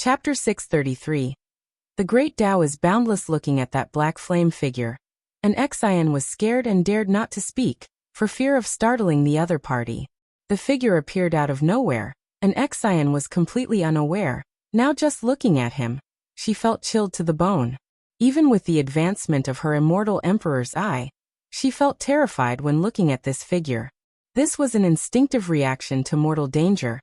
Chapter 633. The great Tao is boundless. Looking at that black flame figure, an Xian was scared and dared not to speak, for fear of startling the other party. The figure appeared out of nowhere, and Xian was completely unaware. Now just looking at him, she felt chilled to the bone. Even with the advancement of her immortal emperor's eye, she felt terrified when looking at this figure. This was an instinctive reaction to mortal danger,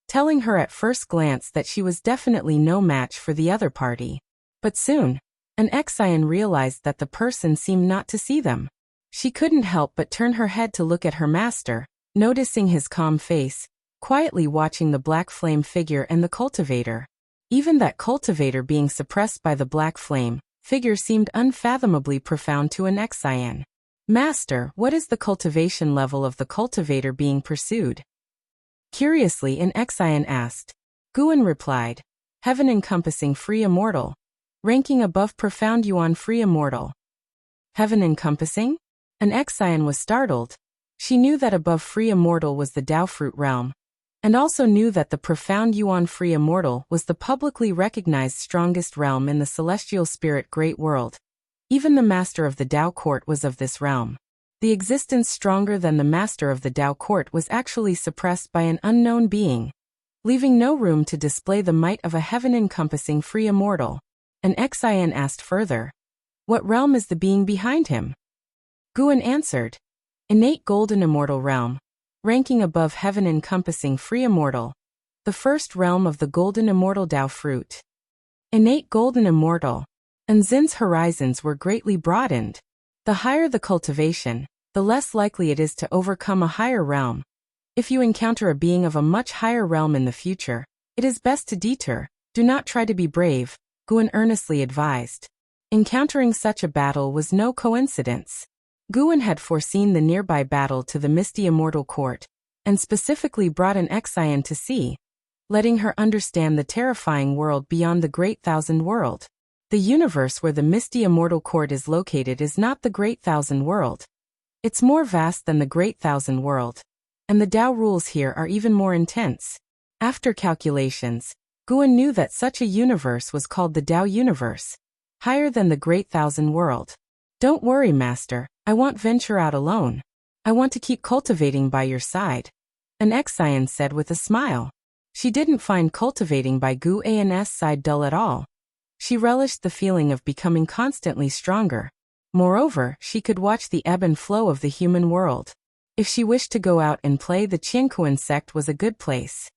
telling her at first glance that she was definitely no match for the other party. But soon, an Xian realized that the person seemed not to see them. She couldn't help but turn her head to look at her master, noticing his calm face, quietly watching the black flame figure and the cultivator. Even that cultivator being suppressed by the black flame figure seemed unfathomably profound to an Xian. Master, what is the cultivation level of the cultivator being pursued? Curiously, an Xian asked. Guan replied, heaven encompassing free immortal. Ranking above profound yuan free immortal. Heaven encompassing? An Xian was startled. She knew that above free immortal was the Tao fruit realm, and also knew that the profound yuan free immortal was the publicly recognized strongest realm in the celestial spirit great world. Even the master of the Tao court was of this realm. The existence stronger than the master of the Tao court was actually suppressed by an unknown being, leaving no room to display the might of a heaven-encompassing free immortal. An Xian asked further, what realm is the being behind him? Guan answered, innate golden immortal realm, ranking above heaven-encompassing free immortal, the first realm of the golden immortal Tao fruit. Innate golden immortal. And Xin's horizons were greatly broadened. The higher the cultivation, the less likely it is to overcome a higher realm. If you encounter a being of a much higher realm in the future, it is best to deter. Do not try to be brave, Guan earnestly advised. Encountering such a battle was no coincidence. Guan had foreseen the nearby battle to the misty immortal court, and specifically brought an Xian to see, letting her understand the terrifying world beyond the Great Thousand World. The universe where the misty immortal court is located is not the Great Thousand World. It's more vast than the Great Thousand World, and the Tao rules here are even more intense. After calculations, Guan knew that such a universe was called the Tao universe, higher than the Great Thousand World. Don't worry, master, I won't venture out alone. I want to keep cultivating by your side, an Xian said with a smile. She didn't find cultivating by Guan's side dull at all. She relished the feeling of becoming constantly stronger. Moreover, she could watch the ebb and flow of the human world. If she wished to go out and play, the Qiankuan sect was a good place.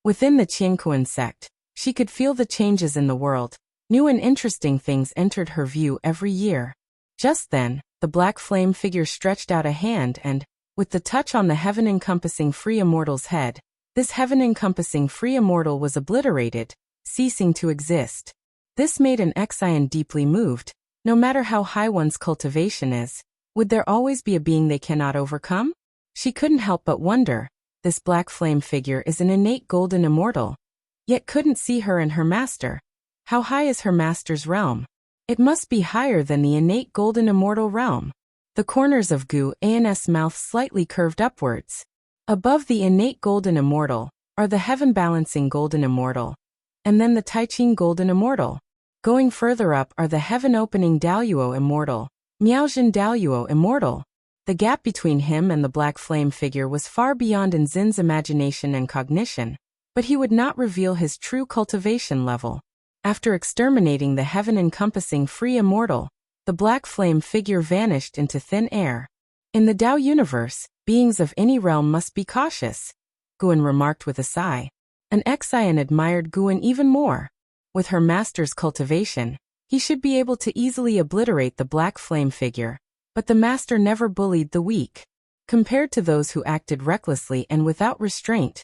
Within the Qiankuan sect, she could feel the changes in the world. New and interesting things entered her view every year. Just then, the black flame figure stretched out a hand and, with the touch on the heaven-encompassing free immortal's head, this heaven-encompassing free immortal was obliterated, ceasing to exist. This made an Xian deeply moved. No matter how high one's cultivation is, would there always be a being they cannot overcome? She couldn't help but wonder. This black flame figure is an innate golden immortal, yet couldn't see her and her master. How high is her master's realm? It must be higher than the innate golden immortal realm. The corners of Guan's mouth slightly curved upwards. Above the innate golden immortal are the heaven-balancing golden immortal, and then the Taiqing golden immortal. Going further up are the heaven-opening Daoyuo immortal, Miaojin Daoyuo immortal. The gap between him and the black flame figure was far beyond Xin's imagination and cognition, but he would not reveal his true cultivation level. After exterminating the heaven-encompassing free immortal, the black flame figure vanished into thin air. In the Tao universe, beings of any realm must be cautious, Guan remarked with a sigh. An Xian admired Guan even more. With her master's cultivation, he should be able to easily obliterate the black flame figure, but the master never bullied the weak. Compared to those who acted recklessly and without restraint,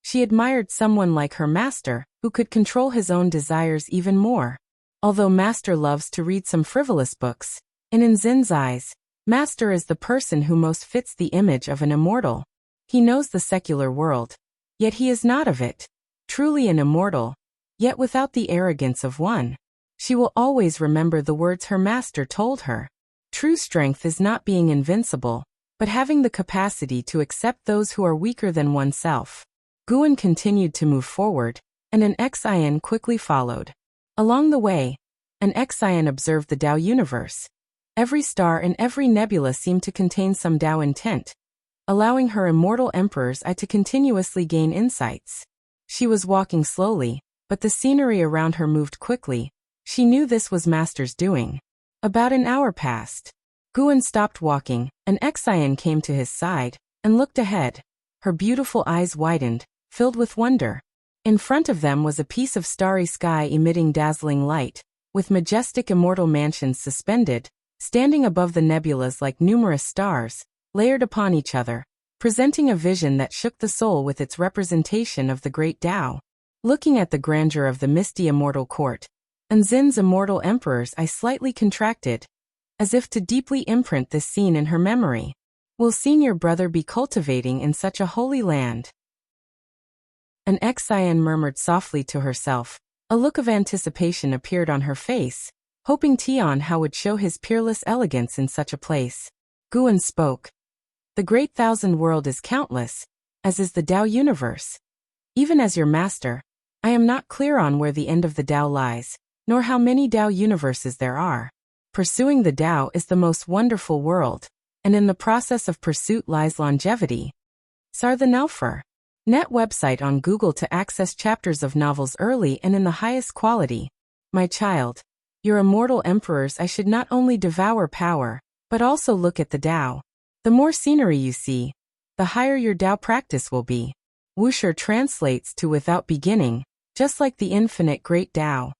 she admired someone like her master, who could control his own desires even more. Although master loves to read some frivolous books, in Xin's eyes, master is the person who most fits the image of an immortal. He knows the secular world, yet he is not of it. Truly an immortal, yet without the arrogance of one. She will always remember the words her master told her. True strength is not being invincible, but having the capacity to accept those who are weaker than oneself. Guan continued to move forward, and an Xian quickly followed. Along the way, an Xian observed the Tao universe. Every star and every nebula seemed to contain some Tao intent, allowing her immortal emperor's eye to continuously gain insights. She was walking slowly, but the scenery around her moved quickly. She knew this was Master's doing. About an hour passed. Guan stopped walking, an Xian came to his side, and looked ahead. Her beautiful eyes widened, filled with wonder. In front of them was a piece of starry sky emitting dazzling light, with majestic immortal mansions suspended, standing above the nebulas like numerous stars, layered upon each other, presenting a vision that shook the soul with its representation of the great Tao. Looking at the grandeur of the misty immortal court, Anzin's immortal emperor's eye slightly contracted, as if to deeply imprint this scene in her memory. Will senior brother be cultivating in such a holy land? An Xian murmured softly to herself. A look of anticipation appeared on her face, hoping Tianhao would show his peerless elegance in such a place. Guan spoke. The great thousand world is countless, as is the Tao universe. Even as your master, I am not clear on where the end of the Tao lies, nor how many Tao universes there are. Pursuing the Tao is the most wonderful world, and in the process of pursuit lies longevity. Sarthanalfer. Net website on Google to access chapters of novels early and in the highest quality. My child, your immortal emperors, I should not only devour power, but also look at the Tao. The more scenery you see, the higher your Tao practice will be. Wuxia translates to without beginning, just like the infinite great Tao.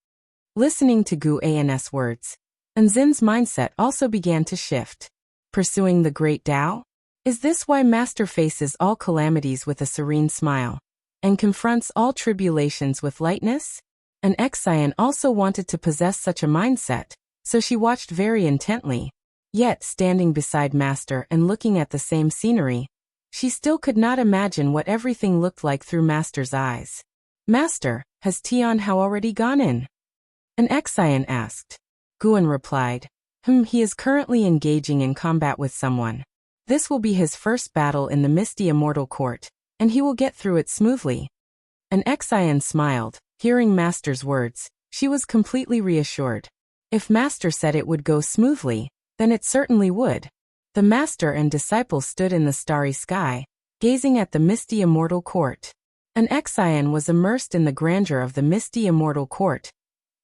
Listening to Gu An's words, Anzin's mindset also began to shift. Pursuing the great Tao? Is this why Master faces all calamities with a serene smile, and confronts all tribulations with lightness? An Xian also wanted to possess such a mindset, so she watched very intently. Yet, standing beside Master and looking at the same scenery, she still could not imagine what everything looked like through Master's eyes. Master, has Tianhao already gone in? An Xian asked. Guan replied, he is currently engaging in combat with someone. This will be his first battle in the misty immortal court, and he will get through it smoothly. An Xian smiled, hearing Master's words. She was completely reassured. If Master said it would go smoothly, then it certainly would. The Master and disciple stood in the starry sky, gazing at the misty immortal court. An Xian was immersed in the grandeur of the misty immortal court,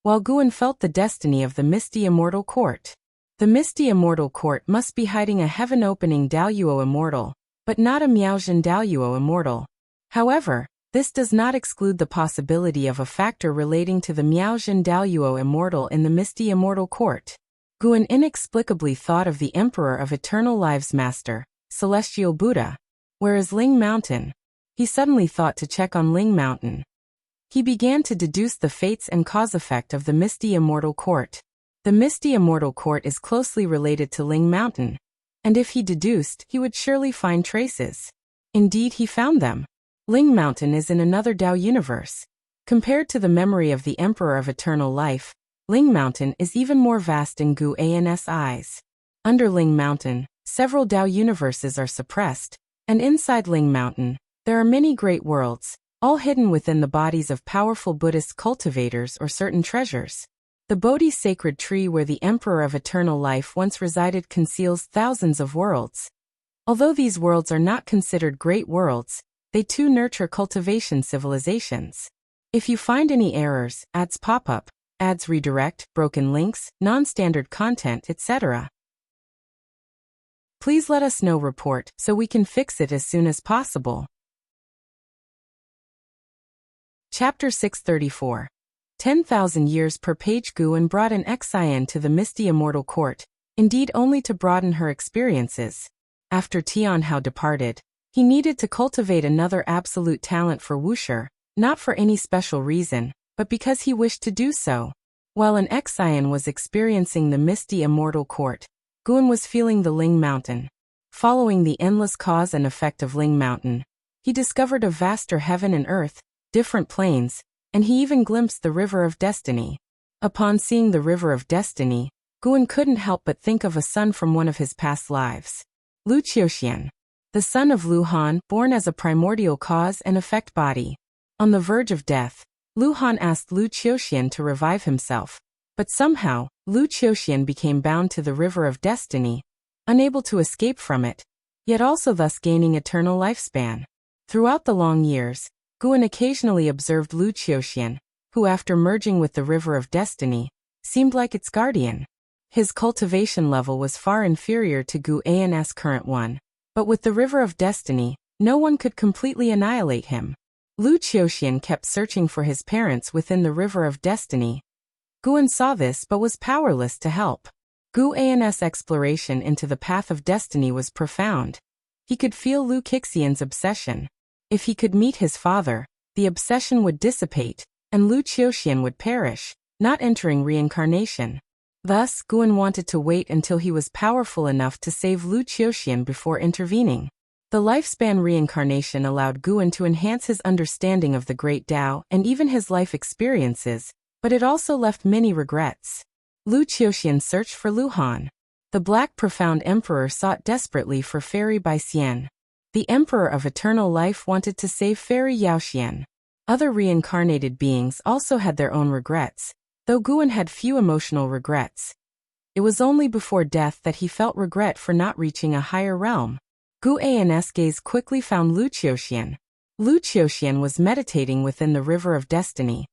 while Guan felt the destiny of the misty immortal court. The misty immortal court must be hiding a heaven-opening Daoyuo immortal, but not a Miaozhen Daoyuo immortal. However, this does not exclude the possibility of a factor relating to the Miaozhen Daoyuo immortal in the misty immortal court. Guan inexplicably thought of the Emperor of Eternal Lives Master, Celestial Buddha. Where is Ling Mountain? He suddenly thought to check on Ling Mountain. He began to deduce the fates and cause-effect of the misty immortal court. The misty immortal court is closely related to Ling Mountain, and if he deduced, he would surely find traces. Indeed, he found them. Ling Mountain is in another Tao universe. Compared to the memory of the Emperor of Eternal Life, Ling Mountain is even more vast in Gu An's eyes. Under Ling Mountain, several Tao universes are suppressed, and inside Ling Mountain, there are many great worlds, all hidden within the bodies of powerful Buddhist cultivators or certain treasures. The Bodhi sacred tree where the Emperor of Eternal Life once resided conceals thousands of worlds. Although these worlds are not considered great worlds, they too nurture cultivation civilizations. If you find any errors, ads pop up, ads redirect, broken links, non-standard content, etc., please let us know. Report so we can fix it as soon as possible. Chapter 634. 10,000 years per page. Guan brought an Xian to the misty immortal court, indeed only to broaden her experiences. After Tianhao departed, he needed to cultivate another absolute talent for Wuxia, not for any special reason, but because he wished to do so. While an Xian was experiencing the misty immortal court, Guan was feeling the Ling Mountain. Following the endless cause and effect of Ling Mountain, he discovered a vaster heaven and earth, different planes, and he even glimpsed the River of Destiny. Upon seeing the River of Destiny, Guan couldn't help but think of a son from one of his past lives. Lu Qiuxian, the son of Lu Han, born as a primordial cause and effect body. On the verge of death, Lu Han asked Lu Qiuxian to revive himself, but somehow, Lu Qiuxian became bound to the River of Destiny, unable to escape from it, yet also thus gaining eternal lifespan. Throughout the long years, Guan occasionally observed Lu Qiuxian, who after merging with the River of Destiny, seemed like its guardian. His cultivation level was far inferior to Gu An's current one, but with the River of Destiny, no one could completely annihilate him. Lu Qiuxian kept searching for his parents within the River of Destiny. Guan saw this but was powerless to help. Gu An's exploration into the path of destiny was profound. He could feel Lu Qiuxian's obsession. If he could meet his father, the obsession would dissipate, and Lu Qiuxian would perish, not entering reincarnation. Thus, Guan wanted to wait until he was powerful enough to save Lu Qiuxian before intervening. The lifespan reincarnation allowed Guan to enhance his understanding of the Great Tao and even his life experiences, but it also left many regrets. Lu Qiuxian searched for Lu Han. The Black Profound Emperor sought desperately for Fairy Baixian. The Emperor of Eternal Life wanted to save Fairy Yaoxian. Other reincarnated beings also had their own regrets, though Guan had few emotional regrets. It was only before death that he felt regret for not reaching a higher realm. Gu An's gaze quickly found Lu Qiuxian. Lu Qiuxian was meditating within the River of Destiny.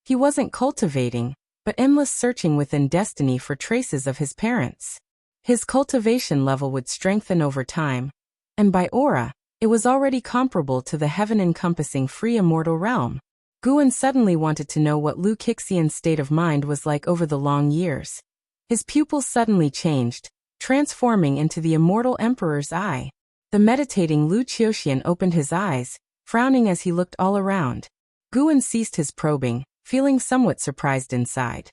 He wasn't cultivating, but endless searching within destiny for traces of his parents. His cultivation level would strengthen over time, and by aura, it was already comparable to the heaven-encompassing free immortal realm. Guan suddenly wanted to know what Lu Qiuxian's state of mind was like over the long years. His pupils suddenly changed, transforming into the immortal emperor's eye. The meditating Lu Qiuxian opened his eyes, frowning as he looked all around. Guan ceased his probing, feeling somewhat surprised inside.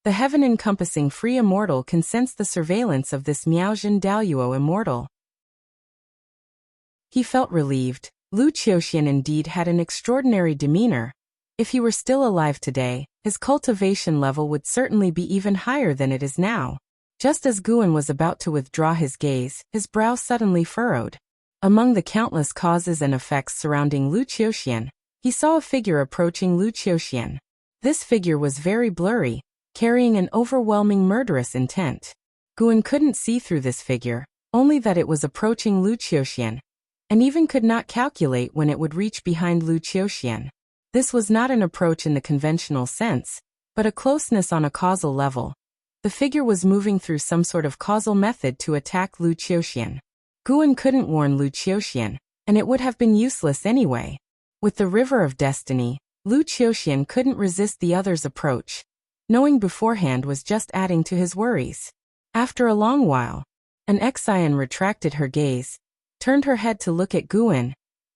The heaven-encompassing free immortal can sense the surveillance of this Miaojin Daoyuo immortal. He felt relieved. Lu Qiuxian indeed had an extraordinary demeanor. If he were still alive today, his cultivation level would certainly be even higher than it is now. Just as Guan was about to withdraw his gaze, his brow suddenly furrowed. Among the countless causes and effects surrounding Lu Qiuxian, he saw a figure approaching Lu Qiuxian. This figure was very blurry, carrying an overwhelming murderous intent. Guan couldn't see through this figure, only that it was approaching Lu Qiuxian, and even could not calculate when it would reach behind Lu Qiuxian. This was not an approach in the conventional sense, but a closeness on a causal level. The figure was moving through some sort of causal method to attack Lu Qiuxian. Guan couldn't warn Lu Qiuxian, and it would have been useless anyway. With the River of Destiny, Lu Qiuxian couldn't resist the other's approach. Knowing beforehand was just adding to his worries. After a long while, an Exian retracted her gaze, turned her head to look at Guan,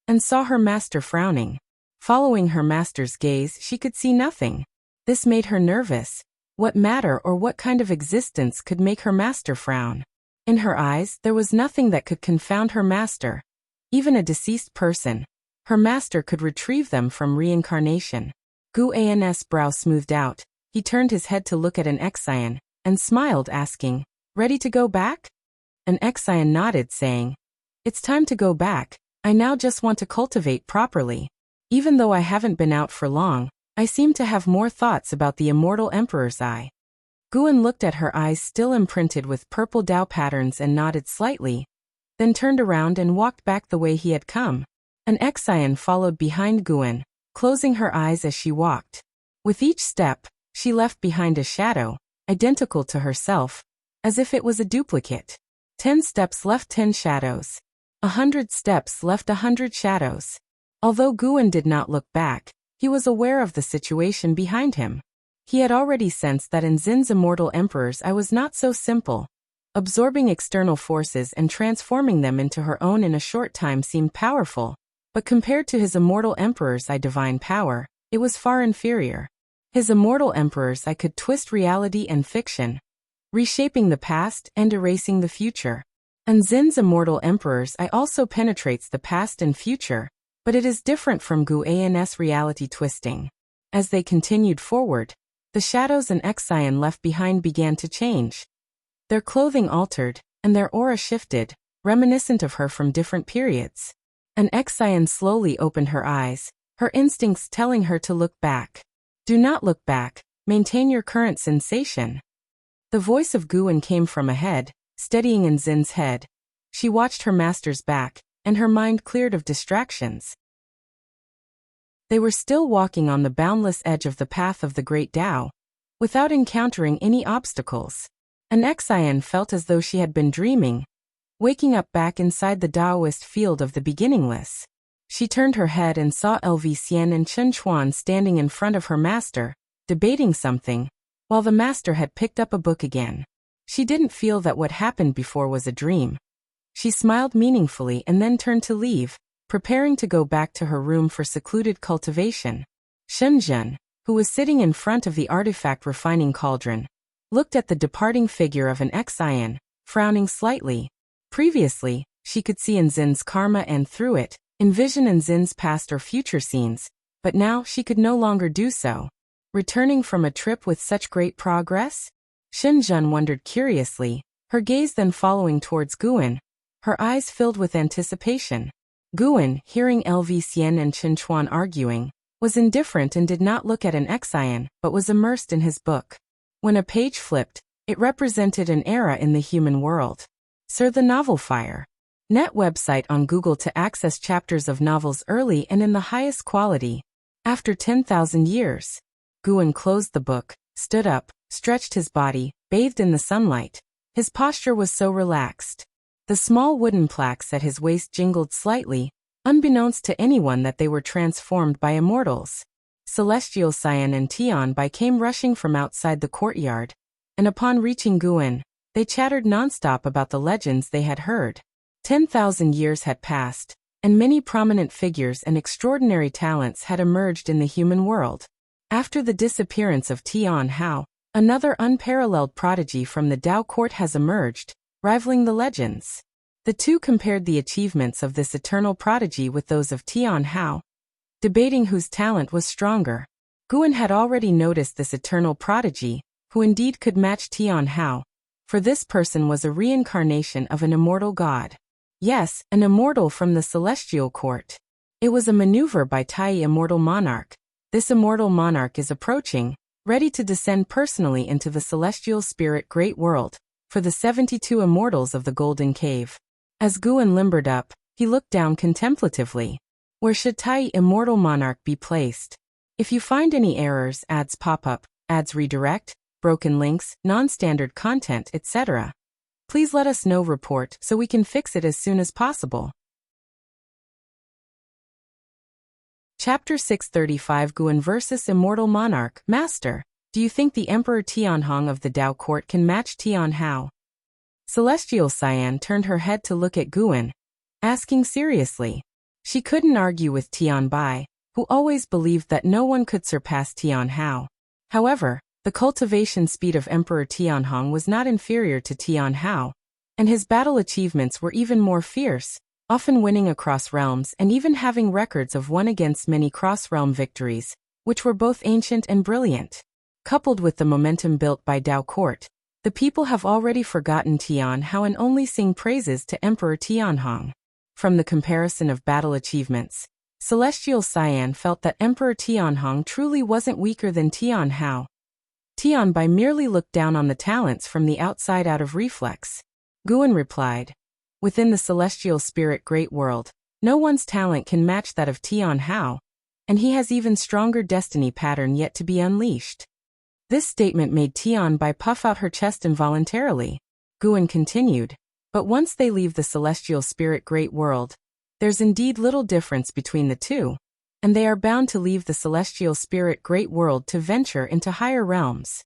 and saw her master frowning. Following her master's gaze, she could see nothing. This made her nervous. What matter or what kind of existence could make her master frown? In her eyes, there was nothing that could confound her master. Even a deceased person, her master could retrieve them from reincarnation. Gu An's brow smoothed out. He turned his head to look at an Exian, and smiled, asking, "Ready to go back?" An Exian nodded, saying, "It's time to go back. I now just want to cultivate properly. Even though I haven't been out for long, I seem to have more thoughts about the immortal emperor's eye." Guan looked at her eyes still imprinted with purple Dao patterns and nodded slightly, then turned around and walked back the way he had come. An Exian followed behind Guan, closing her eyes as she walked. With each step, she left behind a shadow, identical to herself, as if it was a duplicate. 10 steps left 10 shadows. 100 steps left 100 shadows. Although Guan did not look back, he was aware of the situation behind him. He had already sensed that in Xin's immortal emperor's eye was not so simple. Absorbing external forces and transforming them into her own in a short time seemed powerful, but compared to his immortal emperor's eye divine power, it was far inferior. His immortal emperor's eye could twist reality and fiction, reshaping the past and erasing the future. And Xin's immortal emperor's eye also penetrates the past and future, but it is different from Gu An's reality twisting. As they continued forward, the shadows and Exian left behind began to change. Their clothing altered, and their aura shifted, reminiscent of her from different periods. An Exian slowly opened her eyes, her instincts telling her to look back. Do not look back, maintain your current sensation. The voice of Guan came from ahead, steadying Nzin's head. She watched her master's back, and her mind cleared of distractions. They were still walking on the boundless edge of the path of the Great Tao, without encountering any obstacles. An Xian felt as though she had been dreaming, waking up back inside the Taoist field of the beginningless. She turned her head and saw Lv-Xian and Chen Chuan standing in front of her master, debating something, while the master had picked up a book again. She didn't feel that what happened before was a dream. She smiled meaningfully and then turned to leave, preparing to go back to her room for secluded cultivation. Shenzhen, who was sitting in front of the artifact refining cauldron, looked at the departing figure of an Xian, frowning slightly. Previously, she could see Nzin's karma and through it, envision Nzin's past or future scenes, but now she could no longer do so. Returning from a trip with such great progress? Shenzhen wondered curiously, her gaze then following towards Guan, her eyes filled with anticipation. Guan, hearing Lv-Xian and Chen Chuan arguing, was indifferent and did not look at an Xian, but was immersed in his book. When a page flipped, it represented an era in the human world. Sir the Novel Fire. Net website on Google to access chapters of novels early and in the highest quality. After 10,000 years. Guan closed the book, stood up, stretched his body, bathed in the sunlight. His posture was so relaxed. The small wooden plaques at his waist jingled slightly, unbeknownst to anyone that they were transformed by immortals. Celestial Cyan and Tian Bai came rushing from outside the courtyard, and upon reaching Guan, they chattered nonstop about the legends they had heard. 10,000 years had passed, and many prominent figures and extraordinary talents had emerged in the human world. After the disappearance of Tian Hao, another unparalleled prodigy from the Tao court has emerged, rivaling the legends. The two compared the achievements of this eternal prodigy with those of Tian Hao, debating whose talent was stronger. Guan had already noticed this eternal prodigy, who indeed could match Tian Hao, for this person was a reincarnation of an immortal god. Yes, an immortal from the celestial court. It was a maneuver by Tai immortal monarch. This immortal monarch is approaching, ready to descend personally into the celestial spirit great world, for the 72 immortals of the Golden Cave. As Guan limbered up, he looked down contemplatively. Where should Tai immortal monarch be placed? If you find any errors, ads pop up, ads redirect, broken links, non-standard content, etc., please let us know. Report so we can fix it as soon as possible. Chapter 635 Guan vs. Immortal Monarch. Master, do you think the Emperor Tianhong of the Tao Court can match Tian Hao? Celestial Cyan turned her head to look at Guan, asking seriously. She couldn't argue with Tian Bai, who always believed that no one could surpass Tian Hao. However, the cultivation speed of Emperor Tianhong was not inferior to Tian Hao, and his battle achievements were even more fierce, often winning across realms and even having records of one against many cross-realm victories, which were both ancient and brilliant. Coupled with the momentum built by Tao Court, the people have already forgotten Tian Hao and only sing praises to Emperor Tianhong. From the comparison of battle achievements, Celestial Cyan felt that Emperor Tianhong truly wasn't weaker than Tian Hao. Tian Bai merely looked down on the talents from the outside out of reflex. Guan replied, within the celestial spirit great world, no one's talent can match that of Tian Hao, and he has even stronger destiny pattern yet to be unleashed. This statement made Tian Bai puff out her chest involuntarily. Guan continued, but once they leave the celestial spirit great world, there's indeed little difference between the two, and they are bound to leave the celestial spirit great world to venture into higher realms.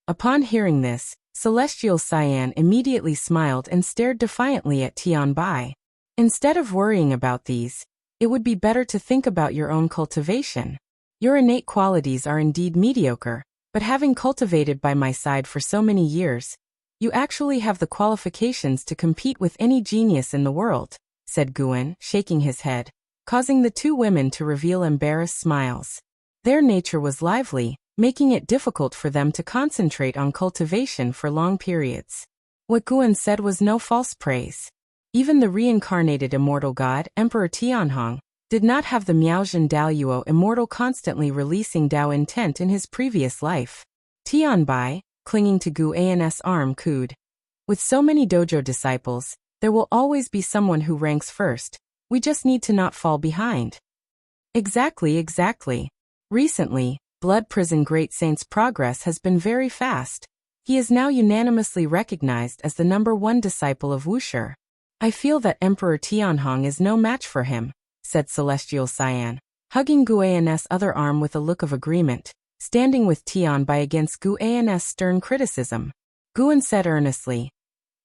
Upon hearing this, Celestial Cyan immediately smiled and stared defiantly at Tian Bai. Instead of worrying about these, it would be better to think about your own cultivation. Your innate qualities are indeed mediocre, but having cultivated by my side for so many years, you actually have the qualifications to compete with any genius in the world, said Guan, shaking his head, causing the two women to reveal embarrassed smiles. Their nature was lively, making it difficult for them to concentrate on cultivation for long periods. What Guan said was no false praise. Even the reincarnated immortal god, Emperor Tianhong, did not have the Miaojin Daoyuo immortal constantly releasing Dao intent in his previous life. Tianbai, clinging to Gu An's arm, cooed. With so many dojo disciples, there will always be someone who ranks first. We just need to not fall behind. Exactly. Recently, Blood Prison Great Saint's progress has been very fast. He is now unanimously recognized as the #1 disciple of Wuxia. I feel that Emperor Tianhong is no match for him, said Celestial Cyan, hugging Gu An's other arm with a look of agreement, standing with Tianbai against Gu An's stern criticism. Guan said earnestly,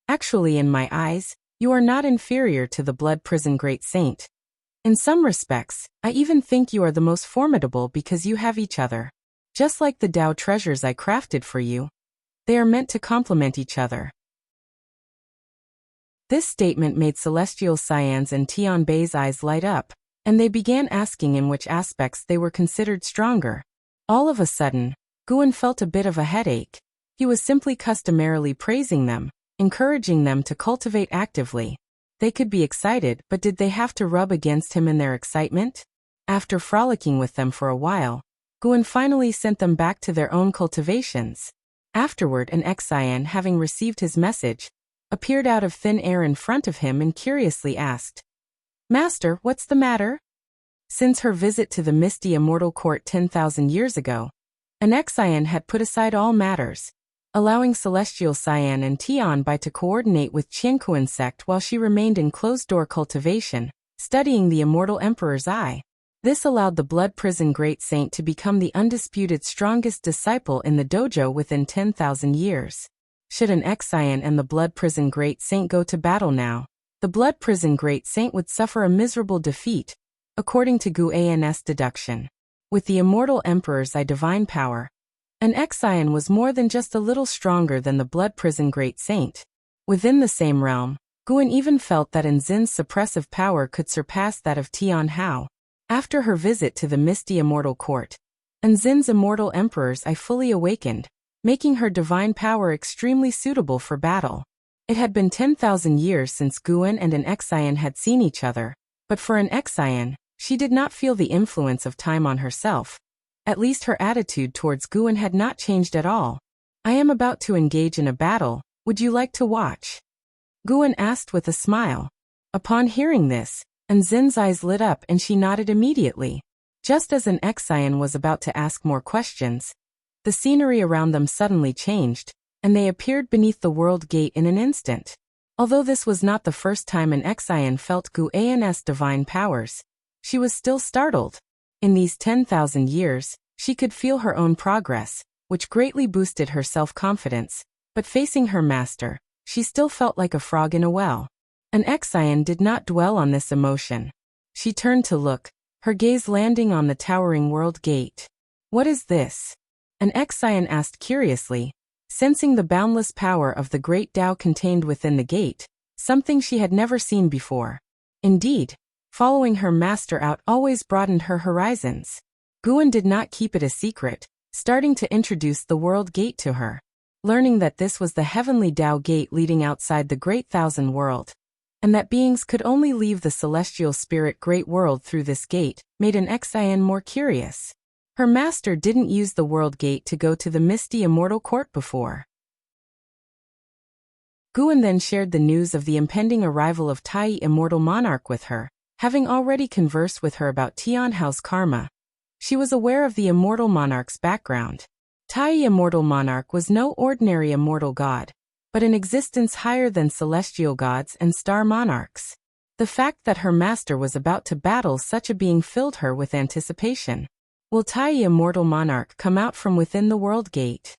"Actually, in my eyes, you are not inferior to the Blood Prison Great Saint. In some respects, I even think you are the most formidable because you have each other. Just like the Dao treasures I crafted for you. They are meant to complement each other." This statement made Celestial Cyan's and Tianbei's eyes light up, and they began asking in which aspects they were considered stronger. All of a sudden, Guan felt a bit of a headache. He was simply customarily praising them, encouraging them to cultivate actively. They could be excited, but did they have to rub against him in their excitement? After frolicking with them for a while, Guan finally sent them back to their own cultivations. Afterward, an Xian, having received his message, appeared out of thin air in front of him and curiously asked, "Master, what's the matter?" Since her visit to the misty immortal court 10,000 years ago, an Xian had put aside all matters, allowing Celestial Cyan and Tianbai to coordinate with Qiankuan sect while she remained in closed-door cultivation, studying the immortal emperor's eye. This allowed the Blood Prison Great Saint to become the undisputed strongest disciple in the dojo within 10,000 years. Should an Xian and the Blood Prison Great Saint go to battle now, the Blood Prison Great Saint would suffer a miserable defeat, according to Gu An's deduction. With the immortal emperor's eye divine power, an Xian was more than just a little stronger than the Blood Prison Great Saint. Within the same realm, Guan even felt that Nzin's suppressive power could surpass that of Tian Hao. After her visit to the misty immortal court, Nzin's immortal emperor's eye fully awakened, making her divine power extremely suitable for battle. It had been 10,000 years since Guan and an Xian had seen each other, but for an Xian, she did not feel the influence of time on herself. At least her attitude towards Guan had not changed at all. "I am about to engage in a battle, would you like to watch?" Guan asked with a smile. Upon hearing this, Nzin's eyes lit up and she nodded immediately. Just as an Xian was about to ask more questions, the scenery around them suddenly changed, and they appeared beneath the world gate in an instant. Although this was not the first time an Xian felt Gu An's divine powers, she was still startled. In these 10,000 years, she could feel her own progress, which greatly boosted her self-confidence, but facing her master, she still felt like a frog in a well. An Xian did not dwell on this emotion. She turned to look, her gaze landing on the towering world gate. "What is this?" An Xian asked curiously, sensing the boundless power of the great Tao contained within the gate, something she had never seen before. Indeed, following her master out always broadened her horizons. Guan did not keep it a secret, starting to introduce the world gate to her. Learning that this was the heavenly Tao gate leading outside the great thousand world, and that beings could only leave the celestial spirit great world through this gate, made an Xian more curious. Her master didn't use the world gate to go to the misty immortal court before. Guan then shared the news of the impending arrival of Tai Immortal Monarch with her, having already conversed with her about Tian Hao's karma. She was aware of the Immortal Monarch's background. Tai Immortal Monarch was no ordinary immortal god, but an existence higher than celestial gods and star monarchs. The fact that her master was about to battle such a being filled her with anticipation. Will Tai Immortal Monarch come out from within the world gate?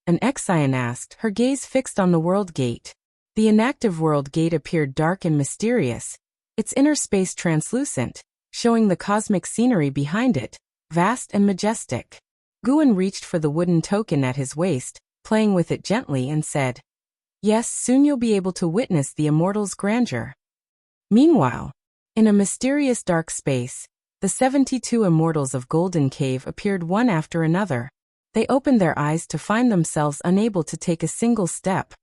An Xian asked, her gaze fixed on the world gate. The inactive world gate appeared dark and mysterious, its inner space translucent, showing the cosmic scenery behind it, vast and majestic. Guan reached for the wooden token at his waist, playing with it gently and said, "Yes, soon you'll be able to witness the immortal's grandeur." Meanwhile, in a mysterious dark space, the 72 immortals of Golden Cave appeared one after another. They opened their eyes to find themselves unable to take a single step,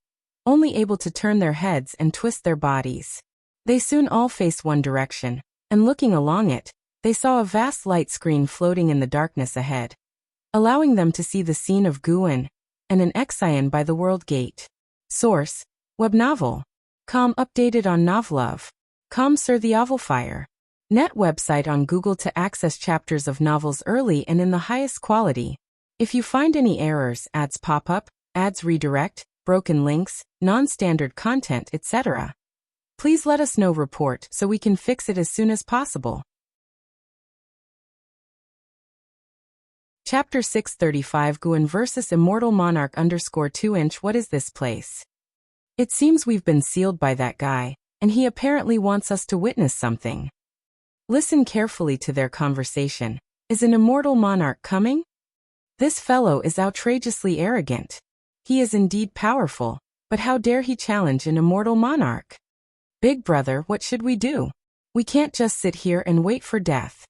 only able to turn their heads and twist their bodies. They soon all faced one direction, and looking along it, they saw a vast light screen floating in the darkness ahead, allowing them to see the scene of Guan and an Xian by the World Gate. Source: Web novel. Com updated on Novlove.com. Sir the Ovalfire. Net website on Google to access chapters of novels early and in the highest quality. If you find any errors, ads pop up, ads redirect, broken links, non-standard content, etc., please let us know. Report so we can fix it as soon as possible. Chapter 635 Guan vs. Immortal Monarch _2". What is this place? It seems we've been sealed by that guy, and he apparently wants us to witness something. Listen carefully to their conversation. Is an immortal monarch coming? This fellow is outrageously arrogant. He is indeed powerful, but how dare he challenge an immortal monarch? Big brother, what should we do? We can't just sit here and wait for death.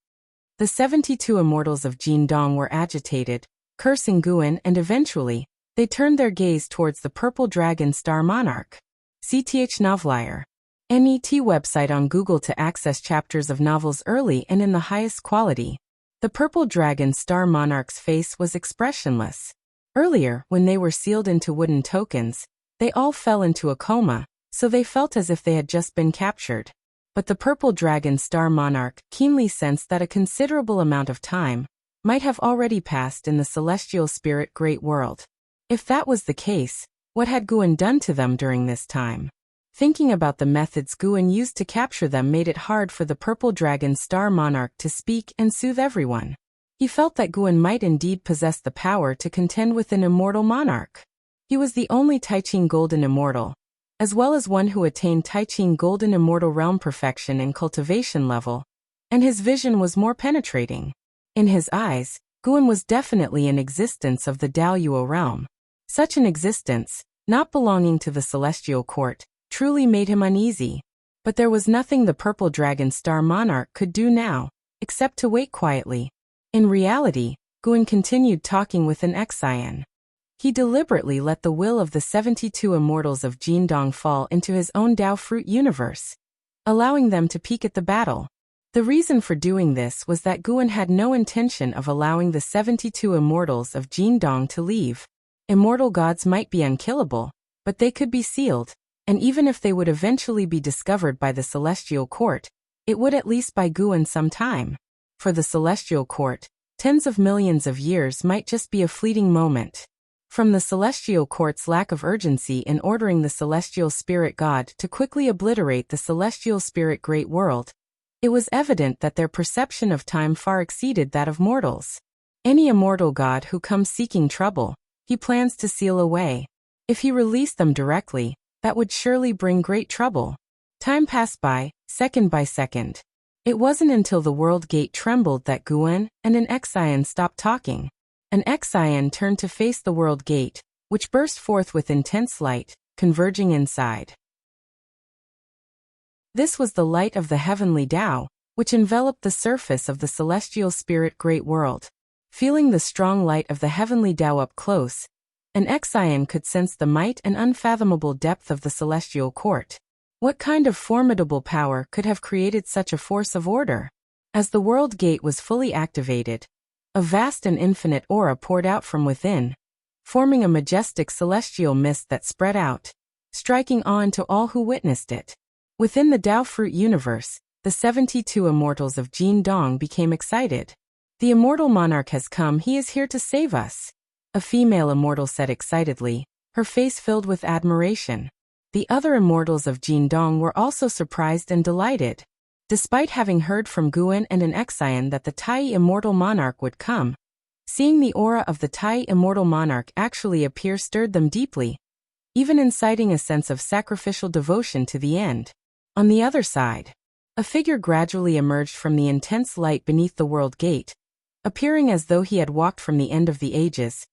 The 72 immortals of Jindong were agitated, cursing Guan, and eventually, they turned their gaze towards the purple dragon star monarch. CTH Novlire. NET website on Google to access chapters of novels early and in the highest quality. The purple dragon star monarch's face was expressionless. Earlier, when they were sealed into wooden tokens, they all fell into a coma, so they felt as if they had just been captured. But the purple dragon star monarch keenly sensed that a considerable amount of time might have already passed in the celestial spirit great world. If that was the case, what had Guan done to them during this time? Thinking about the methods Guan used to capture them made it hard for the purple dragon star monarch to speak and soothe everyone. He felt that Guan might indeed possess the power to contend with an immortal monarch. He was the only Taiching Golden Immortal, as well as one who attained Taiching Golden Immortal realm perfection and cultivation level, and his vision was more penetrating. In his eyes, Guan was definitely an existence of the Daoyuo realm. Such an existence, not belonging to the celestial court, truly made him uneasy. But there was nothing the purple dragon star monarch could do now, except to wait quietly. In reality, Guan continued talking with an Xian. He deliberately let the will of the 72 immortals of Jindong fall into his own Dao fruit universe, allowing them to peek at the battle. The reason for doing this was that Guan had no intention of allowing the 72 immortals of Jindong to leave. Immortal gods might be unkillable, but they could be sealed. And even if they would eventually be discovered by the Celestial Court, it would at least buy Guan some time. For the Celestial Court, tens of millions of years might just be a fleeting moment. From the Celestial Court's lack of urgency in ordering the Celestial Spirit God to quickly obliterate the Celestial Spirit Great World, it was evident that their perception of time far exceeded that of mortals. Any immortal god who comes seeking trouble, he plans to seal away. If he released them directly, that would surely bring great trouble. Time passed by, second by second. It wasn't until the world gate trembled that Guan and an Xian stopped talking. An Xian turned to face the world gate, which burst forth with intense light, converging inside. This was the light of the heavenly Tao, which enveloped the surface of the celestial spirit great world. Feeling the strong light of the heavenly Tao up close, an Xian could sense the might and unfathomable depth of the celestial court. What kind of formidable power could have created such a force of order? As the world gate was fully activated, a vast and infinite aura poured out from within, forming a majestic celestial mist that spread out, striking awe into all who witnessed it. Within the Dao Fruit universe, the 72 immortals of Jindong became excited. The immortal monarch has come, he is here to save us. A female immortal said excitedly, her face filled with admiration. The other immortals of Jindong were also surprised and delighted. Despite having heard from Guan and an Xian that the Tai immortal monarch would come, seeing the aura of the Tai immortal monarch actually appear stirred them deeply, even inciting a sense of sacrificial devotion to the end. On the other side, a figure gradually emerged from the intense light beneath the world gate, appearing as though he had walked from the end of the ages,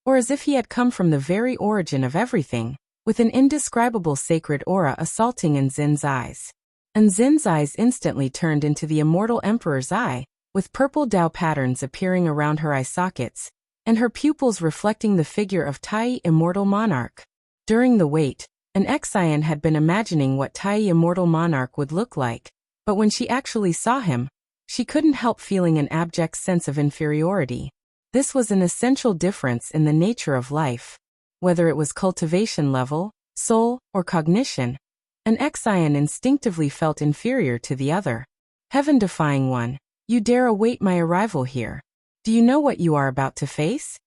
or as if he had come from the very origin of everything, with an indescribable sacred aura assaulting in Zin's eyes. And Zin's eyes instantly turned into the immortal emperor's eye, with purple Dao patterns appearing around her eye sockets, and her pupils reflecting the figure of Tai immortal monarch. During the wait, an Xian had been imagining what Tai immortal monarch would look like, but when she actually saw him, she couldn't help feeling an abject sense of inferiority. This was an essential difference in the nature of life. Whether it was cultivation level, soul, or cognition, an Xian instinctively felt inferior to the other. Heaven-defying one, you dare await my arrival here. Do you know what you are about to face?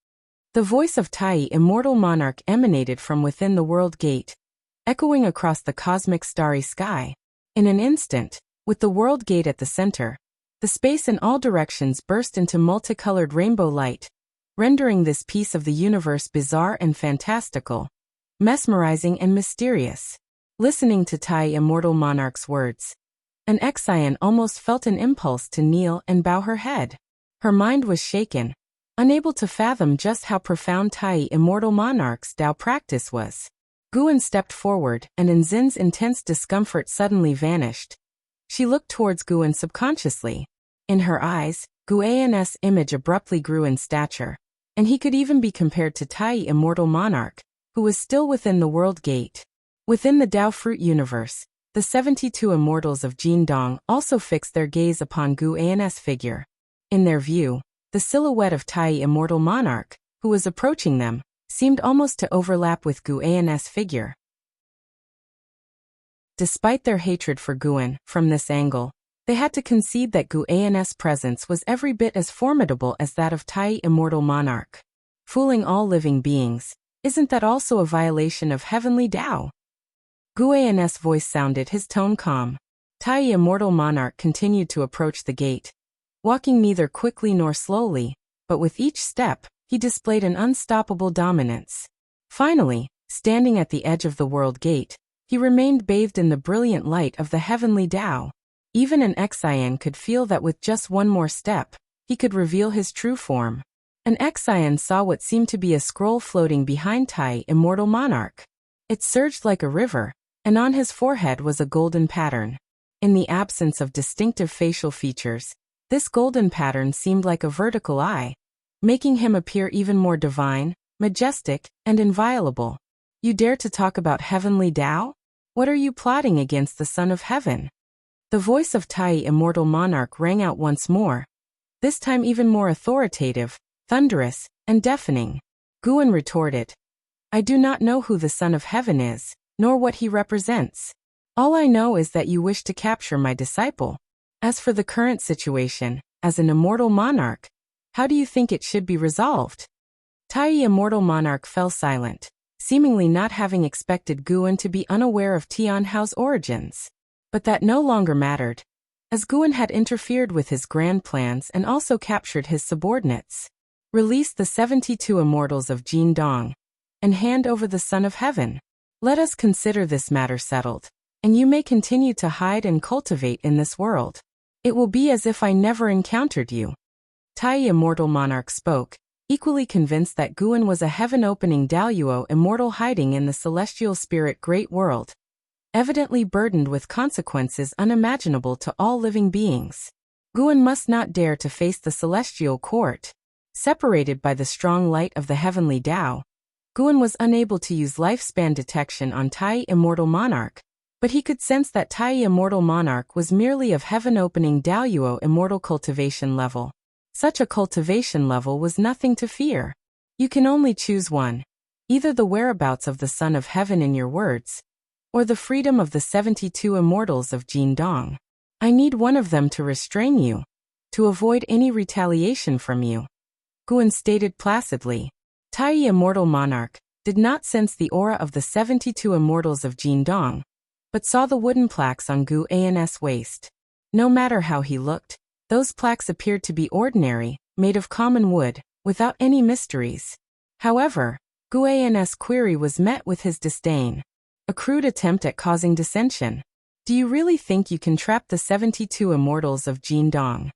The voice of Tai, immortal monarch, emanated from within the world gate, echoing across the cosmic starry sky. In an instant, with the world gate at the center, the space in all directions burst into multicolored rainbow light, rendering this piece of the universe bizarre and fantastical, mesmerizing and mysterious. Listening to Tai, immortal monarch's words, an Xian almost felt an impulse to kneel and bow her head. Her mind was shaken, unable to fathom just how profound Tai, immortal monarch's Tao practice was. Guan stepped forward, and Nzin's intense discomfort suddenly vanished. She looked towards Guan subconsciously. In her eyes, Guan's image abruptly grew in stature, and he could even be compared to Tai, immortal monarch, who was still within the world gate. Within the Tao fruit universe, the 72 immortals of Jindong also fixed their gaze upon Guan's figure. In their view, the silhouette of Tai, immortal monarch, who was approaching them, seemed almost to overlap with Guan's figure. Despite their hatred for Guan, from this angle, they had to concede that Guan's presence was every bit as formidable as that of Tai, immortal monarch. Fooling all living beings, isn't that also a violation of heavenly Tao? Guan's voice sounded, his tone calm. Tai, immortal monarch, continued to approach the gate, walking neither quickly nor slowly, but with each step, he displayed an unstoppable dominance. Finally, standing at the edge of the world gate, he remained bathed in the brilliant light of the heavenly Tao. Even an Xian could feel that with just one more step, he could reveal his true form. An Xian saw what seemed to be a scroll floating behind Tai, immortal monarch. It surged like a river, and on his forehead was a golden pattern. In the absence of distinctive facial features, this golden pattern seemed like a vertical eye, making him appear even more divine, majestic, and inviolable. You dare to talk about heavenly Tao? What are you plotting against the Son of Heaven? The voice of Tai, immortal monarch, rang out once more, this time even more authoritative, thunderous, and deafening. Guan retorted, I do not know who the Son of Heaven is, nor what he represents. All I know is that you wish to capture my disciple. As for the current situation, as an immortal monarch, how do you think it should be resolved? Tai, immortal monarch, fell silent, seemingly not having expected Guan to be unaware of Tianhao's origins. But that no longer mattered, as Guan had interfered with his grand plans and also captured his subordinates. Release the 72 immortals of Jindong, and hand over the Son of Heaven. Let us consider this matter settled, and you may continue to hide and cultivate in this world. It will be as if I never encountered you. Tai, immortal monarch, spoke, equally convinced that Guan was a heaven-opening Daoyuo immortal hiding in the celestial spirit great world, evidently burdened with consequences unimaginable to all living beings. Guan must not dare to face the celestial court. Separated by the strong light of the heavenly Tao, Guan was unable to use lifespan detection on Tai, immortal monarch, but he could sense that Tai, immortal monarch, was merely of heaven-opening Daoyuo immortal cultivation level. Such a cultivation level was nothing to fear. You can only choose one. Either the whereabouts of the Son of Heaven in your words, or the freedom of the 72 immortals of Jindong. I need one of them to restrain you, to avoid any retaliation from you. Guan stated placidly. Tai, immortal monarch, did not sense the aura of the 72 immortals of Jindong, but saw the wooden plaques on Guan's waist. No matter how he looked, those plaques appeared to be ordinary, made of common wood, without any mysteries. However, Guan's query was met with his disdain. A crude attempt at causing dissension. Do you really think you can trap the 72 immortals of Jindong?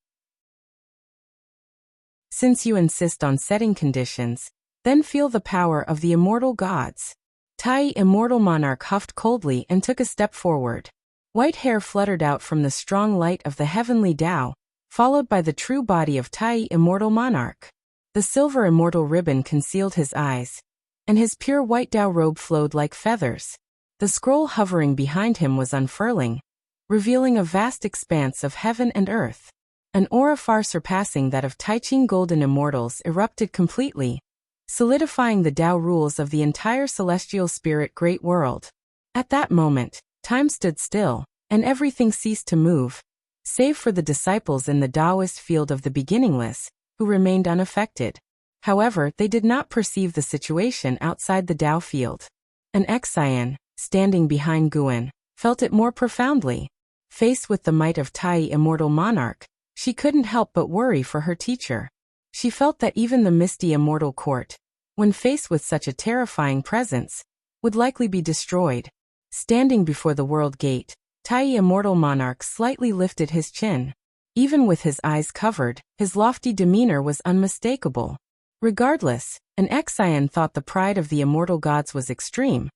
Since you insist on setting conditions, then feel the power of the immortal gods. Tai, immortal monarch, huffed coldly and took a step forward. White hair fluttered out from the strong light of the heavenly Tao, followed by the true body of Tai, immortal monarch. The silver immortal ribbon concealed his eyes, and his pure white Tao robe flowed like feathers. The scroll hovering behind him was unfurling, revealing a vast expanse of heaven and earth. An aura far surpassing that of Taiqing golden immortals erupted completely, solidifying the Tao rules of the entire celestial spirit great world. At that moment, time stood still, and everything ceased to move, save for the disciples in the Taoist field of the beginningless, who remained unaffected. However, they did not perceive the situation outside the Tao field. An Xian, standing behind Guan, felt it more profoundly. Faced with the might of Tai immortal monarch, she couldn't help but worry for her teacher. She felt that even the misty immortal court, when faced with such a terrifying presence, would likely be destroyed. Standing before the world gate, Tai immortal monarch slightly lifted his chin. Even with his eyes covered, his lofty demeanor was unmistakable. Regardless, an Xian thought the pride of the immortal gods was extreme,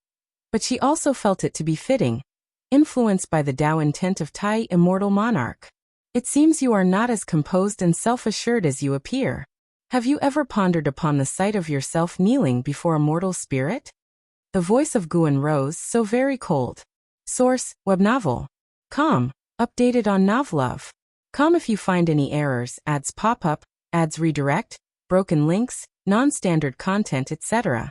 but she also felt it to be fitting, influenced by the Tao intent of Tai immortal monarch. It seems you are not as composed and self-assured as you appear. Have you ever pondered upon the sight of yourself kneeling before a mortal spirit? The voice of Guan rose so very cold. Source, web novel. Com. Updated on Novlove. Com. If you find any errors, ads pop up, ads redirect, broken links, non-standard content, etc.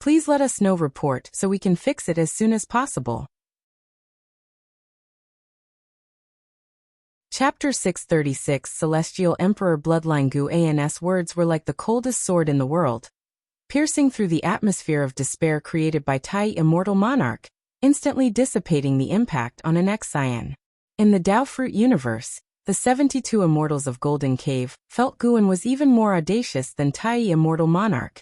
Please let us know report so we can fix it as soon as possible. Chapter 636 Celestial Emperor Bloodline Guan's words were like the coldest sword in the world, piercing through the atmosphere of despair created by Tai immortal monarch, instantly dissipating the impact on an Xian. In the Tao Fruit universe, the 72 immortals of Golden Cave felt Guan was even more audacious than Tai immortal monarch,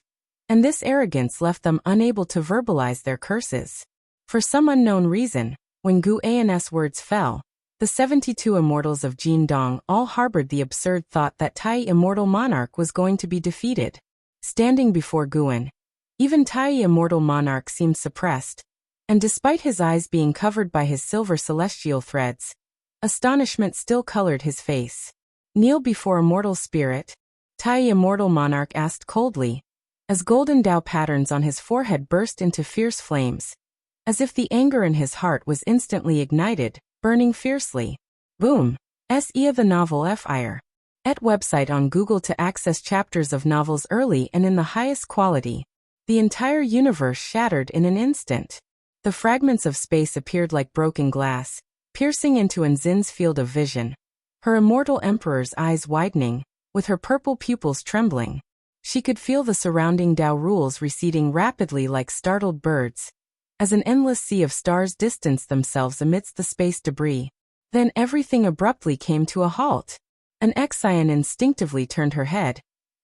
and this arrogance left them unable to verbalize their curses. For some unknown reason, when Guan's words fell, the 72 immortals of Jin Dong all harbored the absurd thought that Tai immortal monarch was going to be defeated. Standing before Guan, even Tai immortal monarch seemed suppressed, and despite his eyes being covered by his silver celestial threads, astonishment still colored his face. Kneel before immortal spirit? Tai immortal monarch asked coldly, as golden Tao patterns on his forehead burst into fierce flames, as if the anger in his heart was instantly ignited, burning fiercely. Boom. Se the novel Fire. Et website on Google to access chapters of novels early and in the highest quality. The entire universe shattered in an instant. The fragments of space appeared like broken glass, piercing into Anzin's field of vision. Her immortal emperor's eyes widening, with her purple pupils trembling. She could feel the surrounding Tao rules receding rapidly like startled birds, as an endless sea of stars distanced themselves amidst the space debris. Then everything abruptly came to a halt. An Xian instinctively turned her head,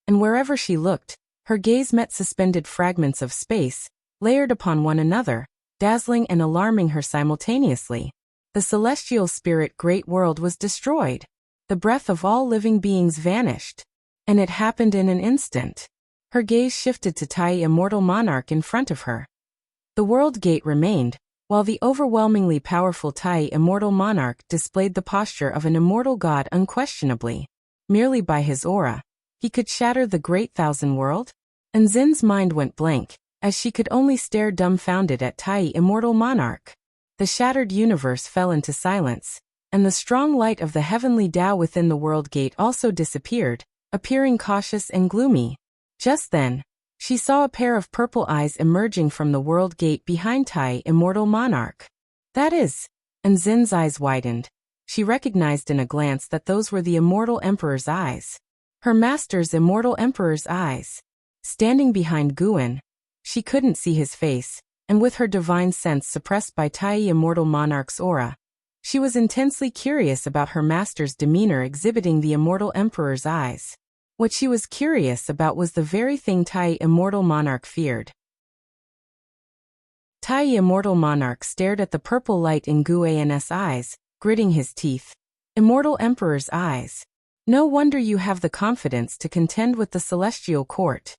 and wherever she looked, her gaze met suspended fragments of space, layered upon one another, dazzling and alarming her simultaneously. The celestial spirit great world was destroyed. The breath of all living beings vanished. And it happened in an instant. Her gaze shifted to Tai immortal monarch in front of her. The world gate remained, while the overwhelmingly powerful Tai immortal monarch displayed the posture of an immortal god unquestionably. Merely by his aura, he could shatter the great thousand world? Anzin's mind went blank, as she could only stare dumbfounded at Tai immortal monarch. The shattered universe fell into silence, and the strong light of the heavenly Tao within the world gate also disappeared, appearing cautious and gloomy. Just then, she saw a pair of purple eyes emerging from the world gate behind Tai immortal monarch. That is, Anzin's eyes widened. She recognized in a glance that those were the immortal emperor's eyes. Her master's immortal emperor's eyes. Standing behind Guan, she couldn't see his face, and with her divine sense suppressed by Tai immortal monarch's aura, she was intensely curious about her master's demeanor exhibiting the immortal emperor's eyes. What she was curious about was the very thing Tai immortal monarch feared. Tai immortal monarch stared at the purple light in Guan's eyes, gritting his teeth. Immortal emperor's eyes. No wonder you have the confidence to contend with the celestial court.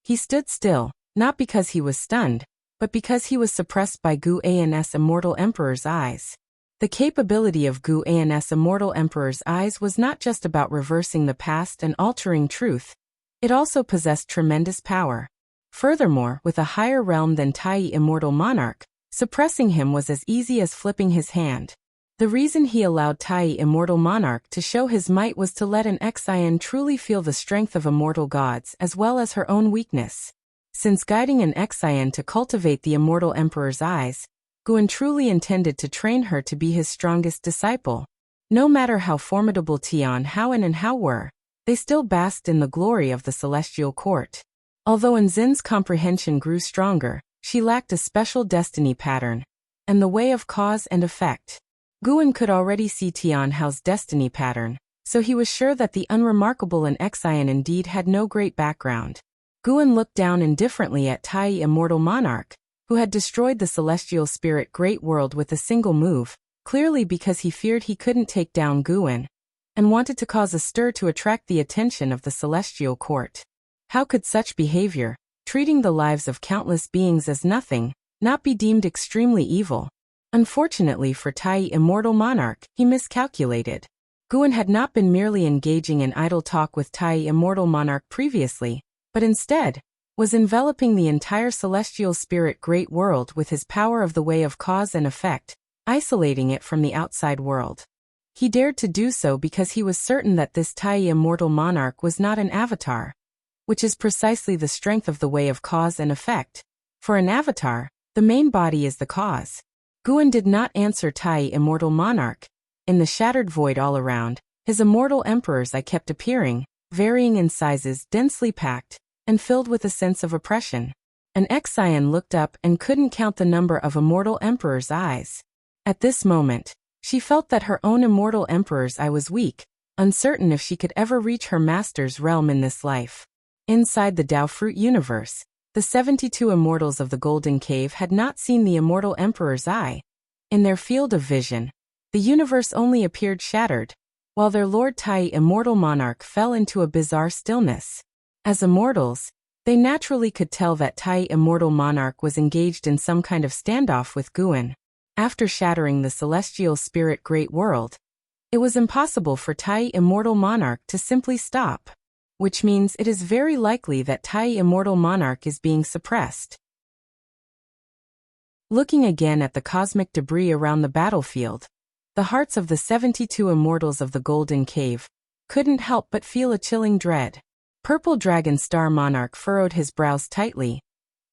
He stood still, not because he was stunned, but because he was suppressed by Guan's immortal emperor's eyes. The capability of Guan's immortal emperor's eyes was not just about reversing the past and altering truth. It also possessed tremendous power. Furthermore, with a higher realm than Tai immortal monarch, suppressing him was as easy as flipping his hand. The reason he allowed Tai, immortal monarch, to show his might was to let an Xian truly feel the strength of immortal gods as well as her own weakness. Since guiding an Xian to cultivate the immortal emperor's eyes, Guan truly intended to train her to be his strongest disciple. No matter how formidable Tian Haoan and Hao were, they still basked in the glory of the celestial court. Although Nzin's comprehension grew stronger, she lacked a special destiny pattern and the way of cause and effect. Guan could already see Tian Hao's destiny pattern, so he was sure that the unremarkable and Xian indeed had no great background. Guan looked down indifferently at Tai, immortal monarch, who had destroyed the celestial spirit great world with a single move, clearly because he feared he couldn't take down Guan, and wanted to cause a stir to attract the attention of the celestial court. How could such behavior, treating the lives of countless beings as nothing, not be deemed extremely evil? Unfortunately for Tai, immortal monarch, he miscalculated. Guan had not been merely engaging in idle talk with Tai, immortal monarch previously, but instead was enveloping the entire celestial spirit great world with his power of the way of cause and effect, isolating it from the outside world. He dared to do so because he was certain that this Tai, immortal monarch, was not an avatar, which is precisely the strength of the way of cause and effect. For an avatar, the main body is the cause. Guan did not answer Tai, immortal monarch. In the shattered void all around, his immortal emperor's eye kept appearing, varying in sizes, densely packed, and filled with a sense of oppression. An Xian looked up and couldn't count the number of immortal emperor's eyes. At this moment, she felt that her own immortal emperor's eye was weak, uncertain if she could ever reach her master's realm in this life. Inside the Dao Fruit universe, the 72 immortals of the Golden Cave had not seen the immortal emperor's eye. In their field of vision, the universe only appeared shattered, while their lord Tai, immortal monarch, fell into a bizarre stillness. As immortals, they naturally could tell that Tai, immortal monarch, was engaged in some kind of standoff with Guan. After shattering the celestial spirit great world, it was impossible for Tai, immortal monarch, to simply stop, which means it is very likely that Tai, immortal monarch, is being suppressed. Looking again at the cosmic debris around the battlefield, the hearts of the 72 immortals of the Golden Cave couldn't help but feel a chilling dread. Purple Dragon Star Monarch furrowed his brows tightly.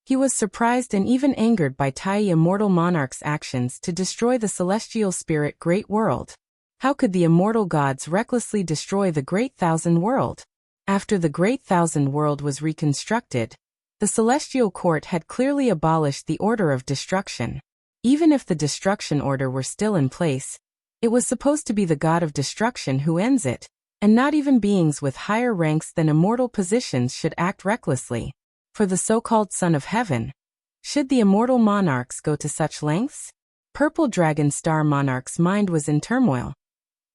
He was surprised and even angered by Tai, immortal monarch's actions to destroy the celestial spirit great world. How could the immortal gods recklessly destroy the Great Thousand World? After the Great Thousand World was reconstructed, the celestial court had clearly abolished the order of destruction. Even if the destruction order were still in place, it was supposed to be the god of destruction who ends it, and not even beings with higher ranks than immortal positions should act recklessly. For the so-called Son of Heaven, should the immortal monarchs go to such lengths? Purple Dragon Star Monarch's mind was in turmoil.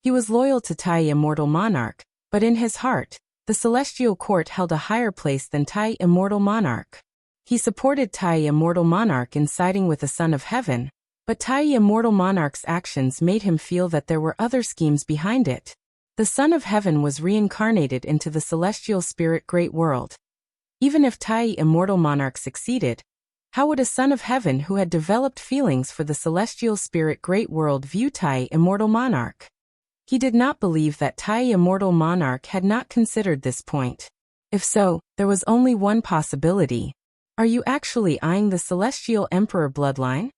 He was loyal to Tai, immortal monarch, but in his heart, the celestial court held a higher place than Tai, immortal monarch. He supported Tai, immortal monarch, in siding with the Son of Heaven, but Tai, immortal monarch's actions made him feel that there were other schemes behind it. The Son of Heaven was reincarnated into the celestial spirit great world. Even if Tai, immortal monarch, succeeded, how would a Son of Heaven who had developed feelings for the celestial spirit great world view Tai, immortal monarch? He did not believe that Tai, immortal monarch, had not considered this point. If so, there was only one possibility. Are you actually eyeing the celestial emperor bloodline?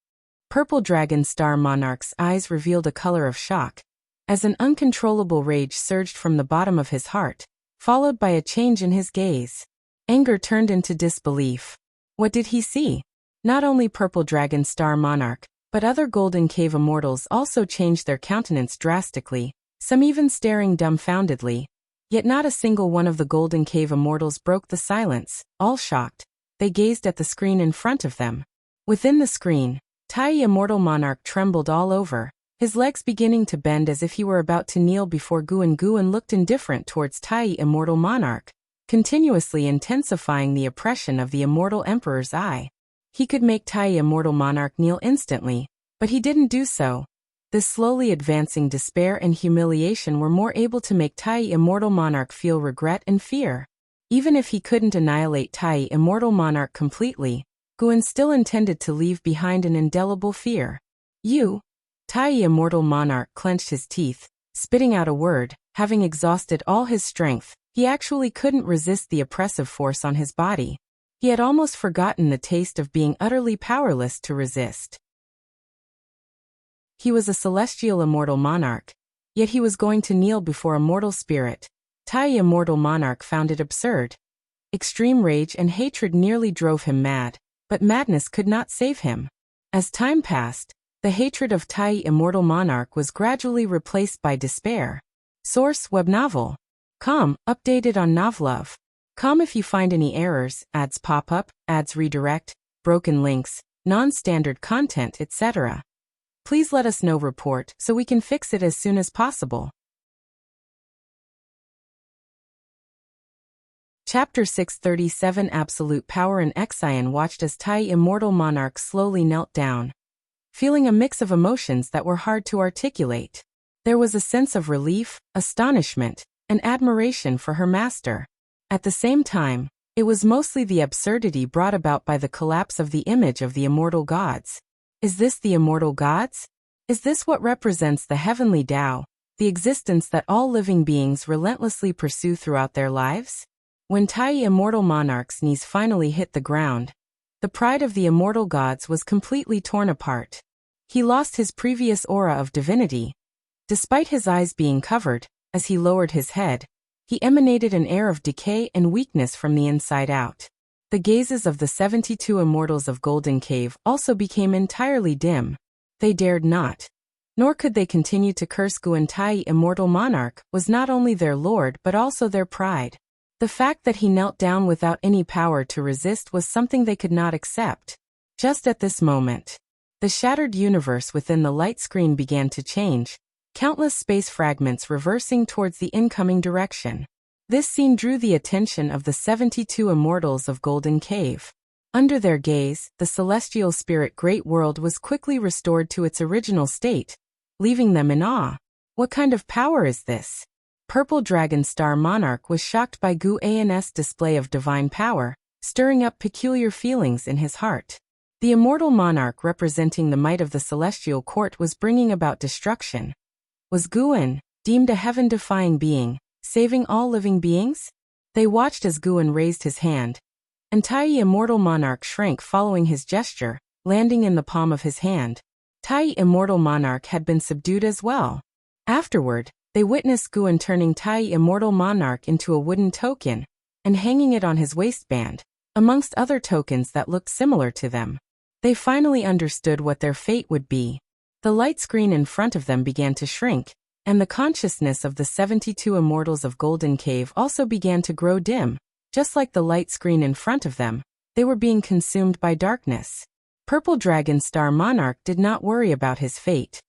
Purple Dragon Star Monarch's eyes revealed a color of shock, as an uncontrollable rage surged from the bottom of his heart, followed by a change in his gaze. Anger turned into disbelief. What did he see? Not only Purple Dragon Star Monarch, but other Golden Cave immortals also changed their countenance drastically, some even staring dumbfoundedly. Yet not a single one of the Golden Cave immortals broke the silence. All shocked, they gazed at the screen in front of them. Within the screen, Tai, immortal monarch, trembled all over, his legs beginning to bend as if he were about to kneel before Guan. Guan looked indifferent towards Tai, immortal monarch, continuously intensifying the oppression of the immortal emperor's eye. He could make Tai, immortal monarch, kneel instantly, but he didn't do so. This slowly advancing despair and humiliation were more able to make Tai, immortal monarch, feel regret and fear. Even if he couldn't annihilate Tai, immortal monarch, completely, Guan still intended to leave behind an indelible fear. You Tai Immortal Monarch clenched his teeth, spitting out a word. Having exhausted all his strength, he actually couldn't resist the oppressive force on his body. He had almost forgotten the taste of being utterly powerless to resist. He was a celestial immortal monarch, yet he was going to kneel before a mortal spirit. Tai Immortal Monarch found it absurd. Extreme rage and hatred nearly drove him mad, but madness could not save him. As time passed, the hatred of Tai Immortal Monarch was gradually replaced by despair. Source: Web Novel. Com. Updated on Novlove. Com. If you find any errors, ads pop up, ads redirect, broken links, non-standard content, etc., please let us know. Report so we can fix it as soon as possible. Chapter 637 Absolute Power. And Exian watched as Tai Immortal Monarch slowly knelt down, feeling a mix of emotions that were hard to articulate. There was a sense of relief, astonishment, and admiration for her master. At the same time, it was mostly the absurdity brought about by the collapse of the image of the immortal gods. Is this the immortal gods? Is this what represents the heavenly Tao, the existence that all living beings relentlessly pursue throughout their lives? When Tai Immortal Monarch's knees finally hit the ground, the pride of the immortal gods was completely torn apart. He lost his previous aura of divinity. Despite his eyes being covered, as he lowered his head, he emanated an air of decay and weakness from the inside out. The gazes of the 72 immortals of Golden Cave also became entirely dim. They dared not, nor could they continue to curse Guan. Tai Immortal Monarch was not only their lord but also their pride. The fact that he knelt down without any power to resist was something they could not accept. Just at this moment, the shattered universe within the light screen began to change, countless space fragments reversing towards the incoming direction. This scene drew the attention of the 72 immortals of Golden Cave. Under their gaze, the celestial spirit Great World was quickly restored to its original state, leaving them in awe. What kind of power is this? Purple Dragon Star Monarch was shocked by Guan's display of divine power, stirring up peculiar feelings in his heart. The immortal monarch representing the might of the celestial court was bringing about destruction. Was Guan, deemed a heaven-defying being, saving all living beings? They watched as Guan raised his hand, and Tai Immortal Monarch shrank following his gesture, landing in the palm of his hand. Tai Immortal Monarch had been subdued as well. Afterward, they witnessed Guan turning Tai Immortal Monarch into a wooden token and hanging it on his waistband, amongst other tokens that looked similar to them. They finally understood what their fate would be. The light screen in front of them began to shrink, and the consciousness of the 72 immortals of Golden Cave also began to grow dim. Just like the light screen in front of them, they were being consumed by darkness. Purple Dragon Star Monarch did not worry about his fate.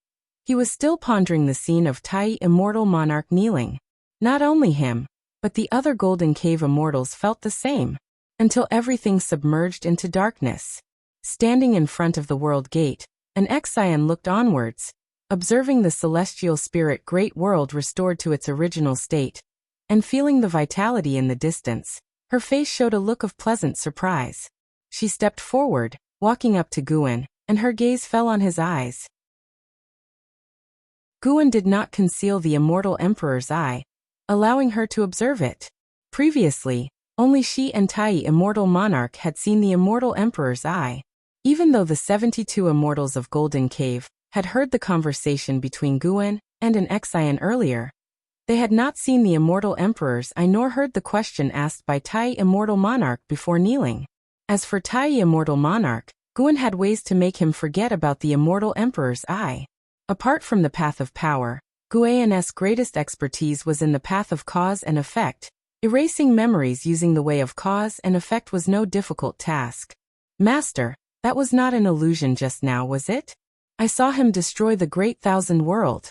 He was still pondering the scene of Tai Immortal Monarch kneeling. Not only him, but the other Golden Cave immortals felt the same, until everything submerged into darkness. Standing in front of the world gate, an Exian looked onwards, observing the celestial spirit Great World restored to its original state, and feeling the vitality in the distance. Her face showed a look of pleasant surprise. She stepped forward, walking up to Guan, and her gaze fell on his eyes. Guan did not conceal the immortal emperor's eye, allowing her to observe it. Previously, only she and Tai Immortal Monarch had seen the immortal emperor's eye. Even though the 72 immortals of Golden Cave had heard the conversation between Guan and an Exian earlier, they had not seen the immortal emperor's eye nor heard the question asked by Tai Immortal Monarch before kneeling. As for Tai Immortal Monarch, Guan had ways to make him forget about the immortal emperor's eye. Apart from the path of power, Guan's greatest expertise was in the path of cause and effect. Erasing memories using the way of cause and effect was no difficult task. Master, that was not an illusion just now, was it? I saw him destroy the Great Thousand World.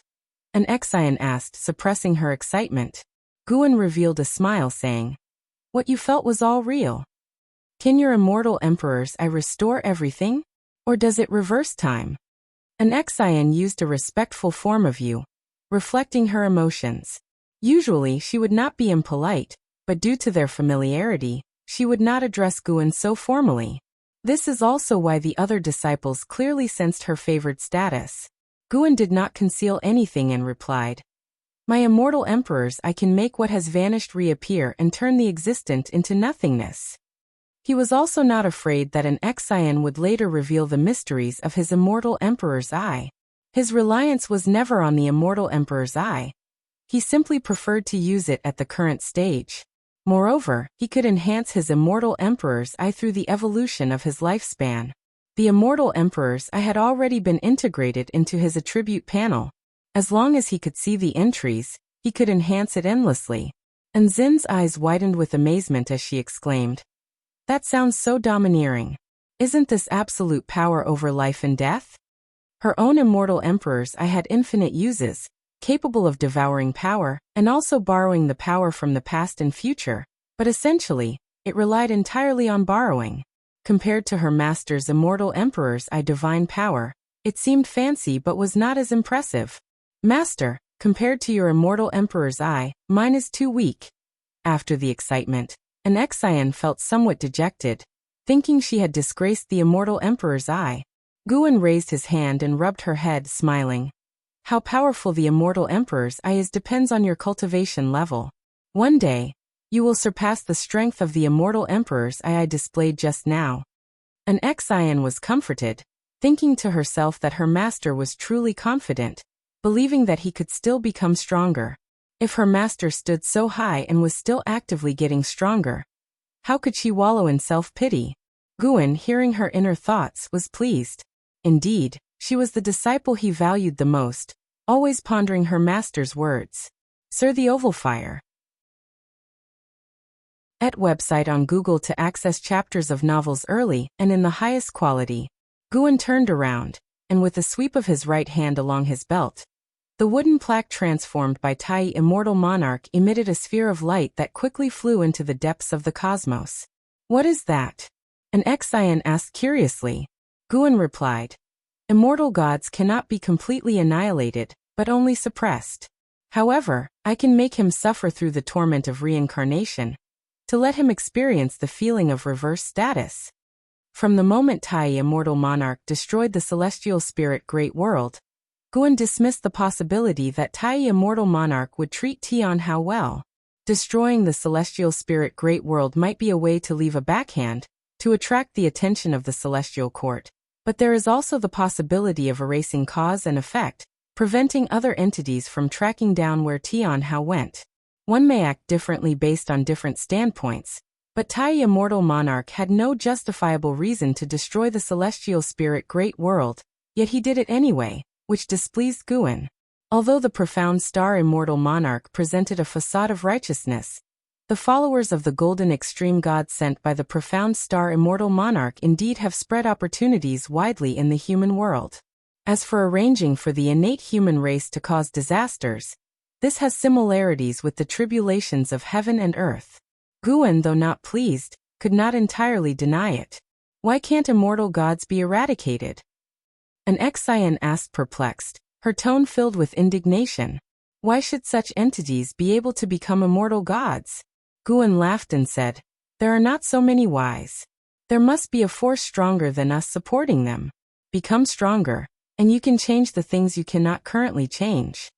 An Exian asked, suppressing her excitement. Guan revealed a smile, saying, "What you felt was all real. Can your immortal emperor's eye restore everything? Or does it reverse time?" An Exian used a respectful form of you, reflecting her emotions. Usually she would not be impolite, but due to their familiarity, she would not address Guan so formally. This is also why the other disciples clearly sensed her favored status. Guan did not conceal anything and replied, "My immortal emperors, I can make what has vanished reappear and turn the existent into nothingness." He was also not afraid that an Xian would later reveal the mysteries of his immortal emperor's eye. His reliance was never on the immortal emperor's eye. He simply preferred to use it at the current stage. Moreover, he could enhance his immortal emperor's eye through the evolution of his lifespan. The immortal emperor's eye had already been integrated into his attribute panel. As long as he could see the entries, he could enhance it endlessly. And Zin's eyes widened with amazement as she exclaimed, "That sounds so domineering. Isn't this absolute power over life and death?" Her own immortal emperor's eye had infinite uses, capable of devouring power, and also borrowing the power from the past and future, but essentially, it relied entirely on borrowing. Compared to her master's immortal emperor's eye divine power, it seemed fancy but was not as impressive. "Master, compared to your immortal emperor's eye, mine is too weak." After the excitement, an Xian felt somewhat dejected, thinking she had disgraced the immortal emperor's eye. Guan raised his hand and rubbed her head, smiling. "How powerful the immortal emperor's eye is depends on your cultivation level. One day, you will surpass the strength of the immortal emperor's eye I displayed just now." An Xian was comforted, thinking to herself that her master was truly confident, believing that he could still become stronger. If her master stood so high and was still actively getting stronger, how could she wallow in self-pity? Guan, hearing her inner thoughts, was pleased. Indeed, she was the disciple he valued the most, always pondering her master's words. Sir the Oval Fire. Et website on Google to access chapters of novels early and in the highest quality. Guan turned around, and with a sweep of his right hand along his belt, the wooden plaque transformed by Tai Immortal Monarch emitted a sphere of light that quickly flew into the depths of the cosmos. "What is that?" an Xian asked curiously. Guan replied, "Immortal gods cannot be completely annihilated, but only suppressed. However, I can make him suffer through the torment of reincarnation, to let him experience the feeling of reverse status." From the moment Tai Immortal Monarch destroyed the celestial spirit Great World, Guan dismissed the possibility that Tai Immortal Monarch would treat Tian Hao well. Destroying the celestial spirit Great World might be a way to leave a backhand, to attract the attention of the celestial court. But there is also the possibility of erasing cause and effect, preventing other entities from tracking down where Tian Hao went. One may act differently based on different standpoints, but Tai Immortal Monarch had no justifiable reason to destroy the celestial spirit Great World, yet he did it anyway, which displeased Guan. Although the profound star Immortal Monarch presented a facade of righteousness, the followers of the golden extreme god sent by the profound star Immortal Monarch indeed have spread opportunities widely in the human world. As for arranging for the innate human race to cause disasters, this has similarities with the tribulations of heaven and earth. Guan, though not pleased, could not entirely deny it. "Why can't immortal gods be eradicated?" an Xian asked, perplexed, her tone filled with indignation. "Why should such entities be able to become immortal gods?" Guan laughed and said, "There are not so many whys. There must be a force stronger than us supporting them. Become stronger, and you can change the things you cannot currently change."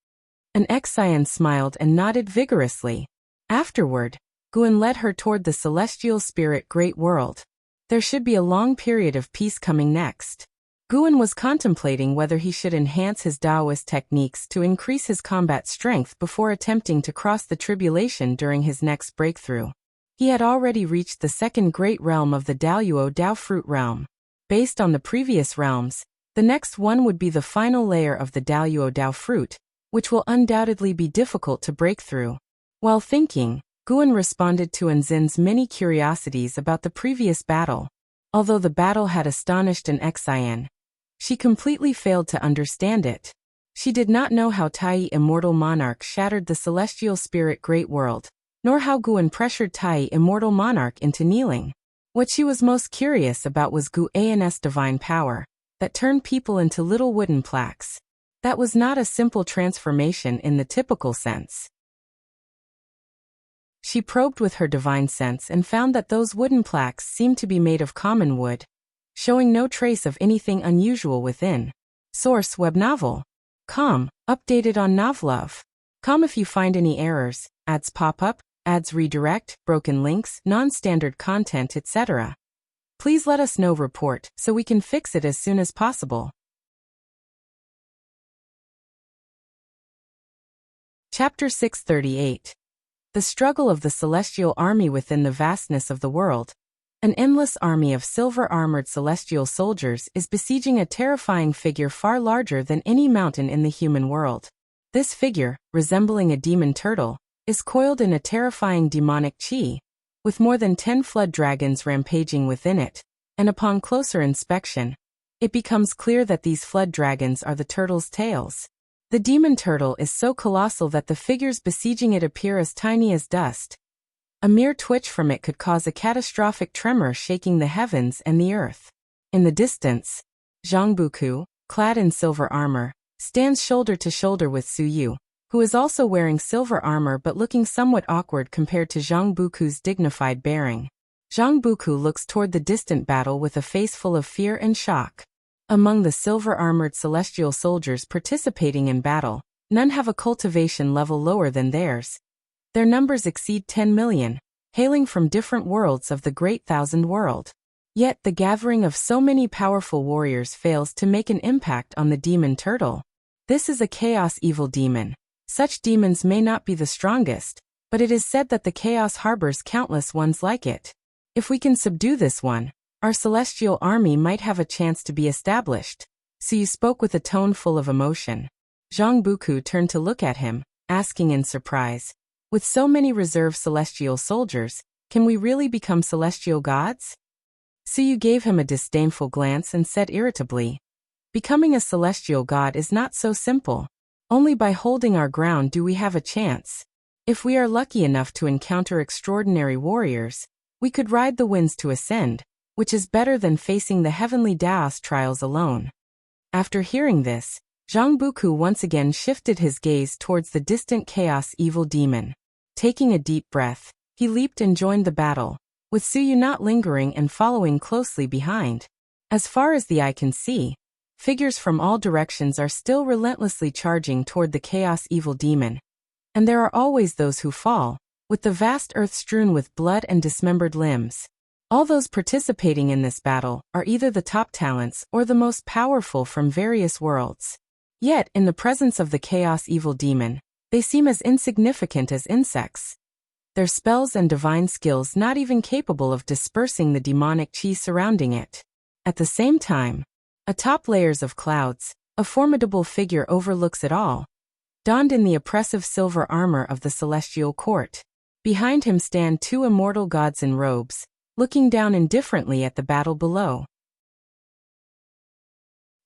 An Xian smiled and nodded vigorously. Afterward, Guan led her toward the celestial spirit Great World. There should be a long period of peace coming next. Guan was contemplating whether he should enhance his Taoist techniques to increase his combat strength before attempting to cross the tribulation during his next breakthrough. He had already reached the second great realm of the Daoyuo Dao Fruit realm. Based on the previous realms, the next one would be the final layer of the Daoyuo Dao Fruit, which will undoubtedly be difficult to break through. While thinking, Guan responded to Anzin's many curiosities about the previous battle. Although the battle had astonished an Xian, she completely failed to understand it. She did not know how Tai Immortal Monarch shattered the celestial spirit Great World, nor how Guan pressured Tai Immortal Monarch into kneeling. What she was most curious about was Guan's divine power, that turned people into little wooden plaques. That was not a simple transformation in the typical sense. She probed with her divine sense and found that those wooden plaques seemed to be made of common wood, showing no trace of anything unusual within. Source: web novel. Com, updated on Novlove. Com if you find any errors, ads pop up, ads redirect, broken links, non-standard content, etc. Please let us know report so we can fix it as soon as possible. Chapter 638. The struggle of the celestial army within the vastness of the world. An endless army of silver-armored celestial soldiers is besieging a terrifying figure far larger than any mountain in the human world. This figure, resembling a demon turtle, is coiled in a terrifying demonic chi, with more than 10 flood dragons rampaging within it, and upon closer inspection, it becomes clear that these flood dragons are the turtle's tails. The demon turtle is so colossal that the figures besieging it appear as tiny as dust. A mere twitch from it could cause a catastrophic tremor shaking the heavens and the earth. In the distance, Zhang Buku, clad in silver armor, stands shoulder to shoulder with Su Yu, who is also wearing silver armor but looking somewhat awkward compared to Zhang Buku's dignified bearing. Zhang Buku looks toward the distant battle with a face full of fear and shock. Among the silver-armored celestial soldiers participating in battle, none have a cultivation level lower than theirs. Their numbers exceed 10 million, hailing from different worlds of the Great Thousand World. Yet the gathering of so many powerful warriors fails to make an impact on the demon turtle. This is a chaos evil demon. Such demons may not be the strongest, but it is said that the chaos harbors countless ones like it. If we can subdue this one, our celestial army might have a chance to be established. So you spoke with a tone full of emotion. Zhang Buku turned to look at him, asking in surprise, with so many reserve celestial soldiers, can we really become celestial gods? Su Yu gave him a disdainful glance and said irritably, becoming a celestial god is not so simple. Only by holding our ground do we have a chance. If we are lucky enough to encounter extraordinary warriors, we could ride the winds to ascend, which is better than facing the heavenly Daos trials alone. After hearing this, Zhang Buku once again shifted his gaze towards the distant chaos evil demon. Taking a deep breath, he leaped and joined the battle, with Su Yu not lingering and following closely behind. As far as the eye can see, figures from all directions are still relentlessly charging toward the chaos evil demon. And there are always those who fall, with the vast earth strewn with blood and dismembered limbs. All those participating in this battle are either the top talents or the most powerful from various worlds. Yet, in the presence of the chaos evil demon, they seem as insignificant as insects. Their spells and divine skills not even capable of dispersing the demonic chi surrounding it. At the same time, atop layers of clouds, a formidable figure overlooks it all, donned in the oppressive silver armor of the celestial court. Behind him stand two immortal gods in robes, looking down indifferently at the battle below.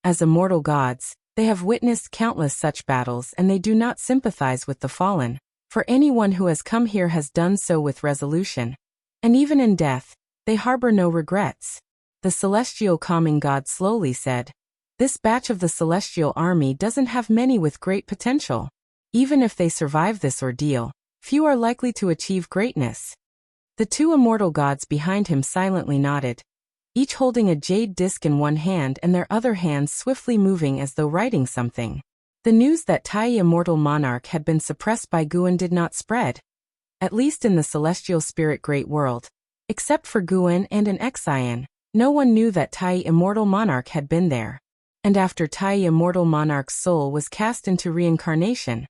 As immortal gods, they have witnessed countless such battles and they do not sympathize with the fallen, for anyone who has come here has done so with resolution. And even in death, they harbor no regrets. The celestial calming god slowly said, "This batch of the celestial army doesn't have many with great potential. Even if they survive this ordeal, few are likely to achieve greatness." The two immortal gods behind him silently nodded, each holding a jade disc in one hand and their other hands swiftly moving as though writing something. The news that Tai Immortal Monarch had been suppressed by Guan did not spread, at least in the celestial spirit great world. Except for Guan and an Xian, no one knew that Tai Immortal Monarch had been there. And after Tai Immortal Monarch's soul was cast into reincarnation,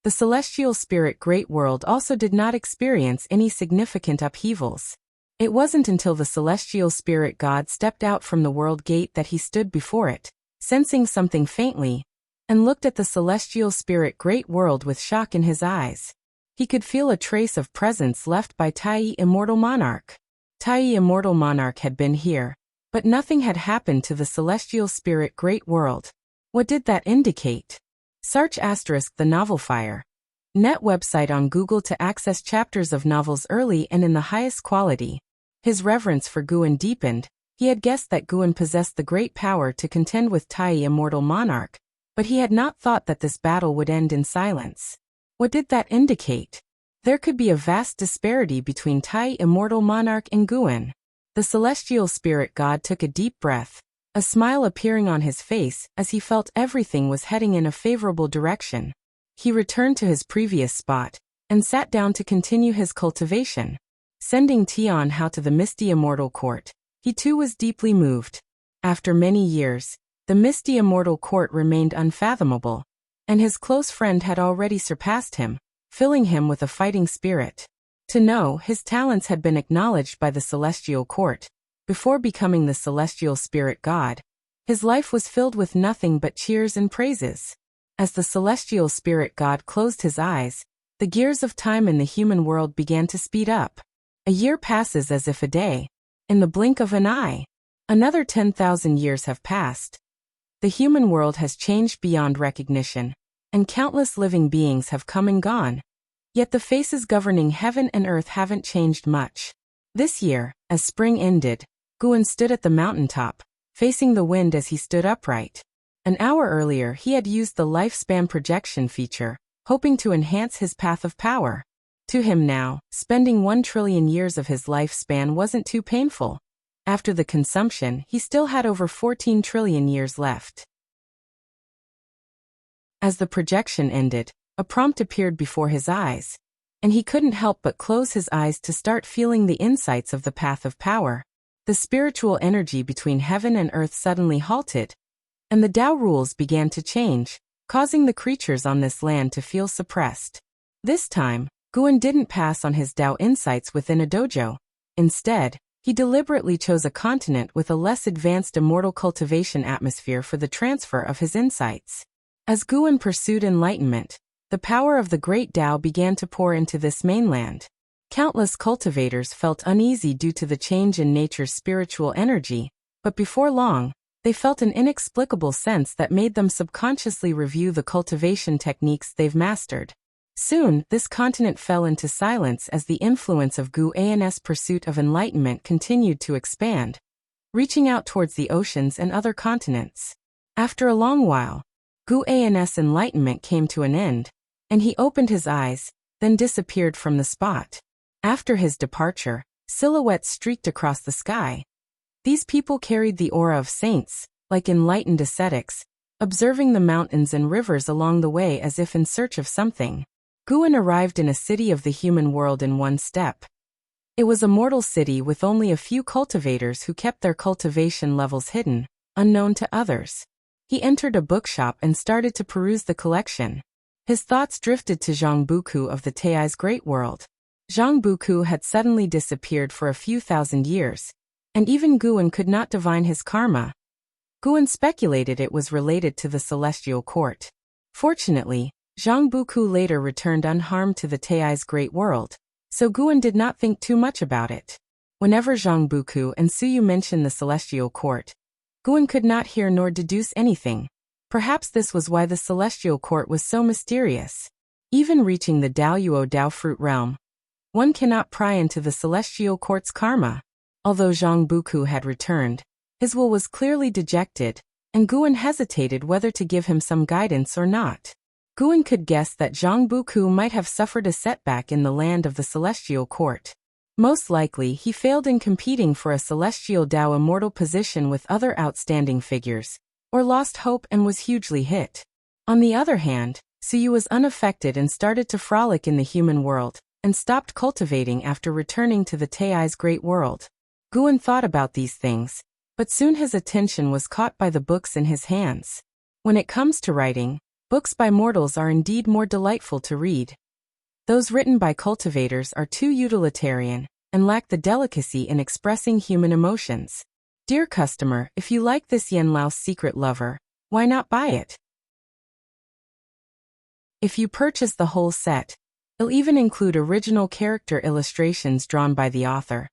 the celestial spirit great world also did not experience any significant upheavals. It wasn't until the celestial spirit god stepped out from the world gate that he stood before it, sensing something faintly, and looked at the celestial spirit great world with shock in his eyes. He could feel a trace of presence left by Tai Immortal Monarch. Tai Immortal Monarch had been here, but nothing had happened to the celestial spirit great world. What did that indicate? Search * the novel Fire. Net website on Google to access chapters of novels early and in the highest quality. His reverence for Guan deepened. He had guessed that Guan possessed the great power to contend with Tai Immortal Monarch, but he had not thought that this battle would end in silence. What did that indicate? There could be a vast disparity between Tai Immortal Monarch and Guan. The celestial spirit god took a deep breath, a smile appearing on his face as he felt everything was heading in a favorable direction. He returned to his previous spot and sat down to continue his cultivation. Sending Tian Hao to the misty immortal court, he too was deeply moved. After many years, the misty immortal court remained unfathomable, and his close friend had already surpassed him, filling him with a fighting spirit. To know his talents had been acknowledged by the celestial court, before becoming the celestial spirit god, his life was filled with nothing but cheers and praises. As the celestial spirit god closed his eyes, the gears of time in the human world began to speed up. A year passes as if a day. In the blink of an eye, another 10,000 years have passed. The human world has changed beyond recognition, and countless living beings have come and gone. Yet the faces governing heaven and earth haven't changed much. This year, as spring ended, Guan stood at the mountaintop, facing the wind as he stood upright. An hour earlier he had used the lifespan projection feature, hoping to enhance his path of power. To him now, spending 1 trillion years of his lifespan wasn't too painful. After the consumption, he still had over 14 trillion years left. As the projection ended, a prompt appeared before his eyes, and he couldn't help but close his eyes to start feeling the insights of the path of power. The spiritual energy between heaven and earth suddenly halted, and the Tao rules began to change, causing the creatures on this land to feel suppressed. This time, Guan didn't pass on his Tao insights within a dojo. Instead, he deliberately chose a continent with a less advanced immortal cultivation atmosphere for the transfer of his insights. As Guan pursued enlightenment, the power of the great Tao began to pour into this mainland. Countless cultivators felt uneasy due to the change in nature's spiritual energy, but before long, they felt an inexplicable sense that made them subconsciously review the cultivation techniques they've mastered. Soon, this continent fell into silence as the influence of Guan's pursuit of enlightenment continued to expand, reaching out towards the oceans and other continents. After a long while, Guan's enlightenment came to an end, and he opened his eyes, then disappeared from the spot. After his departure, silhouettes streaked across the sky. These people carried the aura of saints, like enlightened ascetics, observing the mountains and rivers along the way as if in search of something. Guan arrived in a city of the human world in one step. It was a mortal city with only a few cultivators who kept their cultivation levels hidden, unknown to others. He entered a bookshop and started to peruse the collection. His thoughts drifted to Zhang Buku of the Tai's Great World. Zhang Buku had suddenly disappeared for a few thousand years, and even Guan could not divine his karma. Guan speculated it was related to the celestial court. Fortunately, Zhang Buku later returned unharmed to the Tai's Great World, so Guan did not think too much about it. Whenever Zhang Buku and Suyu mentioned the celestial court, Guan could not hear nor deduce anything. Perhaps this was why the celestial court was so mysterious. Even reaching the Daoyuo Dao fruit realm, one cannot pry into the celestial court's karma. Although Zhang Buku had returned, his will was clearly dejected, and Guan hesitated whether to give him some guidance or not. Guan could guess that Zhang Buku might have suffered a setback in the land of the celestial court. Most likely he failed in competing for a celestial Dao immortal position with other outstanding figures, or lost hope and was hugely hit. On the other hand, Suyu was unaffected and started to frolic in the human world, and stopped cultivating after returning to the Tai's Great World. Guan thought about these things, but soon his attention was caught by the books in his hands. When it comes to writing, books by mortals are indeed more delightful to read. Those written by cultivators are too utilitarian, and lack the delicacy in expressing human emotions. Dear customer, if you like this Yen Lao's Secret Lover, why not buy it? If you purchase the whole set, it'll even include original character illustrations drawn by the author.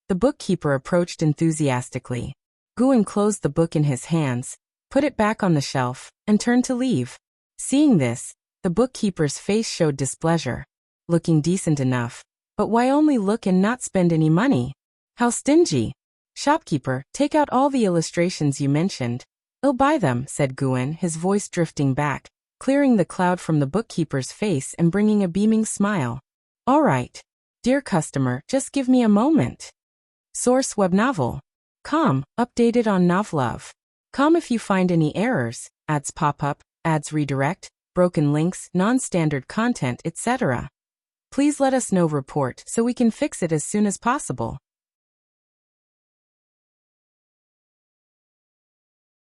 The bookkeeper approached enthusiastically. Guan closed the book in his hands, put it back on the shelf, and turned to leave. Seeing this, the bookkeeper's face showed displeasure. Looking decent enough, but why only look and not spend any money? How stingy! Shopkeeper, take out all the illustrations you mentioned. I'll buy them, said Guan, his voice drifting back, clearing the cloud from the bookkeeper's face and bringing a beaming smile. All right. Dear customer, just give me a moment. Source web novel. Com, updated on Novlove. Come if you find any errors, ads pop up, ads redirect, broken links, non-standard content, etc. Please let us know. Report so we can fix it as soon as possible.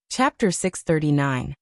Chapter 639.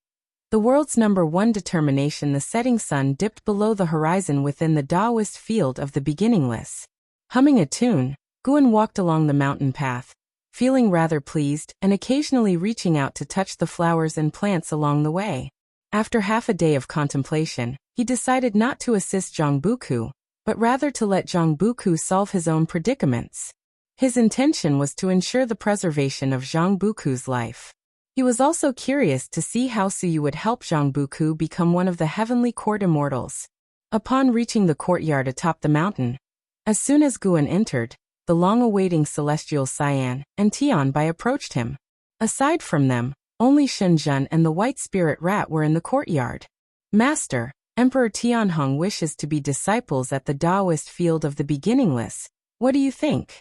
The world's #1 determination. The setting sun dipped below the horizon within the Taoist field of the beginningless. Humming a tune, Guan walked along the mountain path, feeling rather pleased and occasionally reaching out to touch the flowers and plants along the way. After half a day of contemplation, he decided not to assist Zhang Buku, but rather to let Zhang Buku solve his own predicaments. His intention was to ensure the preservation of Zhang Buku's life. He was also curious to see how Suyu would help Zhang Buku become one of the heavenly court immortals. Upon reaching the courtyard atop the mountain, as soon as Guan entered, the long-awaiting Celestial Cyan and Tianbai approached him. Aside from them, only Shenzhen and the White Spirit Rat were in the courtyard. Master, Emperor Tianhong wishes to be disciples at the Taoist field of the beginningless. What do you think?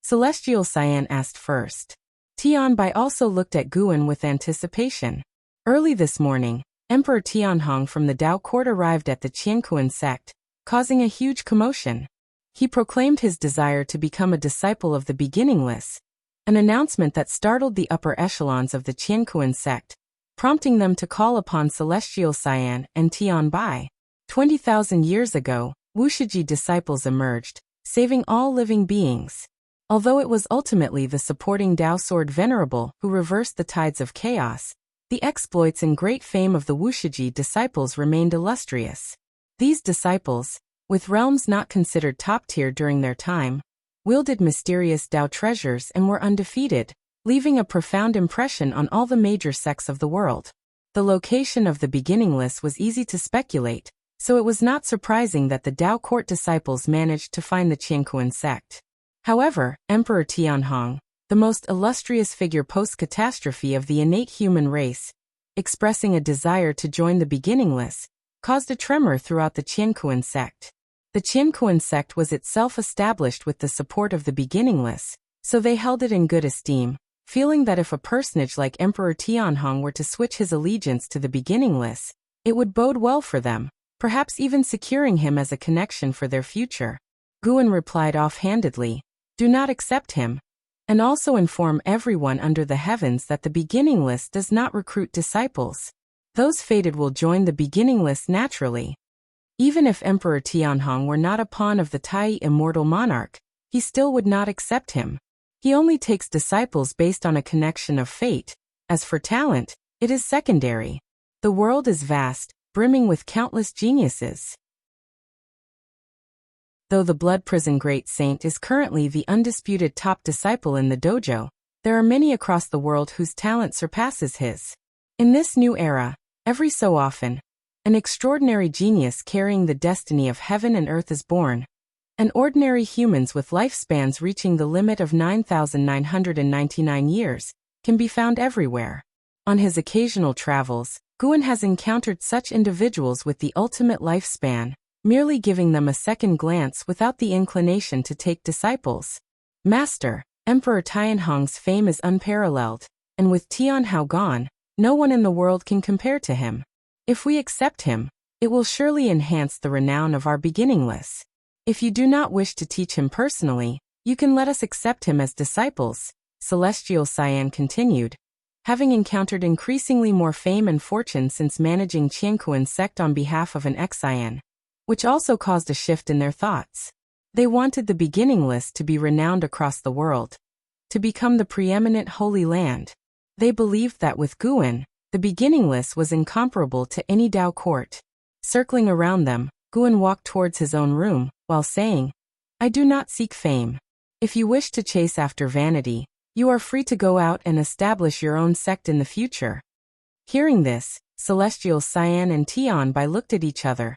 Celestial Cyan asked first. Tianbai also looked at Guan with anticipation. Early this morning, Emperor Tianhong from the Dao court arrived at the Qiankuan sect, causing a huge commotion. He proclaimed his desire to become a disciple of the beginningless, an announcement that startled the upper echelons of the Qiankuan sect, prompting them to call upon Celestial Cyan and Tianbai. 20,000 years ago, Wuxia disciples emerged, saving all living beings. Although it was ultimately the supporting Dao Sword Venerable who reversed the tides of chaos, the exploits and great fame of the Wuxia disciples remained illustrious. These disciples, with realms not considered top-tier during their time, wielded mysterious Dao treasures and were undefeated, leaving a profound impression on all the major sects of the world. The location of the beginningless was easy to speculate, so it was not surprising that the Dao court disciples managed to find the Qiankuan sect. However, Emperor Tianhong, the most illustrious figure post-catastrophe of the innate human race, expressing a desire to join the beginningless, caused a tremor throughout the Qiankuan sect. The Qiankuan sect was itself established with the support of the beginningless, so they held it in good esteem, feeling that if a personage like Emperor Tianhong were to switch his allegiance to the beginningless, it would bode well for them, perhaps even securing him as a connection for their future. Guan replied offhandedly, "Do not accept him, and also inform everyone under the heavens that the beginningless does not recruit disciples. Those fated will join the beginningless naturally." Even if Emperor Tianhong were not a pawn of the Tai immortal monarch, he still would not accept him. He only takes disciples based on a connection of fate. As for talent, it is secondary. The world is vast, brimming with countless geniuses. Though the Blood Prison Great Saint is currently the undisputed top disciple in the dojo, there are many across the world whose talent surpasses his. In this new era, every so often, an extraordinary genius carrying the destiny of heaven and earth is born, and ordinary humans with lifespans reaching the limit of 9,999 years can be found everywhere. On his occasional travels, Guan has encountered such individuals with the ultimate lifespan, merely giving them a second glance without the inclination to take disciples. Master, Emperor Tianhong's fame is unparalleled, and with Tianhao gone, no one in the world can compare to him. If we accept him, it will surely enhance the renown of our beginningless. If you do not wish to teach him personally, you can let us accept him as disciples, Celestial Cyan continued. Having encountered increasingly more fame and fortune since managing Qiankuan sect on behalf of an ex-Cyan, which also caused a shift in their thoughts. They wanted the beginningless to be renowned across the world, to become the preeminent Holy Land. They believed that with Guan, the beginningless was incomparable to any Dao court. Circling around them, Guan walked towards his own room, while saying, "I do not seek fame. If you wish to chase after vanity, you are free to go out and establish your own sect in the future." Hearing this, Celestial Cyan and Tianbai looked at each other.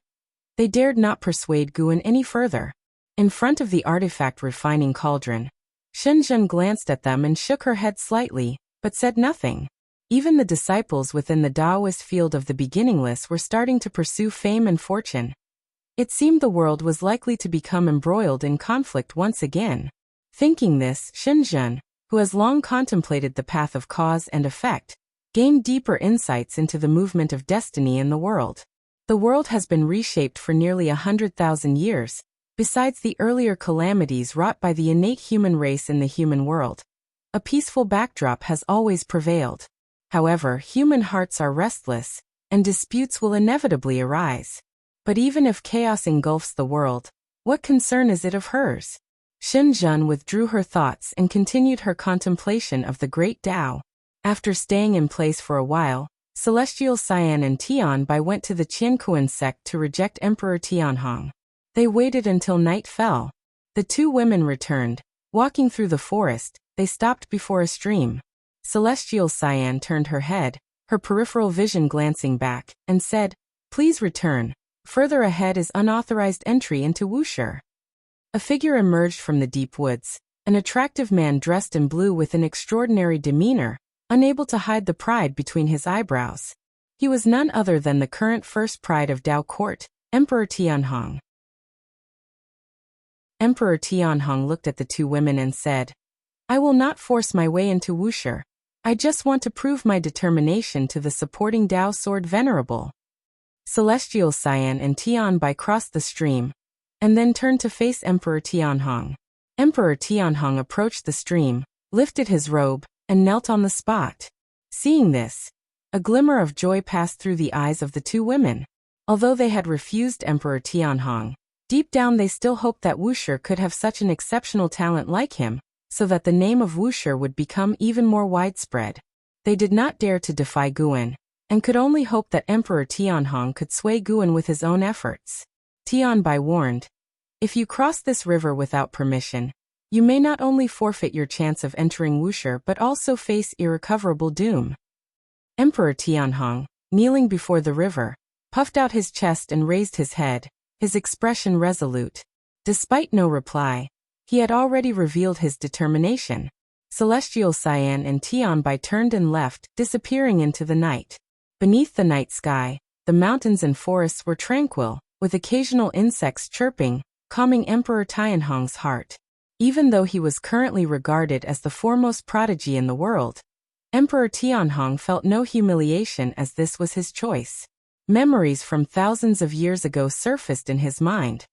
They dared not persuade Guan any further. In front of the artifact refining cauldron, Shenzhen glanced at them and shook her head slightly, but said nothing. Even the disciples within the Taoist field of the beginningless were starting to pursue fame and fortune. It seemed the world was likely to become embroiled in conflict once again. Thinking this, Shenzhen, who has long contemplated the path of cause and effect, gain deeper insights into the movement of destiny in the world. The world has been reshaped for nearly 100,000 years, besides the earlier calamities wrought by the innate human race in the human world. A peaceful backdrop has always prevailed. However, human hearts are restless, and disputes will inevitably arise. But even if chaos engulfs the world, what concern is it of hers? Xin Zhen withdrew her thoughts and continued her contemplation of the great Tao. After staying in place for a while, Celestial Cyan and Tianbai went to the Qiankuan sect to reject Emperor Tianhong. They waited until night fell. The two women returned. Walking through the forest, they stopped before a stream. Celestial Cyan turned her head, her peripheral vision glancing back, and said, "Please return. Further ahead is unauthorized entry into Wuxia." A figure emerged from the deep woods, an attractive man dressed in blue with an extraordinary demeanor, unable to hide the pride between his eyebrows. He was none other than the current first pride of Dao Court, Emperor Tianhong. Emperor Tianhong looked at the two women and said, "I will not force my way into Wuxia. I just want to prove my determination to the supporting Dao Sword Venerable." Celestial Cyan and Tianbai crossed the stream, and then turned to face Emperor Tianhong. Emperor Tianhong approached the stream, lifted his robe, and knelt on the spot. Seeing this, a glimmer of joy passed through the eyes of the two women. Although they had refused Emperor Tianhong, deep down they still hoped that Wuxia could have such an exceptional talent like him, so that the name of Wuxia would become even more widespread. They did not dare to defy Guan, and could only hope that Emperor Tianhong could sway Guan with his own efforts. Tianbai warned, "If you cross this river without permission, you may not only forfeit your chance of entering Wuxia but also face irrecoverable doom." Emperor Tianhong, kneeling before the river, puffed out his chest and raised his head, his expression resolute. Despite no reply, he had already revealed his determination. Celestial Cyan and Tianbai turned and left, disappearing into the night. Beneath the night sky, the mountains and forests were tranquil, with occasional insects chirping, calming Emperor Tianhong's heart. Even though he was currently regarded as the foremost prodigy in the world, Emperor Tianhong felt no humiliation as this was his choice. Memories from thousands of years ago surfaced in his mind.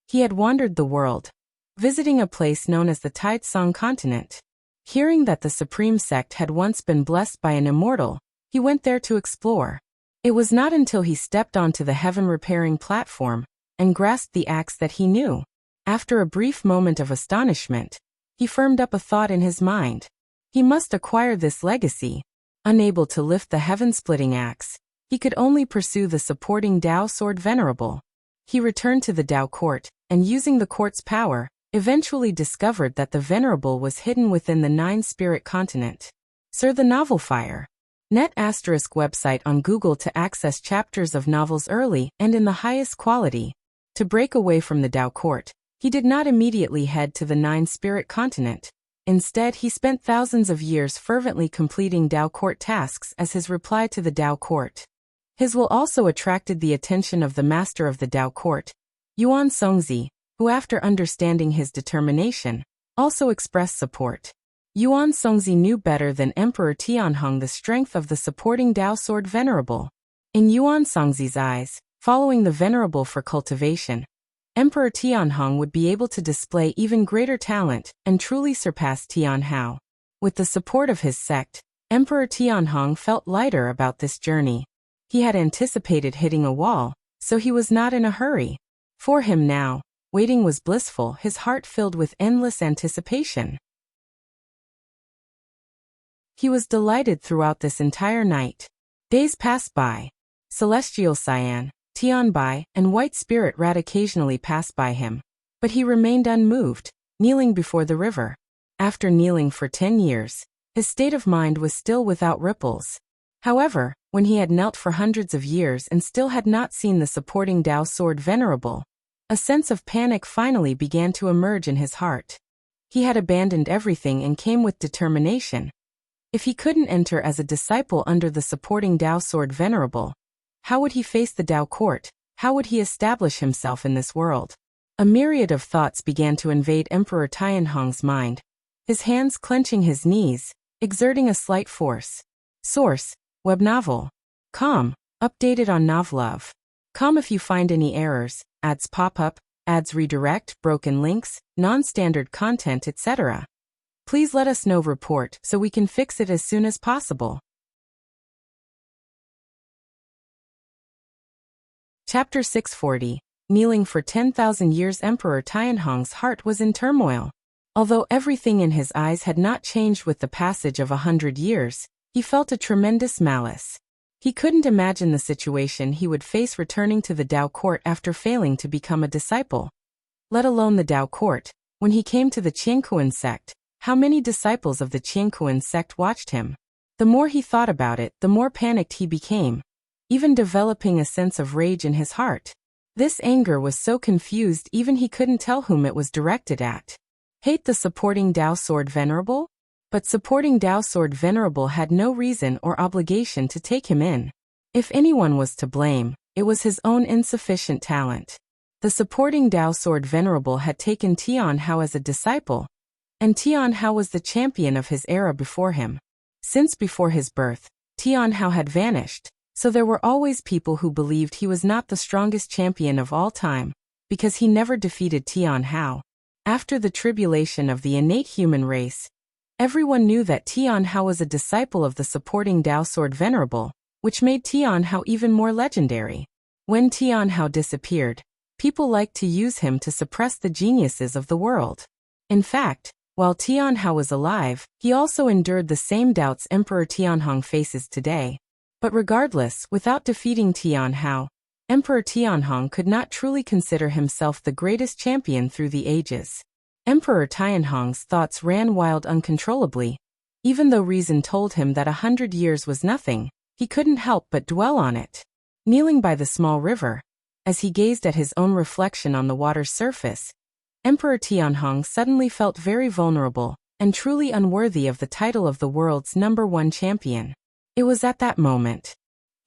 He had wandered the world, visiting a place known as the Taitsong continent. Hearing that the supreme sect had once been blessed by an immortal, he went there to explore. It was not until he stepped onto the heaven-repairing platform and grasped the axe that he knew. After a brief moment of astonishment, he firmed up a thought in his mind. He must acquire this legacy. Unable to lift the heaven-splitting axe, he could only pursue the supporting Dao Sword Venerable. He returned to the Dao Court, and using the court's power, eventually discovered that the Venerable was hidden within the Nine-Spirit Continent. Sir the Novel Fire. Net ** website on Google to access chapters of novels early and in the highest quality. To break away from the Dao Court, he did not immediately head to the Nine-Spirit Continent. Instead, he spent thousands of years fervently completing Dao Court tasks as his reply to the Dao Court. His will also attracted the attention of the master of the Dao Court, Yuan Songzi, who after understanding his determination, also expressed support. Yuan Songzi knew better than Emperor Tianhong the strength of the supporting Dao Sword Venerable. In Yuan Songzi's eyes, following the Venerable for cultivation, Emperor Tianhong would be able to display even greater talent and truly surpass Tianhao. With the support of his sect, Emperor Tianhong felt lighter about this journey. He had anticipated hitting a wall, so he was not in a hurry. For him now, waiting was blissful, his heart filled with endless anticipation. He was delighted throughout this entire night. Days passed by. Celestial Cyan, Tianbai, and White Spirit Rat occasionally passed by him, but he remained unmoved, kneeling before the river. After kneeling for 10 years, his state of mind was still without ripples. However, when he had knelt for hundreds of years and still had not seen the supporting Dao Sword Venerable, a sense of panic finally began to emerge in his heart. He had abandoned everything and came with determination. If he couldn't enter as a disciple under the supporting Dao Sword Venerable, how would he face the Dao Court? How would he establish himself in this world? A myriad of thoughts began to invade Emperor Tianhong's mind, his hands clenching his knees, exerting a slight force. Source: Web novel. Com. Updated on Novlove. Com. If you find any errors, ads pop up, ads redirect, broken links, non-standard content, etc., please let us know. Report so we can fix it as soon as possible. Chapter 640. Kneeling for 10,000 years. Emperor Tianhong's heart was in turmoil. Although everything in his eyes had not changed with the passage of 100 years, he felt a tremendous malice. He couldn't imagine the situation he would face returning to the Dao court after failing to become a disciple. Let alone the Dao court. When he came to the Qiankuan sect, how many disciples of the Qiankuan sect watched him? The more he thought about it, the more panicked he became, even developing a sense of rage in his heart. This anger was so confused even he couldn't tell whom it was directed at. Hate the supporting Dao Sword Venerable? But supporting Dao Sword Venerable had no reason or obligation to take him in. If anyone was to blame, it was his own insufficient talent. The supporting Dao Sword Venerable had taken Tian Hao as a disciple, and Tian Hao was the champion of his era before him. Since before his birth, Tian Hao had vanished, so there were always people who believed he was not the strongest champion of all time, because he never defeated Tian Hao. After the tribulation of the innate human race, everyone knew that Tian Hao was a disciple of the supporting Dao Sword Venerable, which made Tian Hao even more legendary. When Tian Hao disappeared, people liked to use him to suppress the geniuses of the world. In fact, while Tian Hao was alive, he also endured the same doubts Emperor Tianhong faces today. But regardless, without defeating Tian Hao, Emperor Tianhong could not truly consider himself the greatest champion through the ages. Emperor Tianhong's thoughts ran wild uncontrollably. Even though reason told him that 100 years was nothing, he couldn't help but dwell on it. Kneeling by the small river, as he gazed at his own reflection on the water's surface, Emperor Tianhong suddenly felt very vulnerable and truly unworthy of the title of the world's #1 champion. It was at that moment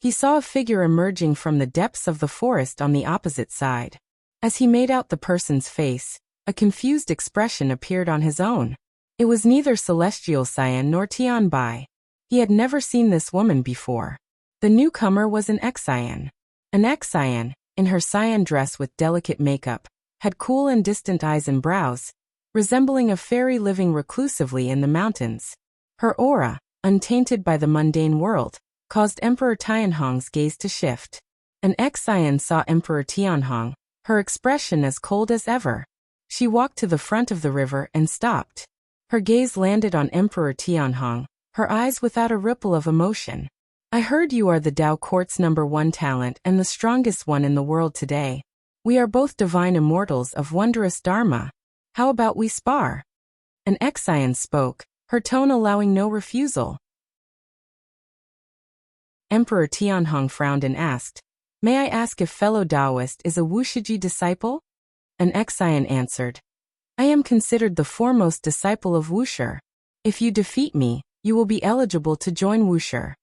he saw a figure emerging from the depths of the forest on the opposite side. As he made out the person's face, a confused expression appeared on his own. It was neither Celestial Cyan nor Tian Bai. He had never seen this woman before. The newcomer was an X-Cyan. An X-Cyan, in her cyan dress with delicate makeup, had cool and distant eyes and brows, resembling a fairy living reclusively in the mountains. Her aura, untainted by the mundane world, caused Emperor Tianhong's gaze to shift. An X-Cyan saw Emperor Tianhong, her expression as cold as ever. She walked to the front of the river and stopped. Her gaze landed on Emperor Tianhong, her eyes without a ripple of emotion. I heard you are the Dao Court's #1 talent and the strongest one in the world today. We are both divine immortals of wondrous Dharma. How about we spar? An X-Cyan spoke, her tone allowing no refusal. Emperor Tianhong frowned and asked, "May I ask if fellow Taoist is a Wuxia disciple?" An X-Cyan answered, "I am considered the foremost disciple of Wuxia. If you defeat me, you will be eligible to join Wuxia."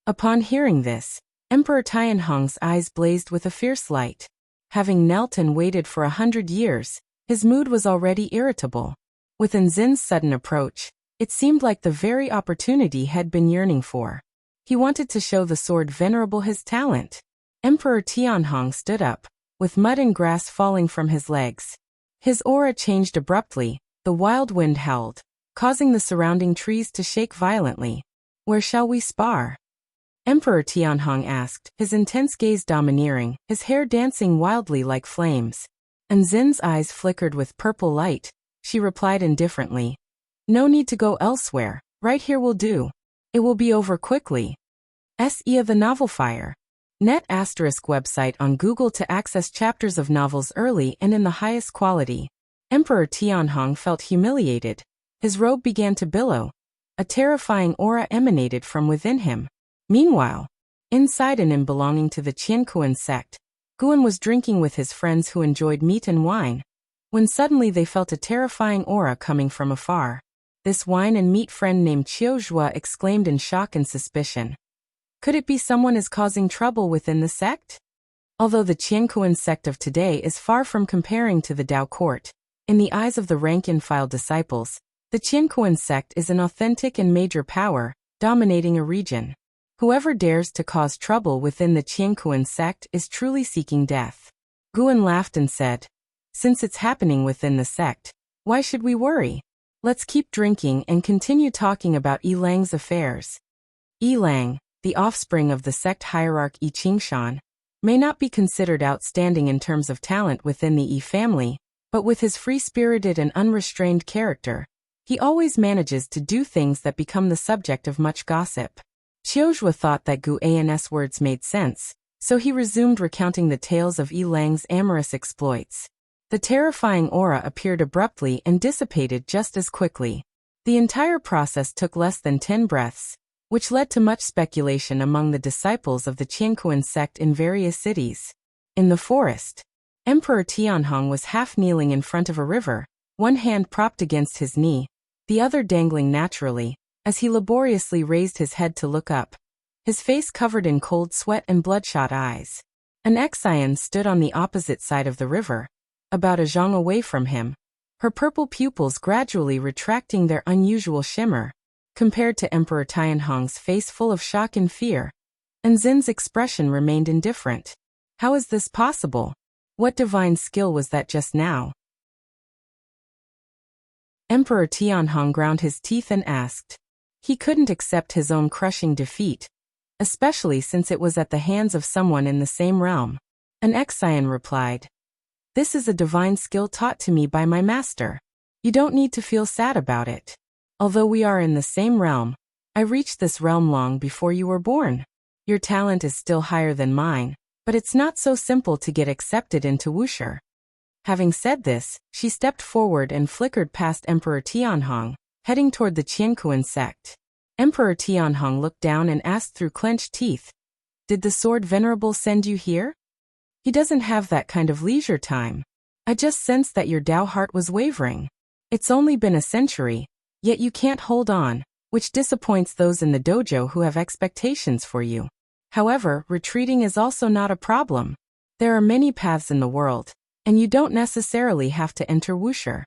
Upon hearing this, Emperor Tianhong's eyes blazed with a fierce light. Having knelt and waited for 100 years, his mood was already irritable. With Nzin's sudden approach, it seemed like the very opportunity he had been yearning for. He wanted to show the Sword Venerable his talent. Emperor Tianhong stood up, with mud and grass falling from his legs. His aura changed abruptly, the wild wind howled, causing the surrounding trees to shake violently. "Where shall we spar?" Emperor Tianhong asked, his intense gaze domineering, his hair dancing wildly like flames. Nzin's eyes flickered with purple light. She replied indifferently, "No need to go elsewhere, right here will do. It will be over quickly." SE of the Novel Fire. Net ** website on Google to access chapters of novels early and in the highest quality. Emperor Tianhong felt humiliated. His robe began to billow. A terrifying aura emanated from within him. Meanwhile, inside an inn belonging to the Qiankuan sect, Guan was drinking with his friends who enjoyed meat and wine, when suddenly they felt a terrifying aura coming from afar. This wine and meat friend named Qiuzhua exclaimed in shock and suspicion. Could it be someone is causing trouble within the sect? Although the Qiankuan sect of today is far from comparing to the Dao court, in the eyes of the rank-and-file disciples, the Qiankuan sect is an authentic and major power, dominating a region. Whoever dares to cause trouble within the Qiankuan sect is truly seeking death. Guan laughed and said, since it's happening within the sect, why should we worry? Let's keep drinking and continue talking about Yilang's affairs. Yilang, the offspring of the sect hierarch Yi Qingshan, may not be considered outstanding in terms of talent within the Yi family, but with his free-spirited and unrestrained character, he always manages to do things that become the subject of much gossip. Qiuzhua thought that Gu An's words made sense, so he resumed recounting the tales of Yilang's amorous exploits. The terrifying aura appeared abruptly and dissipated just as quickly. The entire process took less than 10 breaths, which led to much speculation among the disciples of the Qiankuan sect in various cities. In the forest, Emperor Tianhong was half-kneeling in front of a river, one hand propped against his knee, the other dangling naturally, as he laboriously raised his head to look up, his face covered in cold sweat and bloodshot eyes. An Xian stood on the opposite side of the river, about a zhang away from him, her purple pupils gradually retracting their unusual shimmer, compared to Emperor Tianhong's face full of shock and fear. And Zin's expression remained indifferent. How is this possible? What divine skill was that just now? Emperor Tianhong ground his teeth and asked. He couldn't accept his own crushing defeat, especially since it was at the hands of someone in the same realm. An Xian replied, this is a divine skill taught to me by my master. You don't need to feel sad about it. Although we are in the same realm, I reached this realm long before you were born. Your talent is still higher than mine, but it's not so simple to get accepted into Wuxia. Having said this, she stepped forward and flickered past Emperor Tianhong, heading toward the Qiankuan sect. Emperor Tianhong looked down and asked through clenched teeth, did the sword venerable send you here? He doesn't have that kind of leisure time. I just sensed that your Dao heart was wavering. It's only been a century, yet you can't hold on, which disappoints those in the dojo who have expectations for you. However, retreating is also not a problem. There are many paths in the world, and you don't necessarily have to enter Wuxia.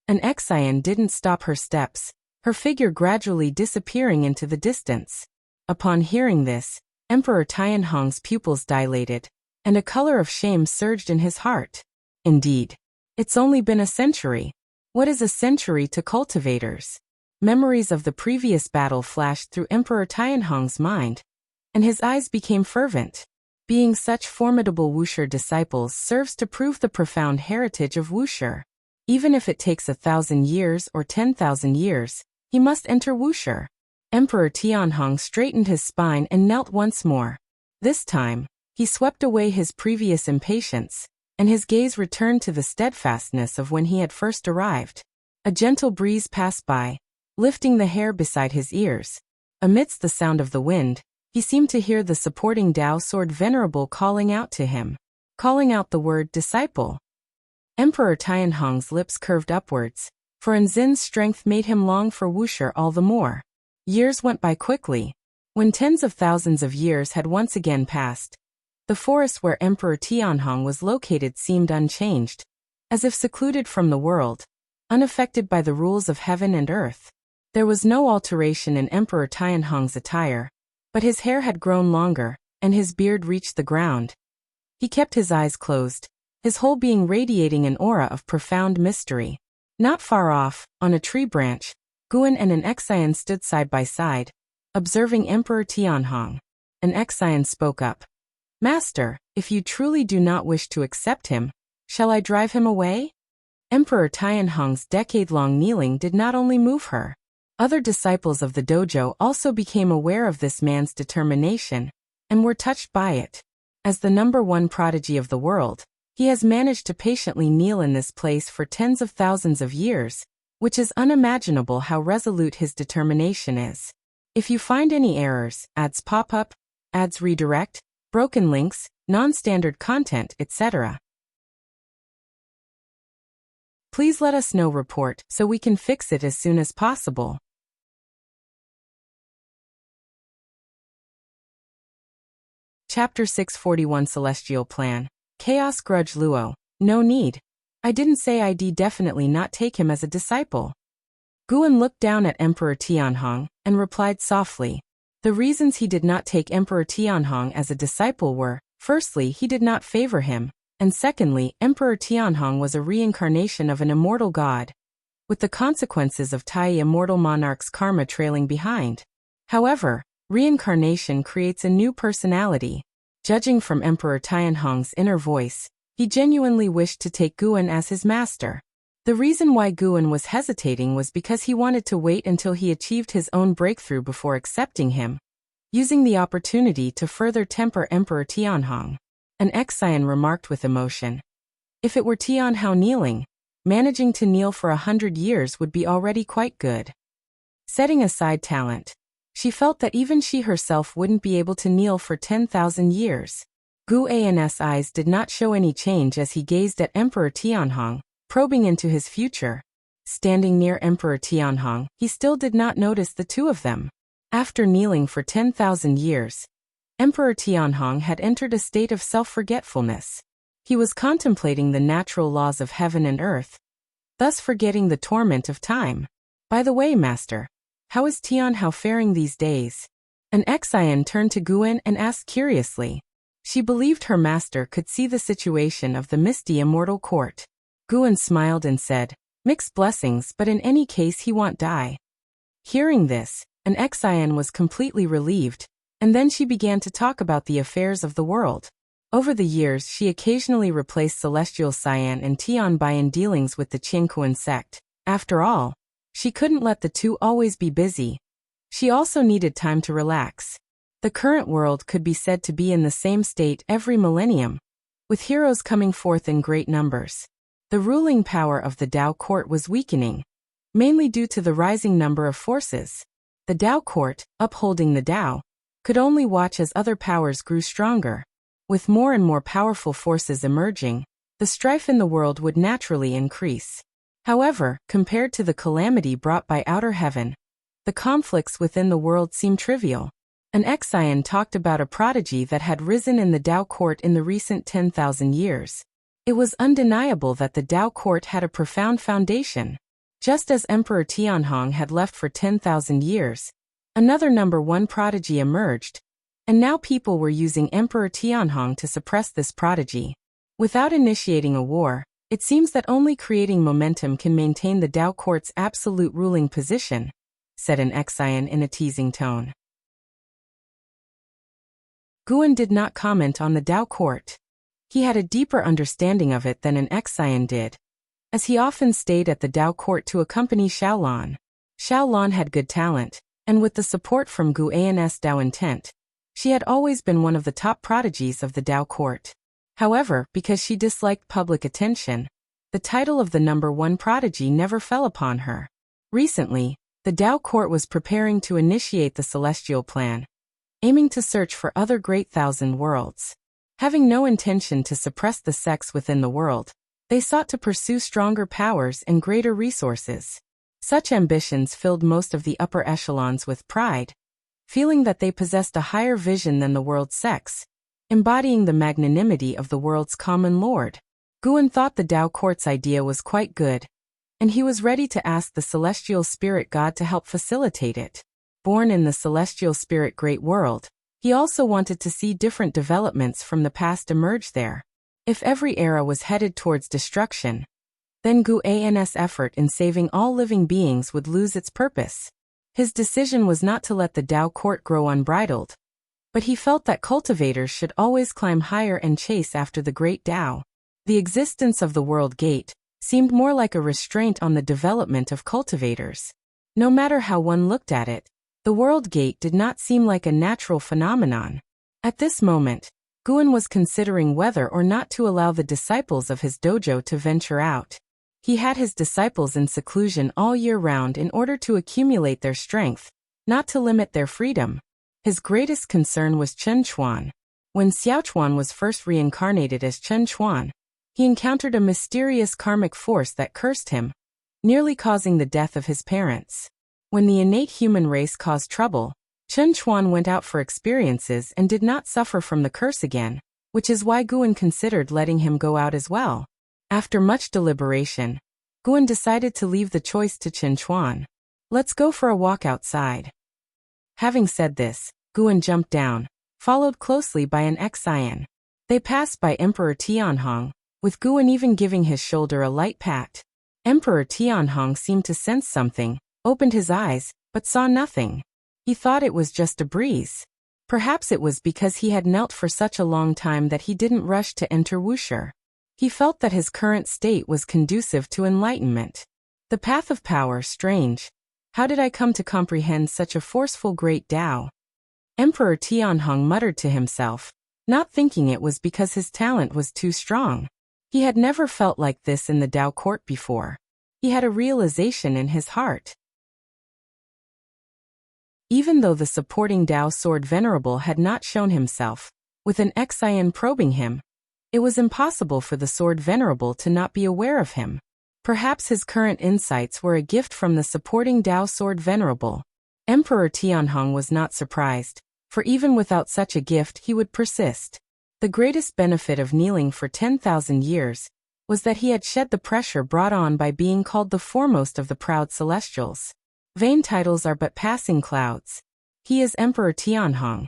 An Xian didn't stop her steps, her figure gradually disappearing into the distance. Upon hearing this, Emperor Tianhong's pupils dilated, and a color of shame surged in his heart. Indeed, it's only been a century. What is a century to cultivators? Memories of the previous battle flashed through Emperor Tianhong's mind, and his eyes became fervent. Being such formidable Wuxia disciples serves to prove the profound heritage of Wuxia. Even if it takes 1,000 years or 10,000 years, he must enter Wuxia. Emperor Tianhong straightened his spine and knelt once more. This time, he swept away his previous impatience, and his gaze returned to the steadfastness of when he had first arrived. A gentle breeze passed by, lifting the hair beside his ears. Amidst the sound of the wind, he seemed to hear the supporting Dao sword venerable calling out to him, calling out the word disciple. Emperor Tianhong's lips curved upwards, for Zin's strength made him long for Wuxia all the more. Years went by quickly. When tens of thousands of years had once again passed, the forest where Emperor Tianhong was located seemed unchanged, as if secluded from the world, unaffected by the rules of heaven and earth. There was no alteration in Emperor Tianhong's attire, but his hair had grown longer, and his beard reached the ground. He kept his eyes closed, his whole being radiating an aura of profound mystery. Not far off, on a tree branch, Guan and an Xian stood side by side, observing Emperor Tianhong. An Xian spoke up. Master, if you truly do not wish to accept him, shall I drive him away? Emperor Tianhong's decade-long kneeling did not only move her. Other disciples of the dojo also became aware of this man's determination, and were touched by it. As the #1 prodigy of the world, he has managed to patiently kneel in this place for tens of thousands of years, which is unimaginable how resolute his determination is. If you find any errors, ads pop up, ads redirect, broken links, non-standard content, etc., please let us know. Report so we can fix it as soon as possible. Chapter 641 Celestial Plan. Chaos Grudge Luo. No need. I didn't say I'd definitely not take him as a disciple. Guan looked down at Emperor Tianhong and replied softly, The reasons he did not take Emperor Tianhong as a disciple were, firstly, he did not favor him, and secondly, Emperor Tianhong was a reincarnation of an immortal god, with the consequences of Tai immortal monarch's karma trailing behind. However, reincarnation creates a new personality. Judging from Emperor Tianhong's inner voice, he genuinely wished to take Guan as his master. The reason why Guan was hesitating was because he wanted to wait until he achieved his own breakthrough before accepting him, using the opportunity to further temper Emperor Tianhong. An Exian remarked with emotion. If it were Tianhao kneeling, managing to kneel for 100 years would be already quite good. Setting aside talent, she felt that even she herself wouldn't be able to kneel for 10,000 years. Gu An's eyes did not show any change as he gazed at Emperor Tianhong, probing into his future. Standing near Emperor Tianhong, he still did not notice the two of them. After kneeling for 10,000 years, Emperor Tianhong had entered a state of self-forgetfulness. He was contemplating the natural laws of heaven and earth, thus forgetting the torment of time. By the way, Master, how is Tianhao faring these days? An Exian turned to Guan and asked curiously. She believed her master could see the situation of the misty immortal court. Guan smiled and said, "Mixed blessings, but in any case he won't die." Hearing this, an Exian was completely relieved, and then she began to talk about the affairs of the world. Over the years she occasionally replaced Celestial Cyan and Tianbai in dealings with the Qingkuan sect. After all, she couldn't let the two always be busy. She also needed time to relax. The current world could be said to be in the same state every millennium, with heroes coming forth in great numbers. The ruling power of the Dao court was weakening, mainly due to the rising number of forces. The Dao court, upholding the Dao, could only watch as other powers grew stronger. With more and more powerful forces emerging, the strife in the world would naturally increase. However, compared to the calamity brought by outer heaven, the conflicts within the world seemed trivial. An Exian talked about a prodigy that had risen in the Dao court in the recent 10,000 years. It was undeniable that the Dao court had a profound foundation. Just as Emperor Tianhong had left for 10,000 years, another number one prodigy emerged, and now people were using Emperor Tianhong to suppress this prodigy. Without initiating a war, it seems that only creating momentum can maintain the Dao court's absolute ruling position, said an Exian in a teasing tone. Guan did not comment on the Dao court. He had a deeper understanding of it than an Exian did, as he often stayed at the Dao court to accompany Xiaolan. Xiaolan had good talent, and with the support from Gu An's Dao intent, she had always been one of the top prodigies of the Dao court. However, because she disliked public attention, the title of the number one prodigy never fell upon her. Recently, the Dao court was preparing to initiate the Celestial Plan, aiming to search for other great thousand worlds. Having no intention to suppress the sects within the world, they sought to pursue stronger powers and greater resources. Such ambitions filled most of the upper echelons with pride, feeling that they possessed a higher vision than the world's sects, embodying the magnanimity of the world's common lord. Guan thought the Dao court's idea was quite good, and he was ready to ask the celestial spirit god to help facilitate it. Born in the celestial spirit great world, he also wanted to see different developments from the past emerge there. If every era was headed towards destruction, then Gu An's effort in saving all living beings would lose its purpose. His decision was not to let the Dao court grow unbridled, but he felt that cultivators should always climb higher and chase after the great Dao. The existence of the World Gate seemed more like a restraint on the development of cultivators. No matter how one looked at it, the World Gate did not seem like a natural phenomenon. At this moment, Guan was considering whether or not to allow the disciples of his dojo to venture out. He had his disciples in seclusion all year round in order to accumulate their strength, not to limit their freedom. His greatest concern was Chen Chuan. When Xiao Chuan was first reincarnated as Chen Chuan, he encountered a mysterious karmic force that cursed him, nearly causing the death of his parents. When the innate human race caused trouble, Chen Chuan went out for experiences and did not suffer from the curse again, which is why Guan considered letting him go out as well. After much deliberation, Guan decided to leave the choice to Chen Chuan. "Let's go for a walk outside." Having said this, Guan jumped down, followed closely by an Xian. They passed by Emperor Tianhong, with Guan even giving his shoulder a light pat. Emperor Tianhong seemed to sense something, opened his eyes, but saw nothing. He thought it was just a breeze. Perhaps it was because he had knelt for such a long time that he didn't rush to enter Wuxia. He felt that his current state was conducive to enlightenment. The path of power, strange. How did I come to comprehend such a forceful great Tao? Emperor Tianhong muttered to himself, not thinking it was because his talent was too strong. He had never felt like this in the Tao court before. He had a realization in his heart. Even though the supporting Tao sword venerable had not shown himself, with an Xian probing him, it was impossible for the sword venerable to not be aware of him. Perhaps his current insights were a gift from the supporting Tao sword venerable. Emperor Tianhong was not surprised, for even without such a gift he would persist. The greatest benefit of kneeling for 10,000 years was that he had shed the pressure brought on by being called the foremost of the proud celestials. Vain titles are but passing clouds. He is Emperor Tianhong.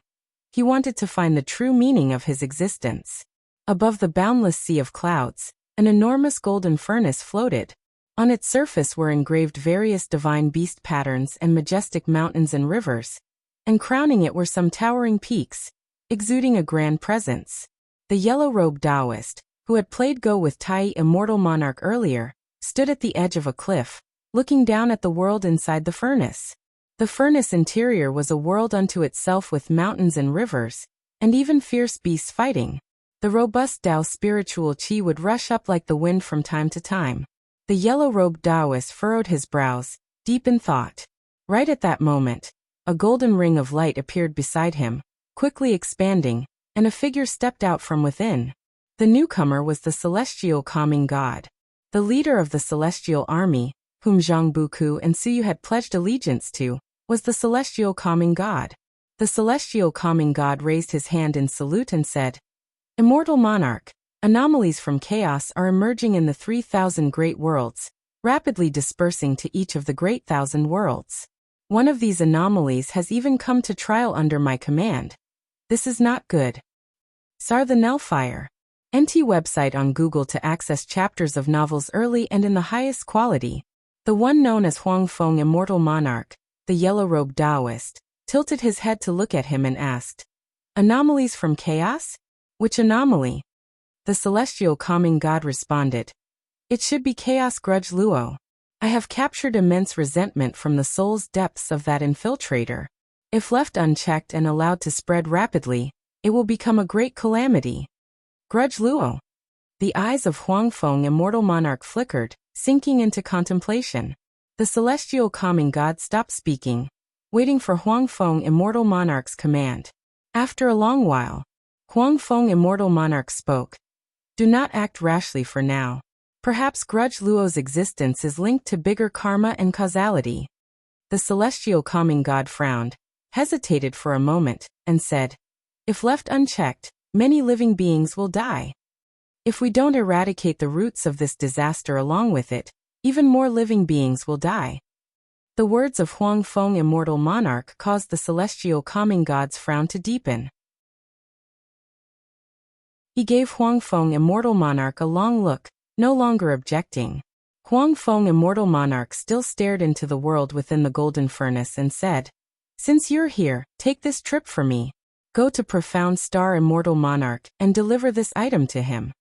He wanted to find the true meaning of his existence. Above the boundless sea of clouds, an enormous golden furnace floated. On its surface were engraved various divine beast patterns and majestic mountains and rivers, and crowning it were some towering peaks, exuding a grand presence. The yellow-robed Taoist, who had played Go with Tai Immortal Monarch earlier, stood at the edge of a cliff, looking down at the world inside the furnace. The furnace interior was a world unto itself with mountains and rivers, and even fierce beasts fighting. The robust Tao spiritual qi would rush up like the wind from time to time. The yellow-robed Taoist furrowed his brows, deep in thought. Right at that moment, a golden ring of light appeared beside him, quickly expanding, and a figure stepped out from within. The newcomer was the celestial calming god. The leader of the celestial army, whom Zhang Buku and Suyu had pledged allegiance to, was the celestial calming god. The celestial calming god raised his hand in salute and said, "Immortal monarch, anomalies from chaos are emerging in the 3,000 great worlds, rapidly dispersing to each of the great 1,000 worlds. One of these anomalies has even come to trial under my command. This is not good." Sar the Nellfire. NT website on Google to access chapters of novels early and in the highest quality. The one known as Huang Feng Immortal Monarch, the yellow-robed Taoist, tilted his head to look at him and asked, "Anomalies from chaos? Which anomaly?" The celestial calming god responded, "It should be Chaos Grudge Luo. I have captured immense resentment from the soul's depths of that infiltrator. If left unchecked and allowed to spread rapidly, it will become a great calamity." Grudge Luo. The eyes of Huang Feng Immortal Monarch flickered, sinking into contemplation. The celestial calming god stopped speaking, waiting for Huang Feng Immortal Monarch's command. After a long while, Huang Feng Immortal Monarch spoke. "Do not act rashly for now. Perhaps Grudge Luo's existence is linked to bigger karma and causality." The celestial calming god frowned, hesitated for a moment, and said, "If left unchecked, many living beings will die. If we don't eradicate the roots of this disaster along with it, even more living beings will die." The words of Huang Feng Immortal Monarch caused the celestial calming god's frown to deepen. He gave Huang Feng Immortal Monarch a long look, no longer objecting. Huang Feng Immortal Monarch still stared into the world within the golden furnace and said, "Since you're here, take this trip for me. Go to Profound Star Immortal Monarch and deliver this item to him."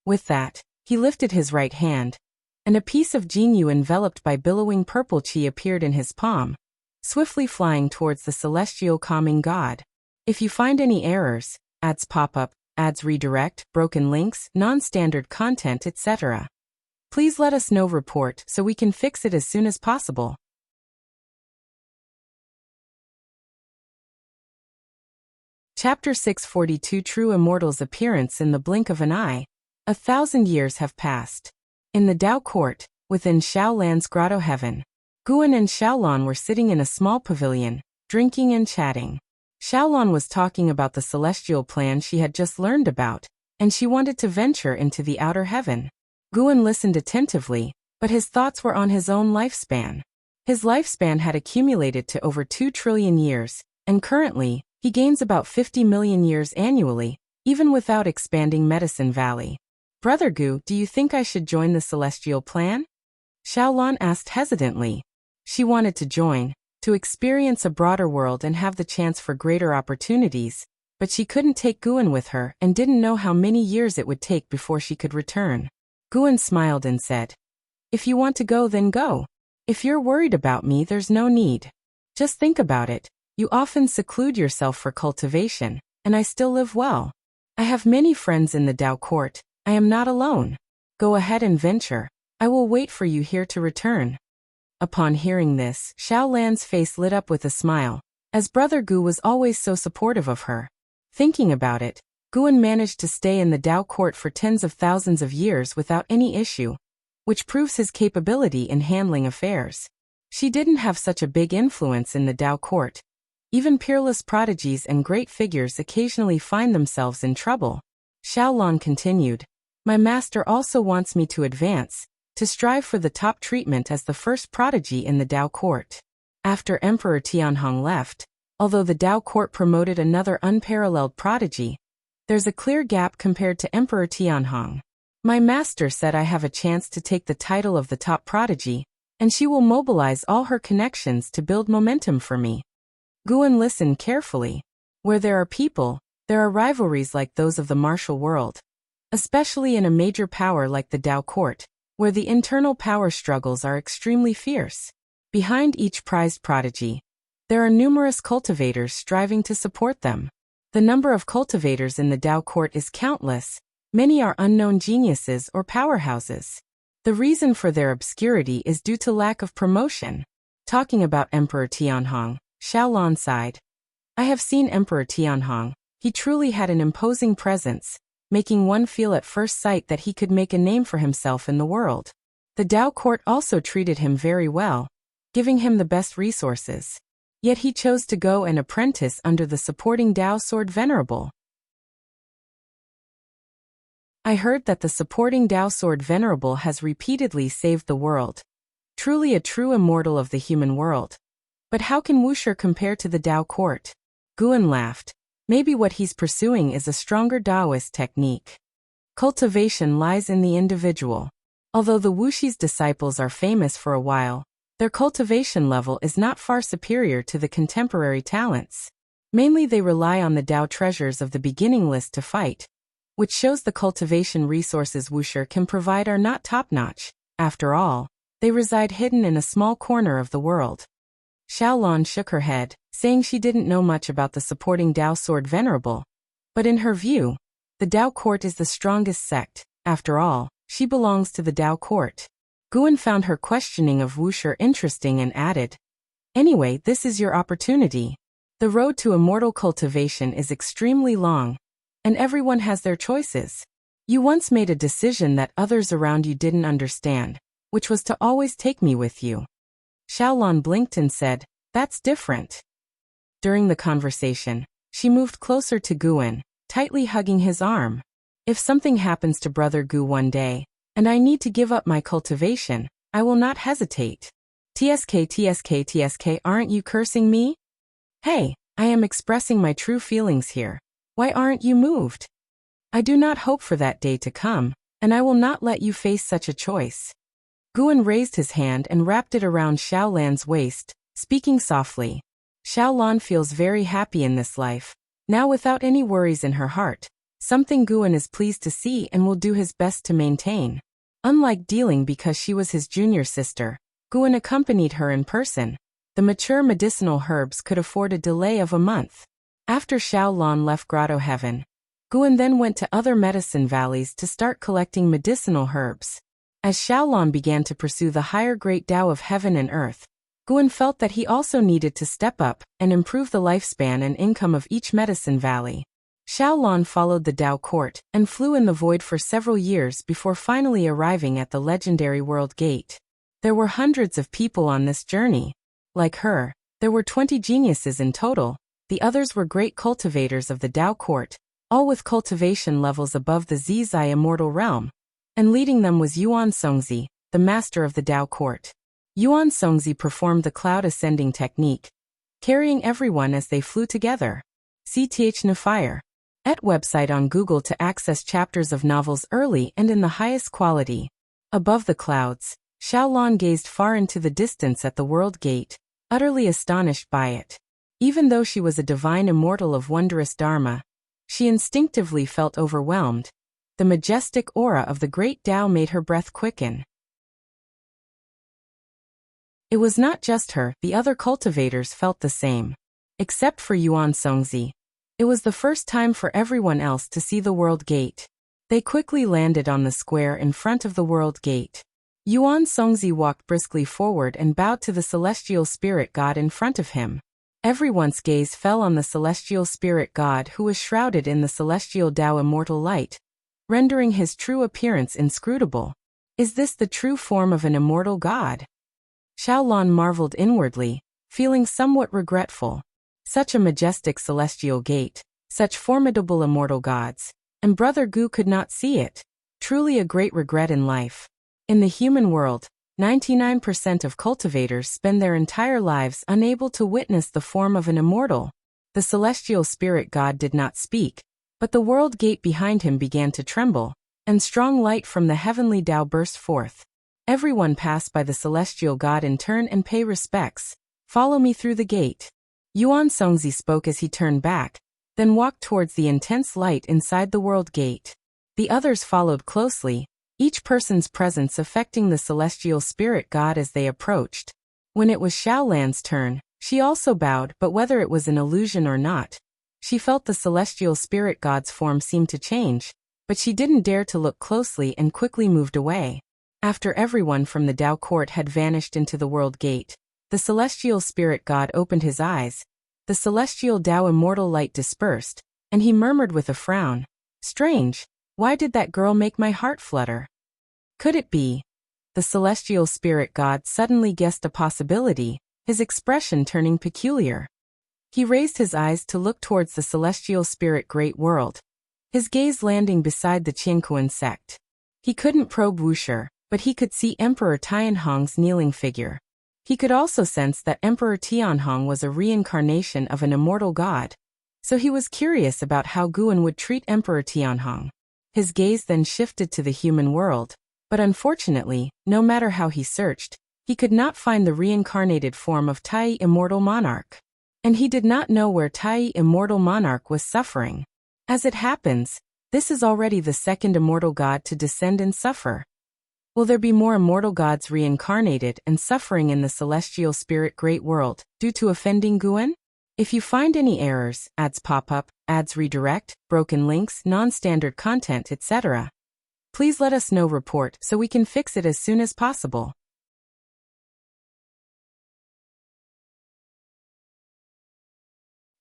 With that, he lifted his right hand, and a piece of Jinyu enveloped by billowing purple qi appeared in his palm, swiftly flying towards the celestial calming god. If you find any errors, ads pop up, ads redirect, broken links, non-standard content, etc., please let us know. Report so we can fix it as soon as possible. Chapter 642 True Immortal's Appearance in the Blink of an Eye. 1,000 years have passed. In the Tao Court, within Xiaolan's Grotto Heaven, Guan and Xiaolan were sitting in a small pavilion, drinking and chatting. Xiaolan was talking about the celestial plan she had just learned about, and she wanted to venture into the outer heaven. Guan listened attentively, but his thoughts were on his own lifespan. His lifespan had accumulated to over 2 trillion years, and currently, he gains about 50 million years annually, even without expanding Medicine Valley. Brother Gu, do you think I should join the celestial plan? Xiaolan asked hesitantly. She wanted to join, to experience a broader world and have the chance for greater opportunities, but she couldn't take Guan with her and didn't know how many years it would take before she could return. Guan smiled and said, "If you want to go, then go. If you're worried about me, there's no need. Just think about it. You often seclude yourself for cultivation, and I still live well. I have many friends in the Dao court. I am not alone. Go ahead and venture. I will wait for you here to return." Upon hearing this, Xiaolan's face lit up with a smile, as Brother Gu was always so supportive of her. Thinking about it, Guan managed to stay in the Dao court for tens of thousands of years without any issue, which proves his capability in handling affairs. She didn't have such a big influence in the Dao court. Even peerless prodigies and great figures occasionally find themselves in trouble. Xiaolan continued, "My master also wants me to advance, to strive for the top treatment as the first prodigy in the Dao court." After Emperor Tianhong left, although the Dao court promoted another unparalleled prodigy, there's a clear gap compared to Emperor Tianhong. My master said I have a chance to take the title of the top prodigy, and she will mobilize all her connections to build momentum for me. Guan listened carefully. Where there are people, there are rivalries like those of the martial world, especially in a major power like the Dao court, where the internal power struggles are extremely fierce. Behind each prized prodigy, there are numerous cultivators striving to support them. The number of cultivators in the Dao court is countless. Many are unknown geniuses or powerhouses. The reason for their obscurity is due to lack of promotion. Talking about Emperor Tianhong, Xiaolan sighed. I have seen Emperor Tianhong. He truly had an imposing presence, making one feel at first sight that he could make a name for himself in the world. The Dao court also treated him very well, giving him the best resources. Yet he chose to go and apprentice under the supporting Dao Sword Venerable. I heard that the supporting Dao Sword Venerable has repeatedly saved the world. Truly a true immortal of the human world. But how can Wuxia compare to the Dao court? Guan laughed. Maybe what he's pursuing is a stronger Taoist technique. Cultivation lies in the individual. Although the Wuxi's disciples are famous for a while, their cultivation level is not far superior to the contemporary talents. Mainly they rely on the Dao treasures of the beginning list to fight, which shows the cultivation resources Wuxia can provide are not top-notch. After all, they reside hidden in a small corner of the world. Xiaolan shook her head, saying she didn't know much about the supporting Dao Sword Venerable. But in her view, the Dao court is the strongest sect. After all, she belongs to the Dao court. Guan found her questioning of Wuxia interesting and added, "Anyway, this is your opportunity. The road to immortal cultivation is extremely long, and everyone has their choices. You once made a decision that others around you didn't understand, which was to always take me with you." Xiaolan blinked and said, "That's different." During the conversation, she moved closer to Guan, tightly hugging his arm. "If something happens to Brother Gu one day, and I need to give up my cultivation, I will not hesitate. TSK, aren't you cursing me? Hey, I am expressing my true feelings here. Why aren't you moved? I do not hope for that day to come, and I will not let you face such a choice." Guan raised his hand and wrapped it around Xiaolan's waist, speaking softly. Xiaolan feels very happy in this life, now without any worries in her heart, something Guan is pleased to see and will do his best to maintain. Unlike dealing because she was his junior sister, Guan accompanied her in person. The mature medicinal herbs could afford a delay of a month. After Xiaolan left Grotto Heaven, Guan then went to other medicine valleys to start collecting medicinal herbs. As Xiaolan began to pursue the higher great Tao of heaven and earth, Guan felt that he also needed to step up and improve the lifespan and income of each medicine valley. Xiaolan followed the Dao court and flew in the void for several years before finally arriving at the legendary World Gate. There were hundreds of people on this journey. Like her, there were 20 geniuses in total. The others were great cultivators of the Dao court, all with cultivation levels above the Zizai immortal realm. And leading them was Yuan Songzi, the master of the Dao court. Yuan Songzi performed the cloud ascending technique, carrying everyone as they flew together. CTH Fire. Et website on Google to access chapters of novels early and in the highest quality. Above the clouds, Xiaolan gazed far into the distance at the world gate, utterly astonished by it. Even though she was a divine immortal of wondrous dharma, she instinctively felt overwhelmed. The majestic aura of the great Tao made her breath quicken. It was not just her, the other cultivators felt the same. Except for Yuan Songzi. It was the first time for everyone else to see the world gate. They quickly landed on the square in front of the world gate. Yuan Songzi walked briskly forward and bowed to the celestial spirit god in front of him. Everyone's gaze fell on the celestial spirit god who was shrouded in the celestial Tao immortal light, rendering his true appearance inscrutable. Is this the true form of an immortal god? Xiaolan marveled inwardly, feeling somewhat regretful. Such a majestic celestial gate, such formidable immortal gods, and Brother Gu could not see it. Truly a great regret in life. In the human world, 99% of cultivators spend their entire lives unable to witness the form of an immortal. The celestial spirit god did not speak, but the world gate behind him began to tremble, and strong light from the heavenly Tao burst forth. Everyone pass by the celestial god in turn and pay respects. Follow me through the gate. Yuan Songzi spoke as he turned back, then walked towards the intense light inside the world gate. The others followed closely, each person's presence affecting the celestial spirit god as they approached. When it was Xiaolan's turn, she also bowed, but whether it was an illusion or not, she felt the celestial spirit god's form seemed to change, but she didn't dare to look closely and quickly moved away. After everyone from the Tao court had vanished into the world gate, the celestial spirit god opened his eyes. The celestial Tao immortal light dispersed, and he murmured with a frown, "Strange, why did that girl make my heart flutter?" Could it be? The celestial spirit god suddenly guessed a possibility, his expression turning peculiar. He raised his eyes to look towards the celestial spirit great world, his gaze landing beside the Qingkuan sect. He couldn't probe Wuxia, but he could see Emperor Tianhong's kneeling figure. He could also sense that Emperor Tianhong was a reincarnation of an immortal god, so he was curious about how Guan would treat Emperor Tianhong. His gaze then shifted to the human world, but unfortunately, no matter how he searched, he could not find the reincarnated form of Tai immortal monarch. And he did not know where Tai immortal monarch was suffering. As it happens, this is already the second immortal god to descend and suffer. Will there be more immortal gods reincarnated and suffering in the celestial spirit great world, due to offending Guan? If you find any errors, ads pop up, ads redirect, broken links, non-standard content, etc., please let us know report so we can fix it as soon as possible.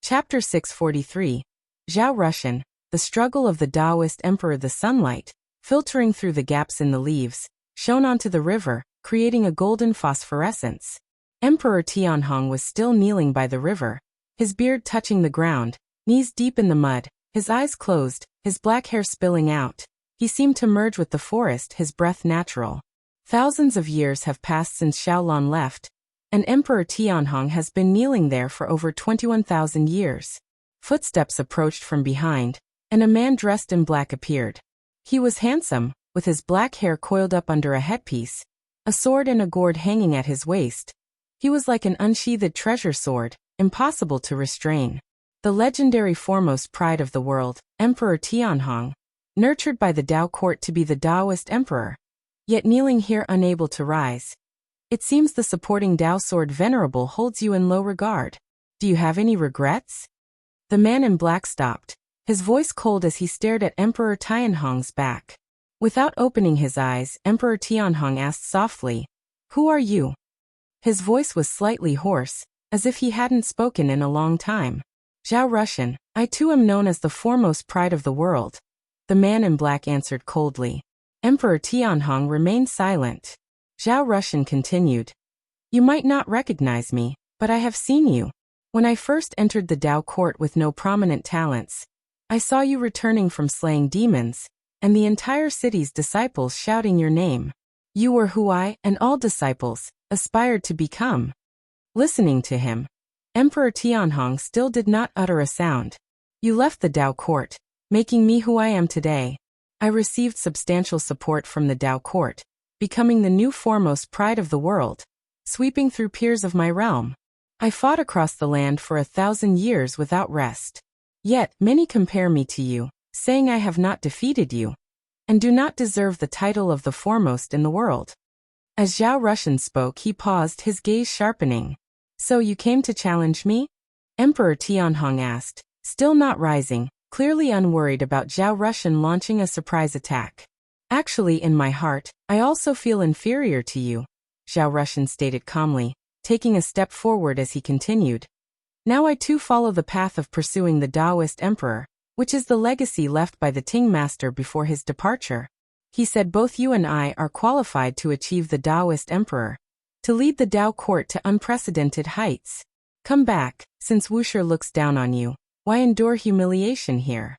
Chapter 643. Zhao Russian, the struggle of the Taoist emperor. The sunlight, filtering through the gaps in the leaves, shone onto the river, creating a golden phosphorescence. Emperor Tianhong was still kneeling by the river, his beard touching the ground, knees deep in the mud, his eyes closed, his black hair spilling out. He seemed to merge with the forest, his breath natural. Thousands of years have passed since Xiaolan left, and Emperor Tianhong has been kneeling there for over 21,000 years. Footsteps approached from behind, and a man dressed in black appeared. He was handsome, with his black hair coiled up under a headpiece, a sword and a gourd hanging at his waist. He was like an unsheathed treasure sword, impossible to restrain. The legendary foremost pride of the world, Emperor Tianhong, nurtured by the Tao court to be the Taoist emperor, yet kneeling here unable to rise. It seems the supporting Tao sword venerable holds you in low regard. Do you have any regrets? The man in black stopped, his voice cold as he stared at Emperor Tianhong's back. Without opening his eyes, Emperor Tianhong asked softly, "Who are you?" His voice was slightly hoarse, as if he hadn't spoken in a long time. "Zhao Russian, I too am known as the foremost pride of the world," the man in black answered coldly. Emperor Tianhong remained silent. Zhao Russian continued, "You might not recognize me, but I have seen you. When I first entered the Tao court with no prominent talents, I saw you returning from slaying demons, and the entire city's disciples shouting your name. You were who I and all disciples, aspired to become. Listening to him, Emperor Tianhong still did not utter a sound. You left the Dao court, making me who I am today. I received substantial support from the Dao court, becoming the new foremost pride of the world, sweeping through peers of my realm. I fought across the land for 1,000 years without rest. Yet, many compare me to you, saying I have not defeated you, and do not deserve the title of the foremost in the world. As Zhao Rushan spoke, he paused, his gaze sharpening. So you came to challenge me? Emperor Tianhong asked, still not rising, clearly unworried about Zhao Rushan launching a surprise attack. Actually, in my heart, I also feel inferior to you, Zhao Rushan stated calmly, taking a step forward as he continued. Now I too follow the path of pursuing the Taoist emperor, which is the legacy left by the Ting master before his departure. He said both you and I are qualified to achieve the Taoist emperor, to lead the Dao court to unprecedented heights. Come back, since Wuxia looks down on you, why endure humiliation here?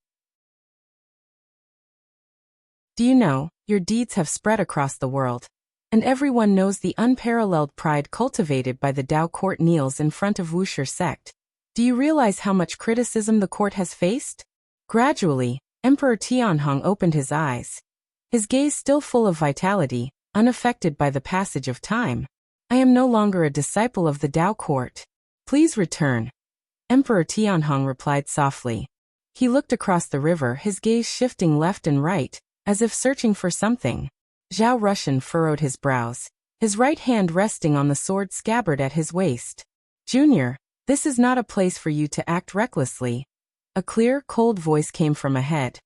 Do you know, your deeds have spread across the world, and everyone knows the unparalleled pride cultivated by the Dao court kneels in front of Wuxia sect. Do you realize how much criticism the court has faced? Gradually, Emperor Tianhong opened his eyes, his gaze still full of vitality, unaffected by the passage of time. I am no longer a disciple of the Dao court. Please return. Emperor Tianhong replied softly. He looked across the river, his gaze shifting left and right, as if searching for something. Zhao Rushan furrowed his brows, his right hand resting on the sword scabbard at his waist. Junior, this is not a place for you to act recklessly. A clear, cold voice came from ahead,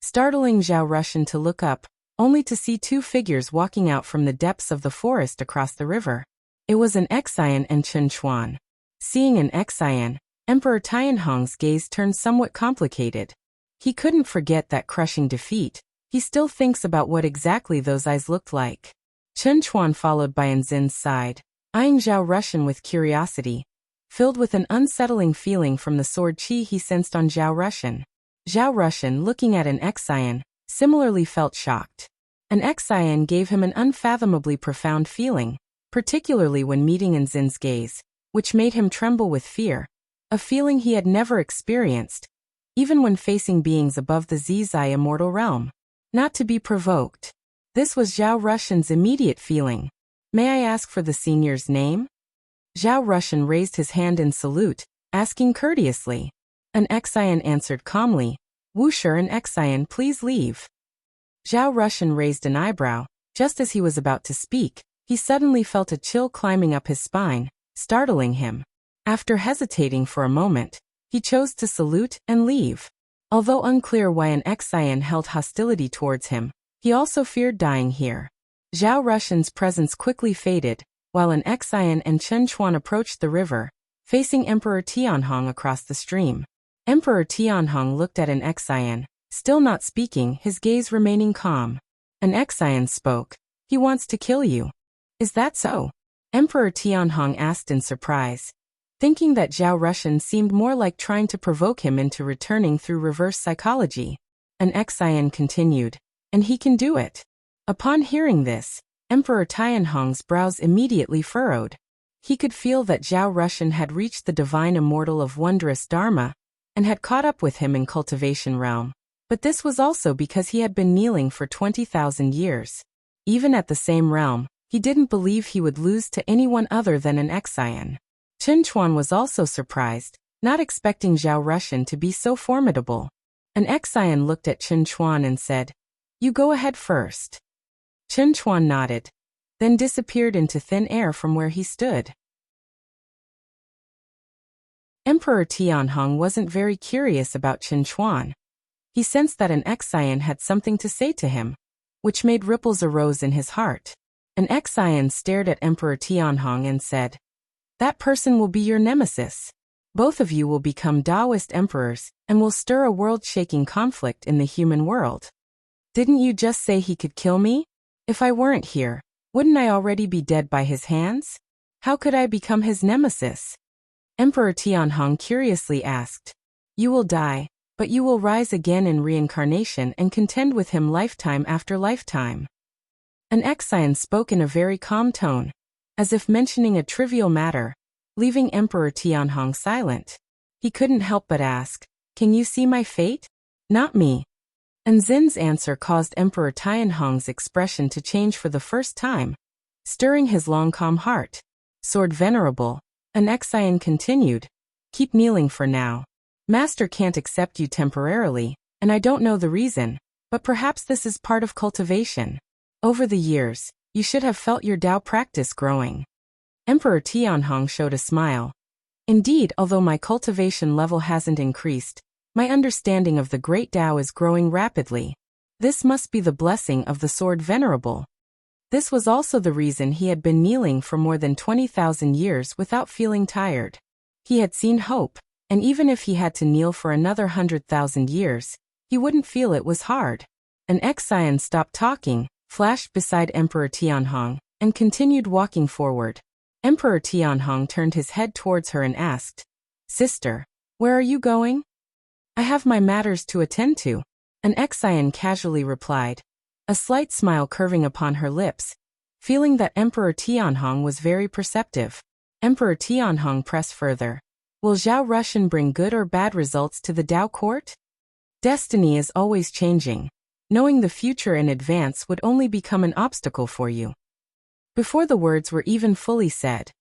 startling Zhao Rushan to look up, only to see two figures walking out from the depths of the forest across the river. It was an Xian and Chen Chuan. Seeing an Xian, Emperor Tianhong's gaze turned somewhat complicated. He couldn't forget that crushing defeat. He still thinks about what exactly those eyes looked like. Chen Chuan followed by Anzin's side, eyeing Zhao Rushan with curiosity, filled with an unsettling feeling from the sword chi he sensed on Zhao Rushan. Zhao Rushan, looking at an Xian, similarly felt shocked. An Xian gave him an unfathomably profound feeling, particularly when meeting Anzin's gaze, which made him tremble with fear, a feeling he had never experienced, even when facing beings above the Zizai immortal realm. Not to be provoked. This was Zhao Rushan's immediate feeling. May I ask for the senior's name? Zhao Rushan raised his hand in salute, asking courteously. An Xian answered calmly, Wuxia and Xian, please leave. Zhao Rushan raised an eyebrow. Just as he was about to speak, he suddenly felt a chill climbing up his spine, startling him. After hesitating for a moment, he chose to salute and leave. Although unclear why an Xian held hostility towards him, he also feared dying here. Zhao Rushan's presence quickly faded, while an Xian and Chen Chuan approached the river, facing Emperor Tianhong across the stream. Emperor Tianhong looked at an Xian, still not speaking, his gaze remaining calm. An Xian spoke. He wants to kill you. Is that so? Emperor Tianhong asked in surprise, thinking that Zhao Rushan seemed more like trying to provoke him into returning through reverse psychology. An Xian continued, and he can do it. Upon hearing this, Emperor Tianhong's brows immediately furrowed. He could feel that Zhao Rushan had reached the divine immortal of wondrous dharma, and had caught up with him in cultivation realm. But this was also because he had been kneeling for 20,000 years. Even at the same realm, he didn't believe he would lose to anyone other than an Xian. Chen Chuan was also surprised, not expecting Zhao Rushan to be so formidable. An Xian looked at Chen Chuan and said, You go ahead first. Chen Chuan nodded, then disappeared into thin air from where he stood. Emperor Tianhong wasn't very curious about Chen Chuan. He sensed that an Xian had something to say to him, which made ripples arose in his heart. An Xian stared at Emperor Tianhong and said, That person will be your nemesis. Both of you will become Taoist emperors, and will stir a world-shaking conflict in the human world. Didn't you just say he could kill me? If I weren't here, wouldn't I already be dead by his hands? How could I become his nemesis? Emperor Tianhong curiously asked. You will die, but you will rise again in reincarnation and contend with him lifetime after lifetime. An Xian spoke in a very calm tone. as if mentioning a trivial matter, leaving Emperor Tianhong silent. He couldn't help but ask, "Can you see my fate?" "Not me." And Zin's answer caused Emperor Tianhong's expression to change for the first time, stirring his long calm heart. "Sword Venerable," an Xian continued, "keep kneeling for now. Master can't accept you temporarily, and I don't know the reason, but perhaps this is part of cultivation. Over the years, you should have felt your Tao practice growing." Emperor Tianhong showed a smile. "Indeed, although my cultivation level hasn't increased, my understanding of the great Tao is growing rapidly. This must be the blessing of the Sword Venerable." This was also the reason he had been kneeling for more than 20,000 years without feeling tired. He had seen hope, and even if he had to kneel for another 100,000 years, he wouldn't feel it was hard. An Xian stopped talking, flashed beside Emperor Tianhong, and continued walking forward. Emperor Tianhong turned his head towards her and asked, "Sister, where are you going?" "I have my matters to attend to," an Xian casually replied, a slight smile curving upon her lips, feeling that Emperor Tianhong was very perceptive. Emperor Tianhong pressed further. "Will Zhao Rushan bring good or bad results to the Tao court?" "Destiny is always changing. Knowing the future in advance would only become an obstacle for you." Before the words were even fully said,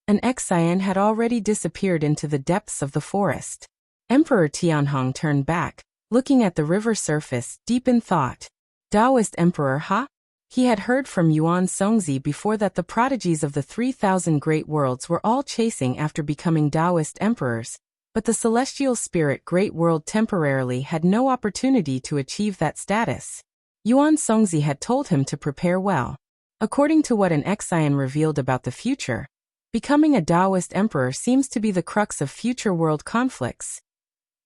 an Xian had already disappeared into the depths of the forest. Emperor Tianhong turned back, looking at the river surface, deep in thought. Taoist Emperor Ha? He had heard from Yuan Songzi before that the prodigies of the 3,000 great worlds were all chasing after becoming Taoist emperors, but the celestial spirit great world temporarily had no opportunity to achieve that status. Yuan Songzi had told him to prepare well. According to what an Xian revealed about the future, becoming a Taoist emperor seems to be the crux of future world conflicts.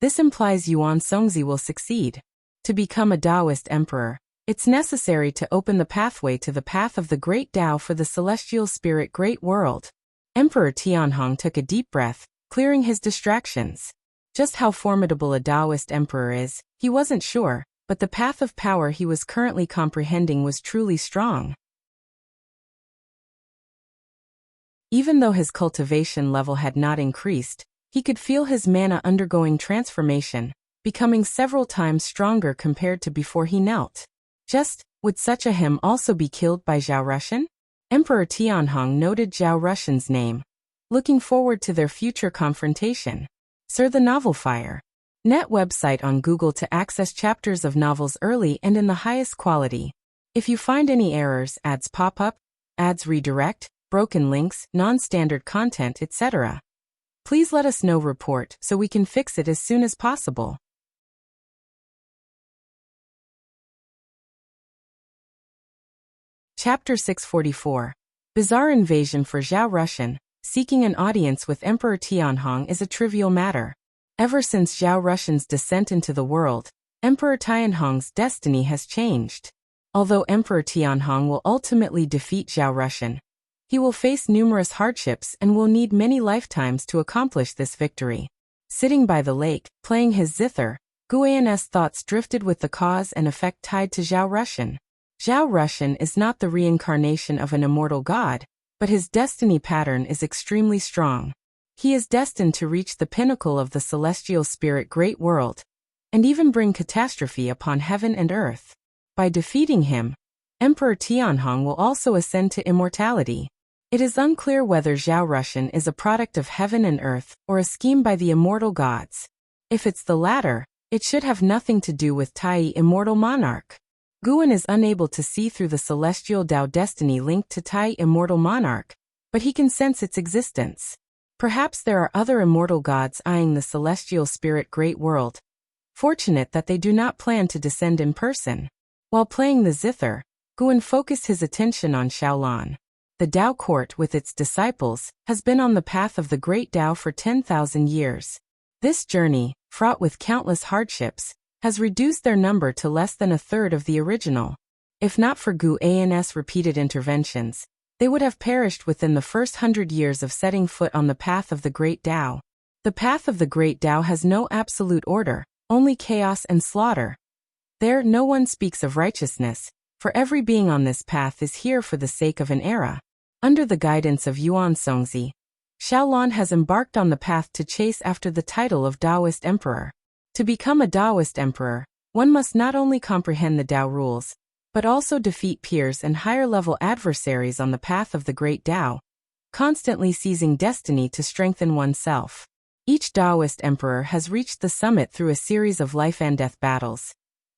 This implies Yuan Songzi will succeed. To become a Taoist emperor, it's necessary to open the pathway to the path of the great Tao for the celestial spirit great world. Emperor Tianhong took a deep breath, clearing his distractions. Just how formidable a Taoist emperor is, he wasn't sure, but the path of power he was currently comprehending was truly strong. Even though his cultivation level had not increased, he could feel his mana undergoing transformation, becoming several times stronger compared to before he knelt. Would such a him also be killed by Zhao Rushan? Emperor Tianhong noted Zhao Rushan's name, looking forward to their future confrontation. Sir the Novel Fire. Net website on Google to access chapters of novels early and in the highest quality. If you find any errors, ads pop up, ads redirect, broken links, non-standard content, etc., please let us know. Report so we can fix it as soon as possible. Chapter 644. Bizarre invasion for Zhao Rushan. Seeking an audience with Emperor Tianhong is a trivial matter. Ever since Zhao Rushan's descent into the world, Emperor Tianhong's destiny has changed. Although Emperor Tianhong will ultimately defeat Zhao Rushan, he will face numerous hardships and will need many lifetimes to accomplish this victory. Sitting by the lake, playing his zither, Guyan's thoughts drifted with the cause and effect tied to Zhao Rushan. Zhao Rushan is not the reincarnation of an immortal god, but his destiny pattern is extremely strong. He is destined to reach the pinnacle of the celestial spirit great world, and even bring catastrophe upon heaven and earth. By defeating him, Emperor Tianhong will also ascend to immortality. It is unclear whether Zhao Rushan is a product of heaven and earth or a scheme by the immortal gods. If it's the latter, it should have nothing to do with Tai, immortal monarch. Guan is unable to see through the celestial Tao destiny linked to Tai, immortal monarch, but he can sense its existence. Perhaps there are other immortal gods eyeing the celestial spirit great world. Fortunate that they do not plan to descend in person. While playing the zither, Guan focused his attention on Shaolan. The Tao court with its disciples has been on the path of the great Tao for 10,000 years. This journey, fraught with countless hardships, has reduced their number to less than a third of the original. If not for Guan's repeated interventions, they would have perished within the first 100 years of setting foot on the path of the great Tao. The path of the great Tao has no absolute order, only chaos and slaughter. There no one speaks of righteousness, for every being on this path is here for the sake of an era. Under the guidance of Yuan Songzi, Xiaolan has embarked on the path to chase after the title of Taoist Emperor. To become a Taoist Emperor, one must not only comprehend the Tao rules, but also defeat peers and higher-level adversaries on the path of the Great Tao, constantly seizing destiny to strengthen oneself. Each Taoist emperor has reached the summit through a series of life-and-death battles.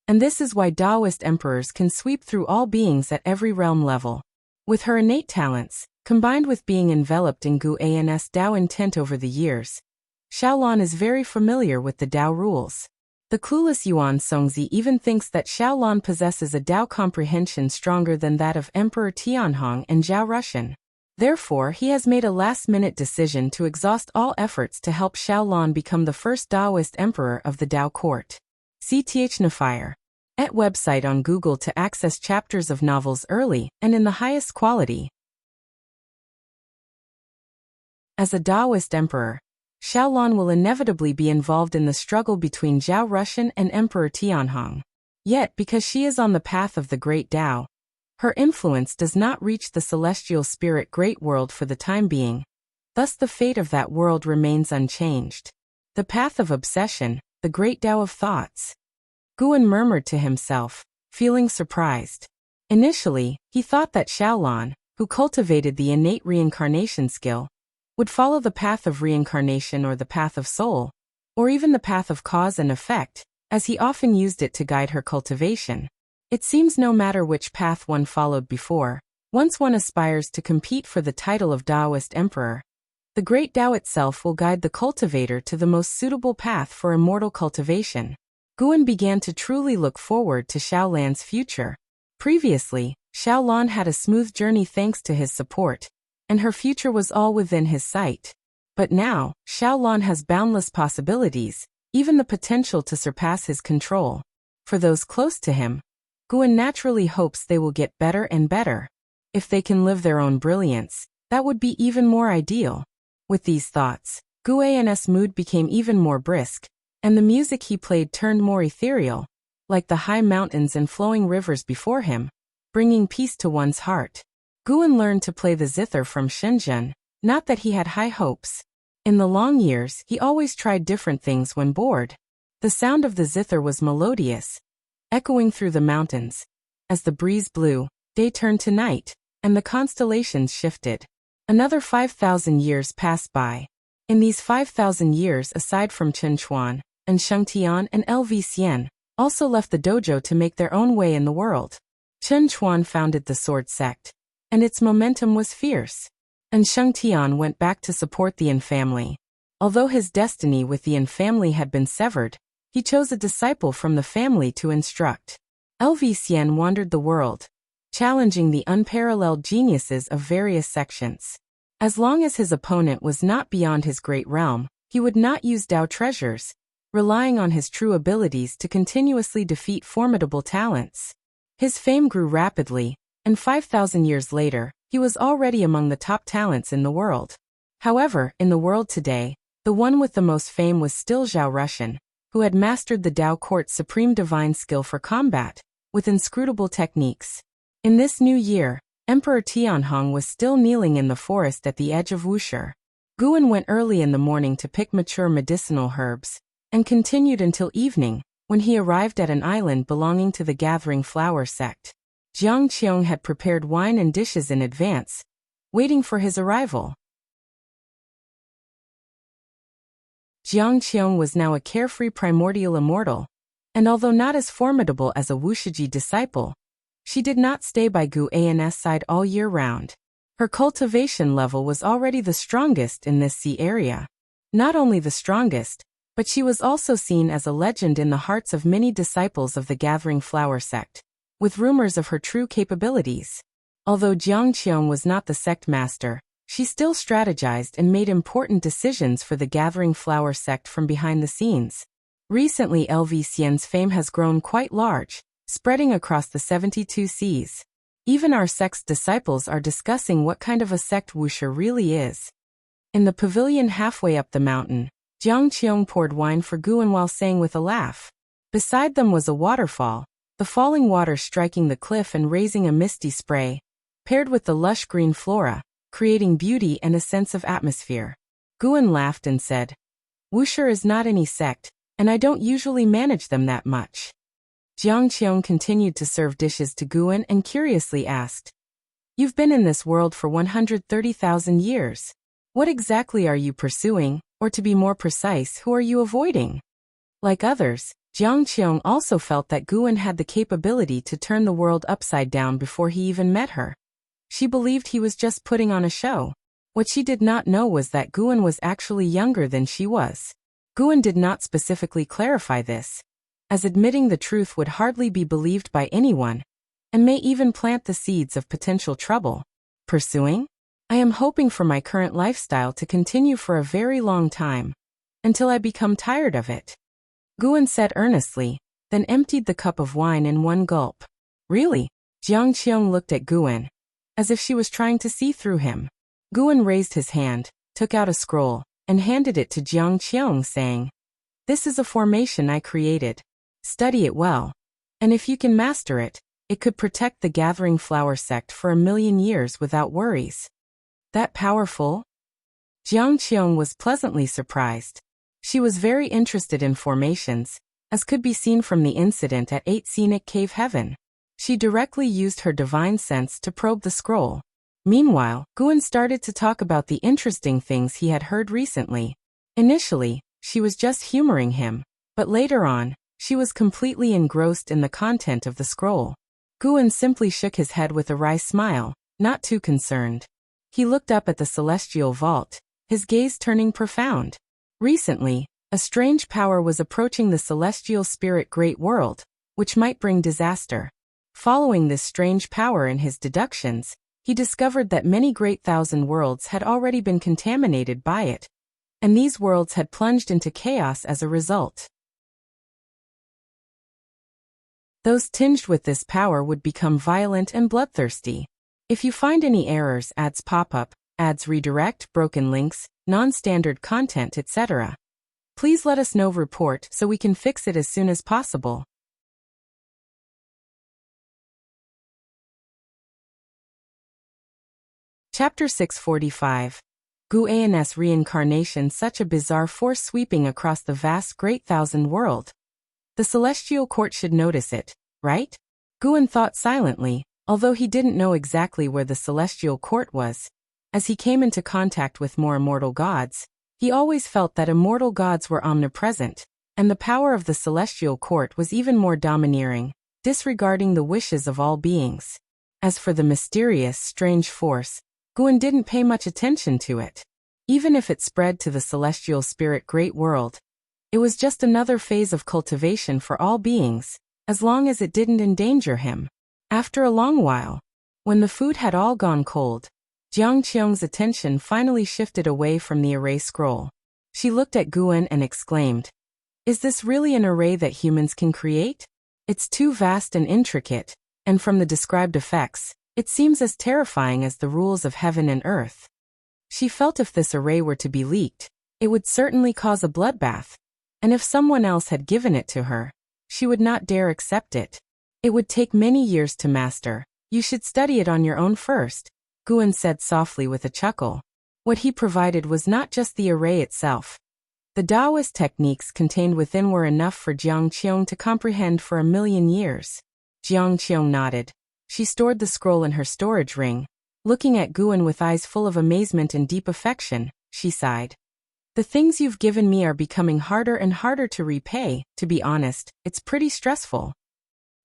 And this is why Taoist emperors can sweep through all beings at every realm level. With her innate talents, combined with being enveloped in Gu An's Tao intent over the years, Xiaolan is very familiar with the Tao rules. The clueless Yuan Songzi even thinks that Xiaolan possesses a Tao comprehension stronger than that of Emperor Tianhong and Zhao Rushan. Therefore, he has made a last-minute decision to exhaust all efforts to help Xiaolan become the first Taoist emperor of the Tao court. CTHNafire. At website on Google to access chapters of novels early and in the highest quality. As a Taoist emperor, Xiaolan will inevitably be involved in the struggle between Zhao Rushan and Emperor Tianhong. Yet, because she is on the path of the Great Tao, her influence does not reach the celestial spirit Great World for the time being. Thus the fate of that world remains unchanged. The path of obsession, the Great Tao of thoughts. Guan murmured to himself, feeling surprised. Initially, he thought that Xiaolan, who cultivated the innate reincarnation skill, would follow the path of reincarnation or the path of soul, or even the path of cause and effect, as he often used it to guide her cultivation. It seems no matter which path one followed before, once one aspires to compete for the title of Taoist Emperor, the Great Tao itself will guide the cultivator to the most suitable path for immortal cultivation. Guan began to truly look forward to Xiaolan's future. Previously, Xiaolan had a smooth journey thanks to his support, and her future was all within his sight. But now, Xiaolan has boundless possibilities, even the potential to surpass his control. For those close to him, Guan naturally hopes they will get better and better. If they can live their own brilliance, that would be even more ideal. With these thoughts, Guan's mood became even more brisk, and the music he played turned more ethereal, like the high mountains and flowing rivers before him, bringing peace to one's heart. Guan learned to play the zither from Shenzhen, not that he had high hopes. In the long years, he always tried different things when bored. The sound of the zither was melodious, echoing through the mountains. As the breeze blew, day turned to night, and the constellations shifted. Another 5,000 years passed by. In these 5,000 years, aside from Chen Chuan and Sheng Tian and LV Xian, also left the dojo to make their own way in the world. Chen Chuan founded the sword sect, and its momentum was fierce. And Sheng Tian went back to support the Yin family. Although his destiny with the Yin family had been severed, he chose a disciple from the family to instruct. LV Xian wandered the world, challenging the unparalleled geniuses of various sections. As long as his opponent was not beyond his great realm, he would not use Tao treasures, relying on his true abilities to continuously defeat formidable talents. His fame grew rapidly, and 5,000 years later, he was already among the top talents in the world. However, in the world today, the one with the most fame was still Zhao Rushan, who had mastered the Tao court's supreme divine skill for combat, with inscrutable techniques. In this new year, Emperor Tianhong was still kneeling in the forest at the edge of Wuxia. Guan went early in the morning to pick mature medicinal herbs, and continued until evening, when he arrived at an island belonging to the Gathering Flower sect. Jiang Qiong had prepared wine and dishes in advance, waiting for his arrival. Jiang Qiong was now a carefree primordial immortal, and although not as formidable as a Wuxia disciple, she did not stay by Gu An's side all year round. Her cultivation level was already the strongest in this sea area. Not only the strongest, but she was also seen as a legend in the hearts of many disciples of the Gathering Flower sect, with rumors of her true capabilities. Although Jiang Qiong was not the sect master, she still strategized and made important decisions for the Gathering Flower sect from behind the scenes. Recently, LV Xian's fame has grown quite large, spreading across the 72 seas. Even our sect's disciples are discussing what kind of a sect Wuxia really is. In the pavilion halfway up the mountain, Jiang Qiong poured wine for Guan while saying with a laugh. Beside them was a waterfall, the falling water striking the cliff and raising a misty spray, paired with the lush green flora, creating beauty and a sense of atmosphere. Guan laughed and said, Wuxia is not any sect, and I don't usually manage them that much. Jiang Qiong continued to serve dishes to Guan and curiously asked, You've been in this world for 130,000 years. What exactly are you pursuing, or to be more precise, who are you avoiding? Like others, Jiang Qiong also felt that Guan had the capability to turn the world upside down before he even met her. She believed he was just putting on a show. What she did not know was that Guan was actually younger than she was. Guan did not specifically clarify this, as admitting the truth would hardly be believed by anyone, and may even plant the seeds of potential trouble. Pursuing? I am hoping for my current lifestyle to continue for a very long time, until I become tired of it. Guan said earnestly, then emptied the cup of wine in one gulp. Really? Jiang Qiong looked at Guan, as if she was trying to see through him. Guan raised his hand, took out a scroll, and handed it to Jiang Qiong, saying, This is a formation I created. Study it well, and if you can master it, it could protect the Gathering Flower sect for 1,000,000 years without worries. That powerful? Jiang Qiong was pleasantly surprised. She was very interested in formations, as could be seen from the incident at 8 Scenic Cave Heaven. She directly used her divine sense to probe the scroll. Meanwhile, Guan started to talk about the interesting things he had heard recently. Initially, she was just humoring him, but later on, she was completely engrossed in the content of the scroll. Guan simply shook his head with a wry smile, not too concerned. He looked up at the celestial vault, his gaze turning profound. Recently, a strange power was approaching the celestial spirit great world, which might bring disaster. Following this strange power in his deductions, he discovered that many great thousand worlds had already been contaminated by it, and these worlds had plunged into chaos as a result. Those tinged with this power would become violent and bloodthirsty. If you find any errors, ads pop up, ads redirect, broken links, non-standard content, etc., please let us know. Report so we can fix it as soon as possible. Chapter 645. Guan's reincarnation. Such a bizarre force sweeping across the vast great thousand world. The celestial court should notice it, right? Guan thought silently, although he didn't know exactly where the celestial court was. As he came into contact with more immortal gods, he always felt that immortal gods were omnipresent, and the power of the celestial court was even more domineering, disregarding the wishes of all beings. As for the mysterious, strange force, Guan didn't pay much attention to it. Even if it spread to the celestial spirit great world, it was just another phase of cultivation for all beings, as long as it didn't endanger him. After a long while, when the food had all gone cold, Jiang Qiong's attention finally shifted away from the array scroll. She looked at Guan and exclaimed, Is this really an array that humans can create? It's too vast and intricate, and from the described effects, it seems as terrifying as the rules of heaven and earth. She felt if this array were to be leaked, it would certainly cause a bloodbath, and if someone else had given it to her, she would not dare accept it. It would take many years to master. You should study it on your own first, Guan said softly with a chuckle. What he provided was not just the array itself. The Taoist techniques contained within were enough for Jiang Qiong to comprehend for 1,000,000 years. Jiang Qiong nodded. She stored the scroll in her storage ring. Looking at Guan with eyes full of amazement and deep affection, she sighed. The things you've given me are becoming harder and harder to repay. To be honest, it's pretty stressful.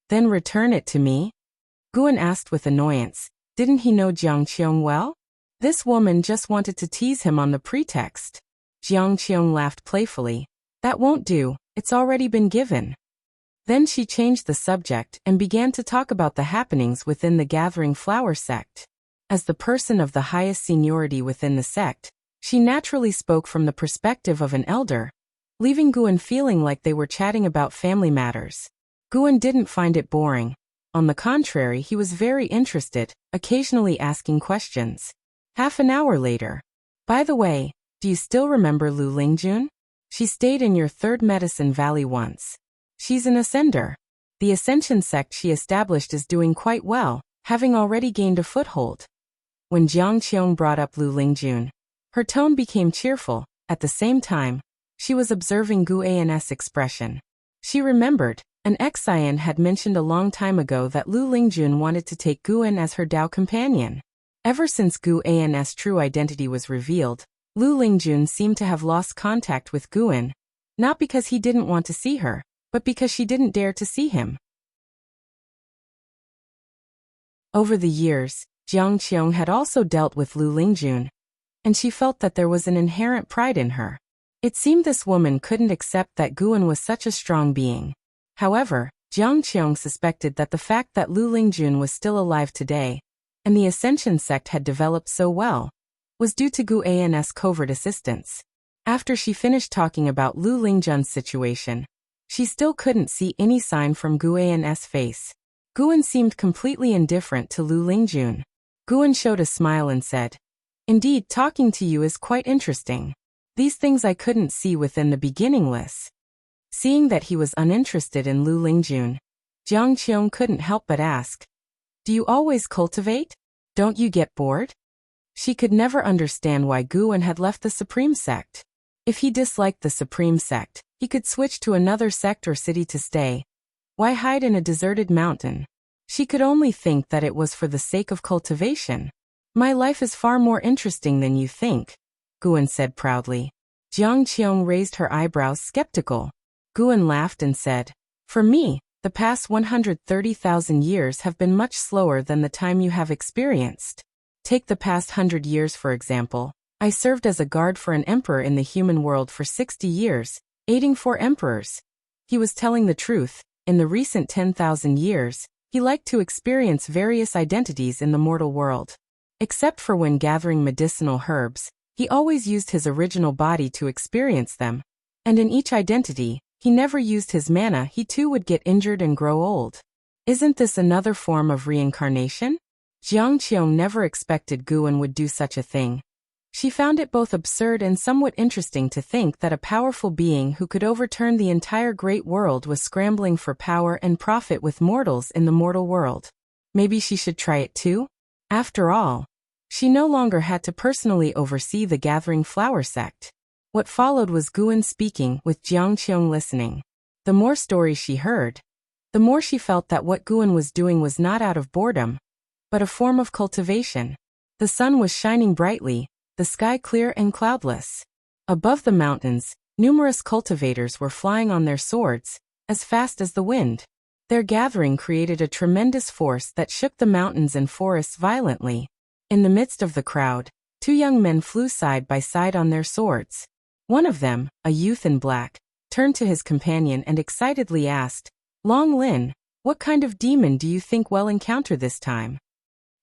Then return it to me? Guan asked with annoyance. Didn't he know Jiang Qiong well? This woman just wanted to tease him on the pretext. Jiang Qiong laughed playfully. That won't do, it's already been given. Then she changed the subject and began to talk about the happenings within the Gathering Flower sect. As the person of the highest seniority within the sect, she naturally spoke from the perspective of an elder, leaving Guan feeling like they were chatting about family matters. Guan didn't find it boring. On the contrary, he was very interested, occasionally asking questions. Half an hour later. By the way, do you still remember Lu Lingjun? She stayed in your 3rd Medicine Valley once. She's an ascender. The Ascension sect she established is doing quite well, having already gained a foothold. when Jiang Qiong brought up Lu Lingjun. Her tone became cheerful. At the same time, she was observing Gu An's expression. She remembered, an Xian had mentioned a long time ago that Lu Lingjun wanted to take Gu An as her Dao companion. Ever since Gu An's true identity was revealed, Lu Lingjun seemed to have lost contact with Gu An, not because he didn't want to see her, but because she didn't dare to see him. Over the years, Jiang Qiong had also dealt with Lu Lingjun, and she felt that there was an inherent pride in her. It seemed this woman couldn't accept that Gu An was such a strong being. However, Jiang Qiong suspected that the fact that Lu Lingjun was still alive today, and the Ascension sect had developed so well, was due to Gu An's covert assistance. After she finished talking about Lu Lingjun's situation, she still couldn't see any sign from Gu An's face. Gu An seemed completely indifferent to Lu Lingjun. Gu An showed a smile and said, "Indeed, talking to you is quite interesting. These things I couldn't see within the beginningless." Seeing that he was uninterested in Lu Lingjun, Jiang Qiong couldn't help but ask, "Do you always cultivate? Don't you get bored?" She could never understand why Gu An had left the Supreme Sect. If he disliked the Supreme Sect, he could switch to another sect or city to stay. Why hide in a deserted mountain? She could only think that it was for the sake of cultivation. "My life is far more interesting than you think," Gu An said proudly. Jiang Qiong raised her eyebrows skeptical. Gu An laughed and said, "For me, the past 130,000 years have been much slower than the time you have experienced. Take the past 100 years for example. I served as a guard for an emperor in the human world for 60 years, aiding 4 emperors." He was telling the truth. In the recent 10,000 years, he liked to experience various identities in the mortal world. Except for when gathering medicinal herbs, he always used his original body to experience them. And in each identity, he never used his mana. He too would get injured and grow old. Isn't this another form of reincarnation? Jiang Qiong never expected Gu An would do such a thing. She found it both absurd and somewhat interesting to think that a powerful being who could overturn the entire great world was scrambling for power and profit with mortals in the mortal world. Maybe she should try it too? After all, she no longer had to personally oversee the Gathering Flower sect. What followed was Gu An speaking, with Jiang Qiong listening. The more stories she heard, the more she felt that what Gu An was doing was not out of boredom, but a form of cultivation. The sun was shining brightly, the sky clear and cloudless. Above the mountains, numerous cultivators were flying on their swords, as fast as the wind. Their gathering created a tremendous force that shook the mountains and forests violently. In the midst of the crowd, 2 young men flew side by side on their swords. One of them, a youth in black, turned to his companion and excitedly asked, "Long Lin, what kind of demon do you think we'll encounter this time?"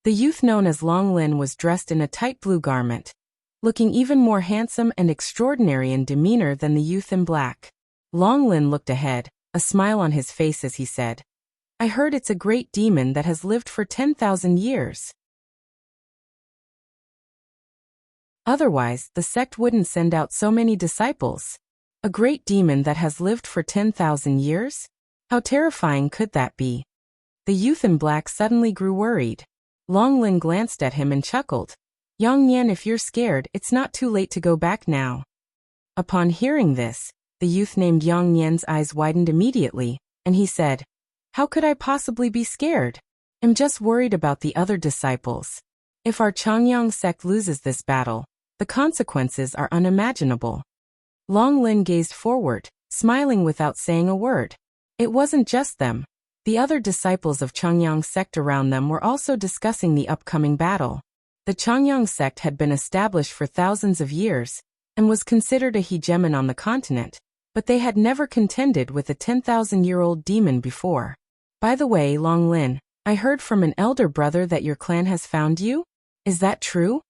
The youth known as Long Lin was dressed in a tight blue garment, looking even more handsome and extraordinary in demeanor than the youth in black. Long Lin looked ahead, a smile on his face as he said, "I heard it's a great demon that has lived for 10,000 years. Otherwise, the sect wouldn't send out so many disciples. A great demon that has lived for 10,000 years? How terrifying could that be?" The youth in black suddenly grew worried. Long Lin glanced at him and chuckled. "Yang Yan, if you're scared, it's not too late to go back now." Upon hearing this, the youth named Yang Yan's eyes widened immediately, and he said, "How could I possibly be scared? I'm just worried about the other disciples. If our Changyang sect loses this battle, the consequences are unimaginable." Long Lin gazed forward, smiling without saying a word. It wasn't just them. The other disciples of Changyang sect around them were also discussing the upcoming battle. The Changyang sect had been established for thousands of years, and was considered a hegemon on the continent, but they had never contended with a 10,000-year-old demon before. "By the way, Long Lin, I heard from an elder brother that your clan has found you? Is that true?"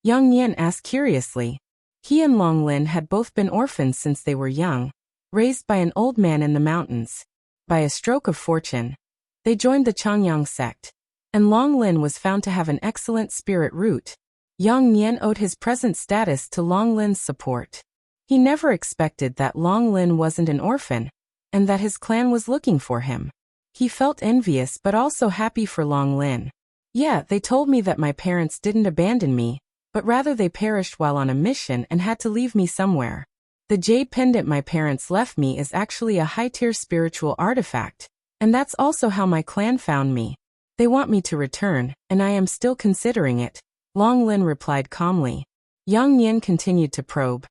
Yang Yan asked curiously. He and Long Lin had both been orphans since they were young, raised by an old man in the mountains. By a stroke of fortune, they joined the Changyang sect, and Long Lin was found to have an excellent spirit root. Yang Yan owed his present status to Long Lin's support. He never expected that Long Lin wasn't an orphan, and that his clan was looking for him. He felt envious but also happy for Long Lin. Yeah, they told me that my parents didn't abandon me, but rather they perished while on a mission and had to leave me somewhere. The jade pendant my parents left me is actually a high-tier spiritual artifact, and that's also how my clan found me. They want me to return, and I am still considering it, Long Lin replied calmly. Yang Nian continued to probe.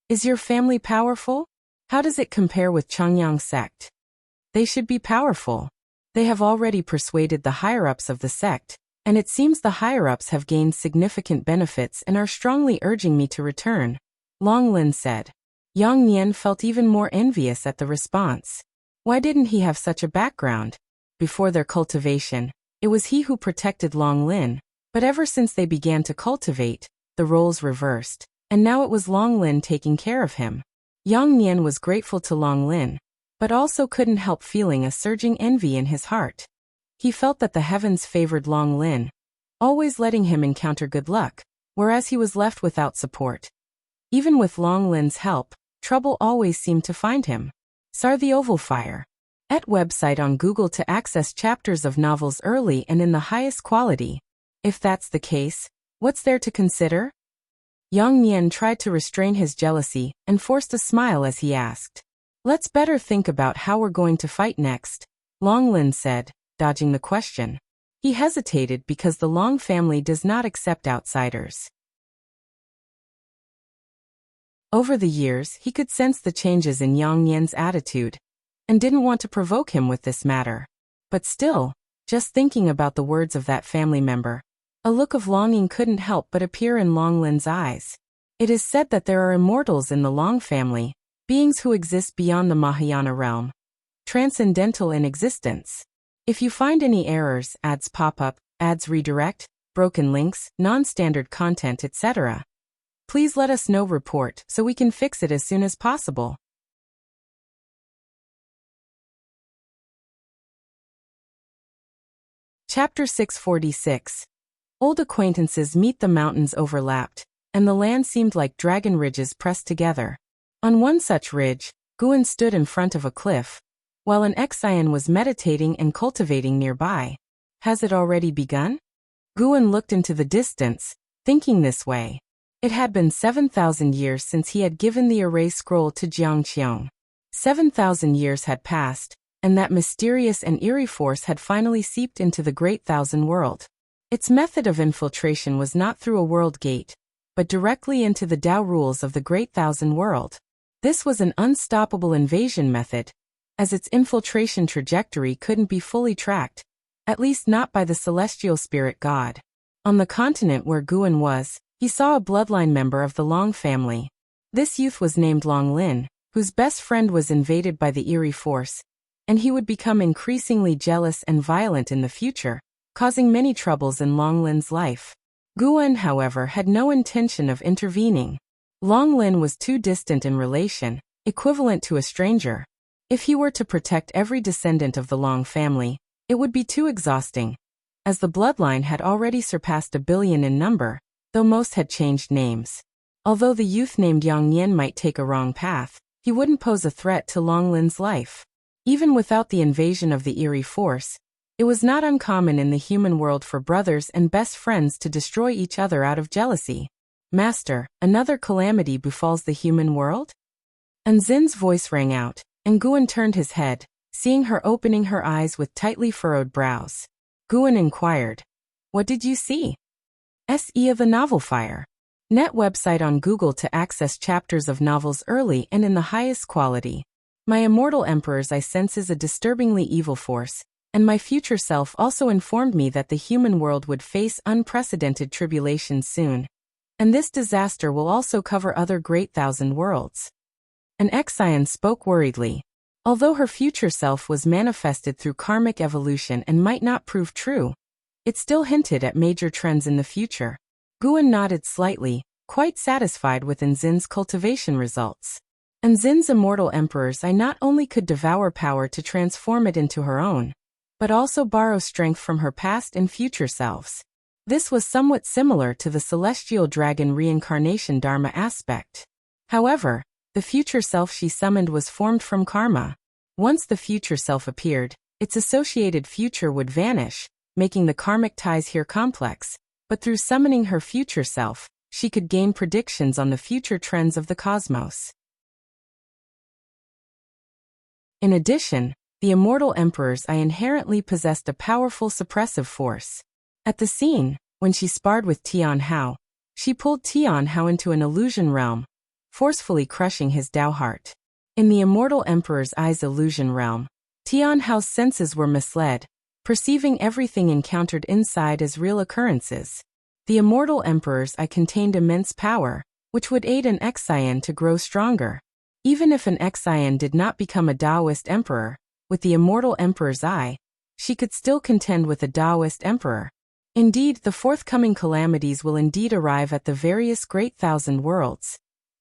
Is your family powerful? How does it compare with Changyang sect? They should be powerful. They have already persuaded the higher-ups of the sect, and it seems the higher-ups have gained significant benefits and are strongly urging me to return, Long Lin said. Yang Nian felt even more envious at the response. Why didn't he have such a background? Before their cultivation, it was he who protected Long Lin, but ever since they began to cultivate, the roles reversed, and now it was Long Lin taking care of him. Yang Nian was grateful to Long Lin, but also couldn't help feeling a surging envy in his heart. He felt that the heavens favored Long Lin, always letting him encounter good luck, whereas he was left without support. Even with Long Lin's help, trouble always seemed to find him. Sar the Oval Fire. Et website on Google to access chapters of novels early and in the highest quality. If that's the case, what's there to consider? Yang Nian tried to restrain his jealousy and forced a smile as he asked. Let's better think about how we're going to fight next, Long Lin said, dodging the question. He hesitated because the Long family does not accept outsiders. Over the years, he could sense the changes in Yang Nian's attitude, and didn't want to provoke him with this matter. But still, just thinking about the words of that family member, a look of longing couldn't help but appear in Long Lin's eyes. It is said that there are immortals in the Long family, beings who exist beyond the Mahayana realm, transcendental in existence. If you find any errors, ads pop up, ads redirect, broken links, non-standard content, etc., please let us know. Report so we can fix it as soon as possible. Chapter 646. Old acquaintances meet. The mountains overlapped, and the land seemed like dragon ridges pressed together. On one such ridge, Guan stood in front of a cliff, while an Xian was meditating and cultivating nearby. Has it already begun? Guan looked into the distance, thinking this way. It had been 7,000 years since he had given the array scroll to Jiangqiong. 7,000 years had passed, and that mysterious and eerie force had finally seeped into the Great Thousand World. Its method of infiltration was not through a world gate, but directly into the Tao rules of the Great Thousand World. This was an unstoppable invasion method, as its infiltration trajectory couldn't be fully tracked, at least not by the celestial spirit god. On the continent where Guan was, he saw a bloodline member of the Long family. This youth was named Long Lin, whose best friend was invaded by the eerie force, and he would become increasingly jealous and violent in the future, causing many troubles in Long Lin's life. Guan, however, had no intention of intervening. Long Lin was too distant in relation, equivalent to a stranger. If he were to protect every descendant of the Long family, it would be too exhausting, as the bloodline had already surpassed 1 billion in number, though most had changed names. Although the youth named Yang Nian might take a wrong path, he wouldn't pose a threat to Long Lin's life. Even without the invasion of the eerie force, it was not uncommon in the human world for brothers and best friends to destroy each other out of jealousy. Master, another calamity befalls the human world? Anzin's voice rang out, and Guan turned his head, seeing her opening her eyes with tightly furrowed brows. Guan inquired, "What did you see?" "Se of the Novel Fire." Net website on Google to access chapters of novels early and in the highest quality. My immortal emperors, I sense is a disturbingly evil force, and my future self also informed me that the human world would face unprecedented tribulation soon. And this disaster will also cover other Great Thousand Worlds. An Xian spoke worriedly. Although her future self was manifested through karmic evolution and might not prove true, it still hinted at major trends in the future. Guan nodded slightly, quite satisfied with Anzin's cultivation results. Anzin's immortal emperors I not only could devour power to transform it into her own, but also borrow strength from her past and future selves. This was somewhat similar to the celestial dragon reincarnation dharma aspect. However, the future self she summoned was formed from karma. Once the future self appeared, its associated future would vanish, making the karmic ties here complex, but through summoning her future self, she could gain predictions on the future trends of the cosmos. In addition, the immortal emperor's eye inherently possessed a powerful suppressive force. At the scene, when she sparred with Tian Hao, she pulled Tian Hao into an illusion realm, forcefully crushing his Dao heart. In the immortal emperor's eye's illusion realm, Tian Hao's senses were misled, perceiving everything encountered inside as real occurrences. The immortal emperor's eye contained immense power, which would aid an Xian to grow stronger. Even if an Xian did not become a Taoist emperor, with the immortal emperor's eye, she could still contend with a Taoist emperor. Indeed, the forthcoming calamities will indeed arrive at the various great thousand worlds.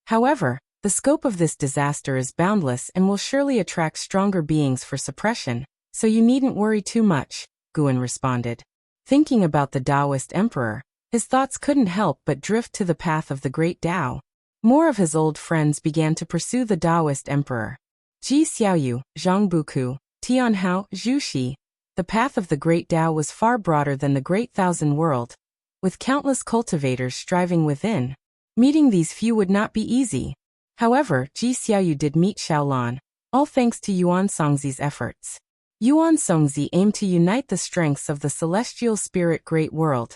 However, the scope of this disaster is boundless and will surely attract stronger beings for suppression, so you needn't worry too much, Guan responded. Thinking about the Taoist emperor, his thoughts couldn't help but drift to the path of the great Tao. More of his old friends began to pursue the Taoist emperor. Ji Xiaoyu, Zhang Buku, Tian Hao, Zhu Shi. The path of the great Tao was far broader than the great thousand world, with countless cultivators striving within. Meeting these few would not be easy. However, Ji Xiaoyu did meet Xiaolan, all thanks to Yuan Songzi's efforts. Yuan Songzi aimed to unite the strengths of the celestial spirit great world,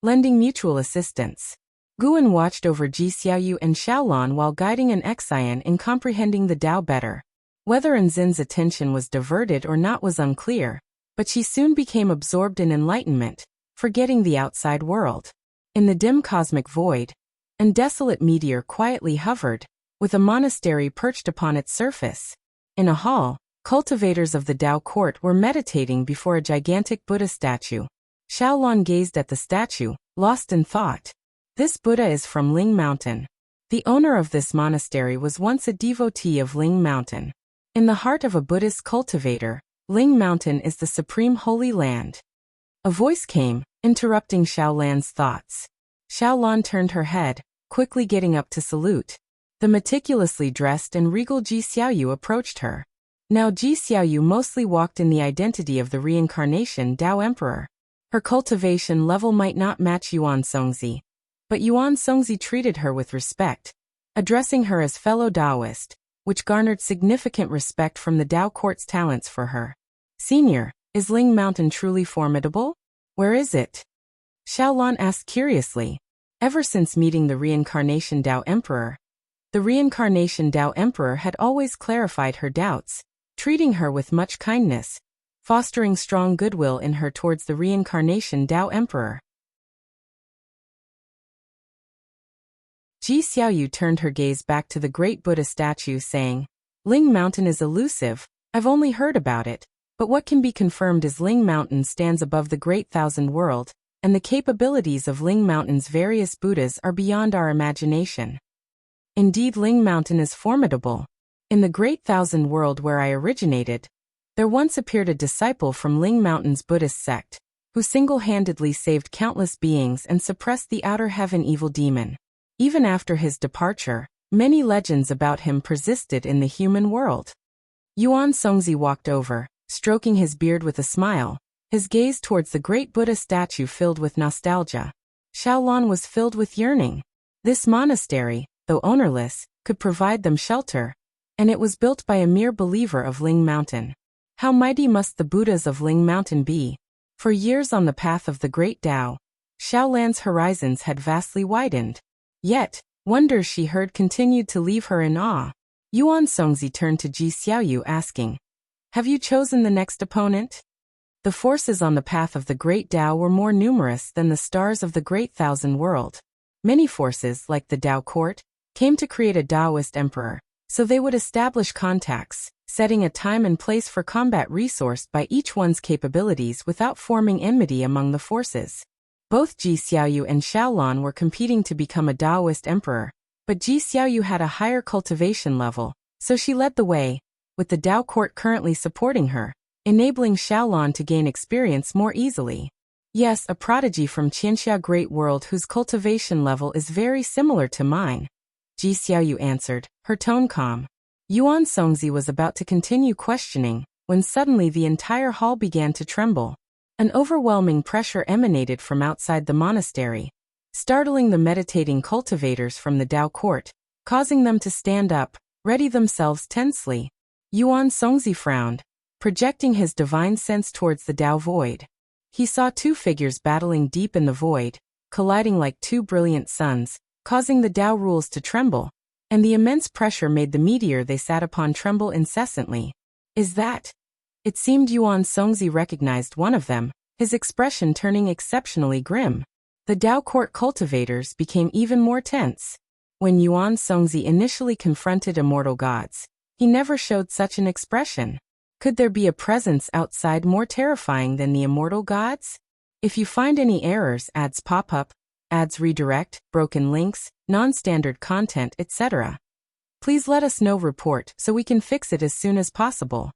lending mutual assistance. Guan watched over Ji Xiaoyu and Xiaolan while guiding an Xian in comprehending the Tao better. Whether Enzin's attention was diverted or not was unclear, but she soon became absorbed in enlightenment, forgetting the outside world. In the dim cosmic void, an desolate meteor quietly hovered, with a monastery perched upon its surface. In a hall, cultivators of the Tao court were meditating before a gigantic Buddha statue. Xiaolan gazed at the statue, lost in thought. This Buddha is from Ling Mountain. The owner of this monastery was once a devotee of Ling Mountain. In the heart of a Buddhist cultivator, Ling Mountain is the supreme holy land. A voice came, interrupting Xiaolan's thoughts. Xiaolan turned her head, quickly getting up to salute. The meticulously dressed and regal Ji Xiaoyu approached her. Now Ji Xiaoyu mostly walked in the identity of the reincarnation Tao Emperor. Her cultivation level might not match Yuan Songzi, but Yuan Songzi treated her with respect, addressing her as fellow Taoist, which garnered significant respect from the Tao court's talents for her. Senior, is Ling Mountain truly formidable? Where is it? Xiaolan asked curiously. Ever since meeting the reincarnation Tao Emperor, the reincarnation Tao Emperor had always clarified her doubts, treating her with much kindness, fostering strong goodwill in her towards the reincarnation Tao Emperor. Ji Xiaoyu turned her gaze back to the great Buddha statue saying, Ling Mountain is elusive, I've only heard about it, but what can be confirmed is Ling Mountain stands above the great thousand world, and the capabilities of Ling Mountain's various Buddhas are beyond our imagination. Indeed, Ling Mountain is formidable. In the great thousand world where I originated, there once appeared a disciple from Ling Mountain's Buddhist sect, who single-handedly saved countless beings and suppressed the outer heaven evil demon. Even after his departure, many legends about him persisted in the human world. Yuan Songzi walked over, stroking his beard with a smile, his gaze towards the great Buddha statue filled with nostalgia. Xiaolan was filled with yearning. This monastery, though ownerless, could provide them shelter, and it was built by a mere believer of Ling Mountain. How mighty must the Buddhas of Ling Mountain be? For years on the path of the great Tao, Xiaolan's horizons had vastly widened. Yet, wonders she heard continued to leave her in awe. Yuan Songzi turned to Ji Xiaoyu asking, Have you chosen the next opponent? The forces on the path of the great Tao were more numerous than the stars of the great thousand world. Many forces, like the Tao court, came to create a Taoist emperor, so they would establish contacts, setting a time and place for combat resourced by each one's capabilities without forming enmity among the forces. Both Ji Xiaoyu and Xiaolan were competing to become a Taoist emperor, but Ji Xiaoyu had a higher cultivation level, so she led the way, with the Tao court currently supporting her, enabling Xiaolan to gain experience more easily. Yes, a prodigy from Qianxia Great World whose cultivation level is very similar to mine, Ji Xiaoyu answered, her tone calm. Yuan Songzi was about to continue questioning, when suddenly the entire hall began to tremble. An overwhelming pressure emanated from outside the monastery, startling the meditating cultivators from the Dao court, causing them to stand up, ready themselves tensely. Yuan Songzi frowned, projecting his divine sense towards the Dao void. He saw two figures battling deep in the void, colliding like two brilliant suns, causing the Dao rules to tremble, and the immense pressure made the meteor they sat upon tremble incessantly. Is that? It seemed Yuan Songzi recognized one of them, his expression turning exceptionally grim. The Dao court cultivators became even more tense. When Yuan Songzi initially confronted immortal gods, he never showed such an expression. Could there be a presence outside more terrifying than the immortal gods? If you find any errors, ads pop up, ads redirect, broken links, non-standard content, etc., please let us know. Report so we can fix it as soon as possible.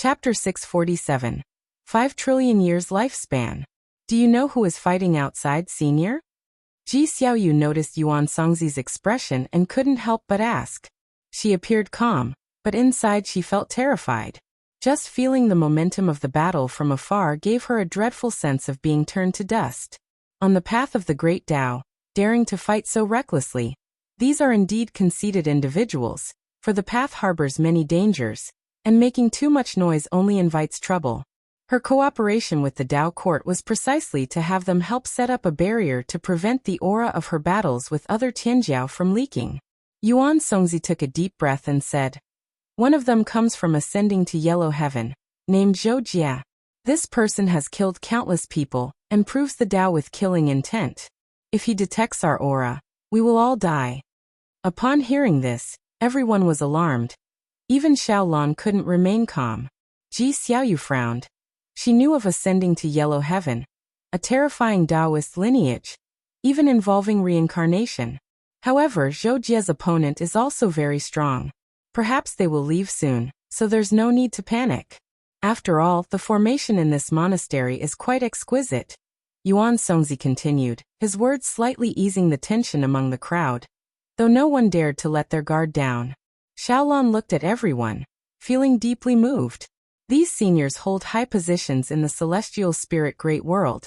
Chapter 647. 5 trillion years lifespan. Do you know who is fighting outside, senior? Ji Xiaoyu noticed Yuan Songzi's expression and couldn't help but ask. She appeared calm, but inside she felt terrified. Just feeling the momentum of the battle from afar gave her a dreadful sense of being turned to dust. On the path of the great Dao, daring to fight so recklessly, these are indeed conceited individuals, for the path harbors many dangers, and making too much noise only invites trouble. Her cooperation with the Dao court was precisely to have them help set up a barrier to prevent the aura of her battles with other Tianjiao from leaking. Yuan Songzi took a deep breath and said, "One of them comes from ascending to yellow heaven, named Zhou Jia. This person has killed countless people, and proves the Dao with killing intent. If he detects our aura, we will all die." Upon hearing this, everyone was alarmed. Even Xiaolan couldn't remain calm. Ji Xiaoyu frowned. She knew of ascending to yellow heaven, a terrifying Taoist lineage, even involving reincarnation. However, Zhou Jia's opponent is also very strong. Perhaps they will leave soon, so there's no need to panic. After all, the formation in this monastery is quite exquisite. Yuan Songzi continued, his words slightly easing the tension among the crowd, though no one dared to let their guard down. Xiaolan looked at everyone, feeling deeply moved. These seniors hold high positions in the celestial spirit great world,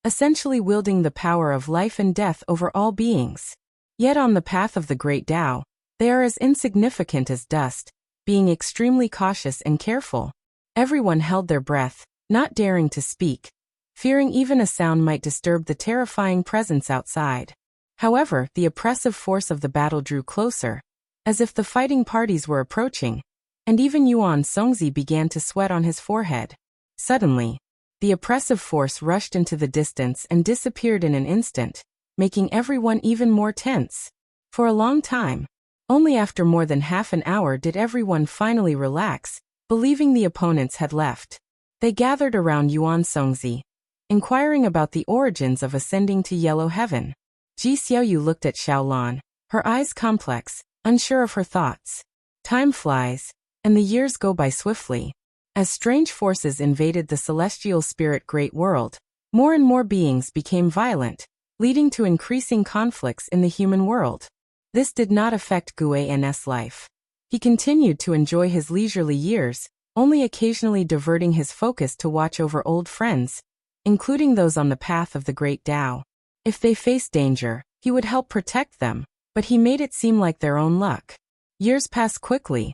essentially wielding the power of life and death over all beings. Yet on the path of the great Dao, they are as insignificant as dust, being extremely cautious and careful. Everyone held their breath, not daring to speak, fearing even a sound might disturb the terrifying presence outside. However, the oppressive force of the battle drew closer, as if the fighting parties were approaching, and even Yuan Songzi began to sweat on his forehead. Suddenly, the oppressive force rushed into the distance and disappeared in an instant, making everyone even more tense. For a long time, only after more than half an hour did everyone finally relax, believing the opponents had left. They gathered around Yuan Songzi, inquiring about the origins of ascending to yellow heaven. Ji Xiaoyu looked at Xiaolan, her eyes complex, unsure of her thoughts. Time flies, and the years go by swiftly. As strange forces invaded the celestial spirit great world, more and more beings became violent, leading to increasing conflicts in the human world. This did not affect Guan's life. He continued to enjoy his leisurely years, only occasionally diverting his focus to watch over old friends, including those on the path of the great Dao. If they faced danger, he would help protect them, but he made it seem like their own luck. Years passed quickly.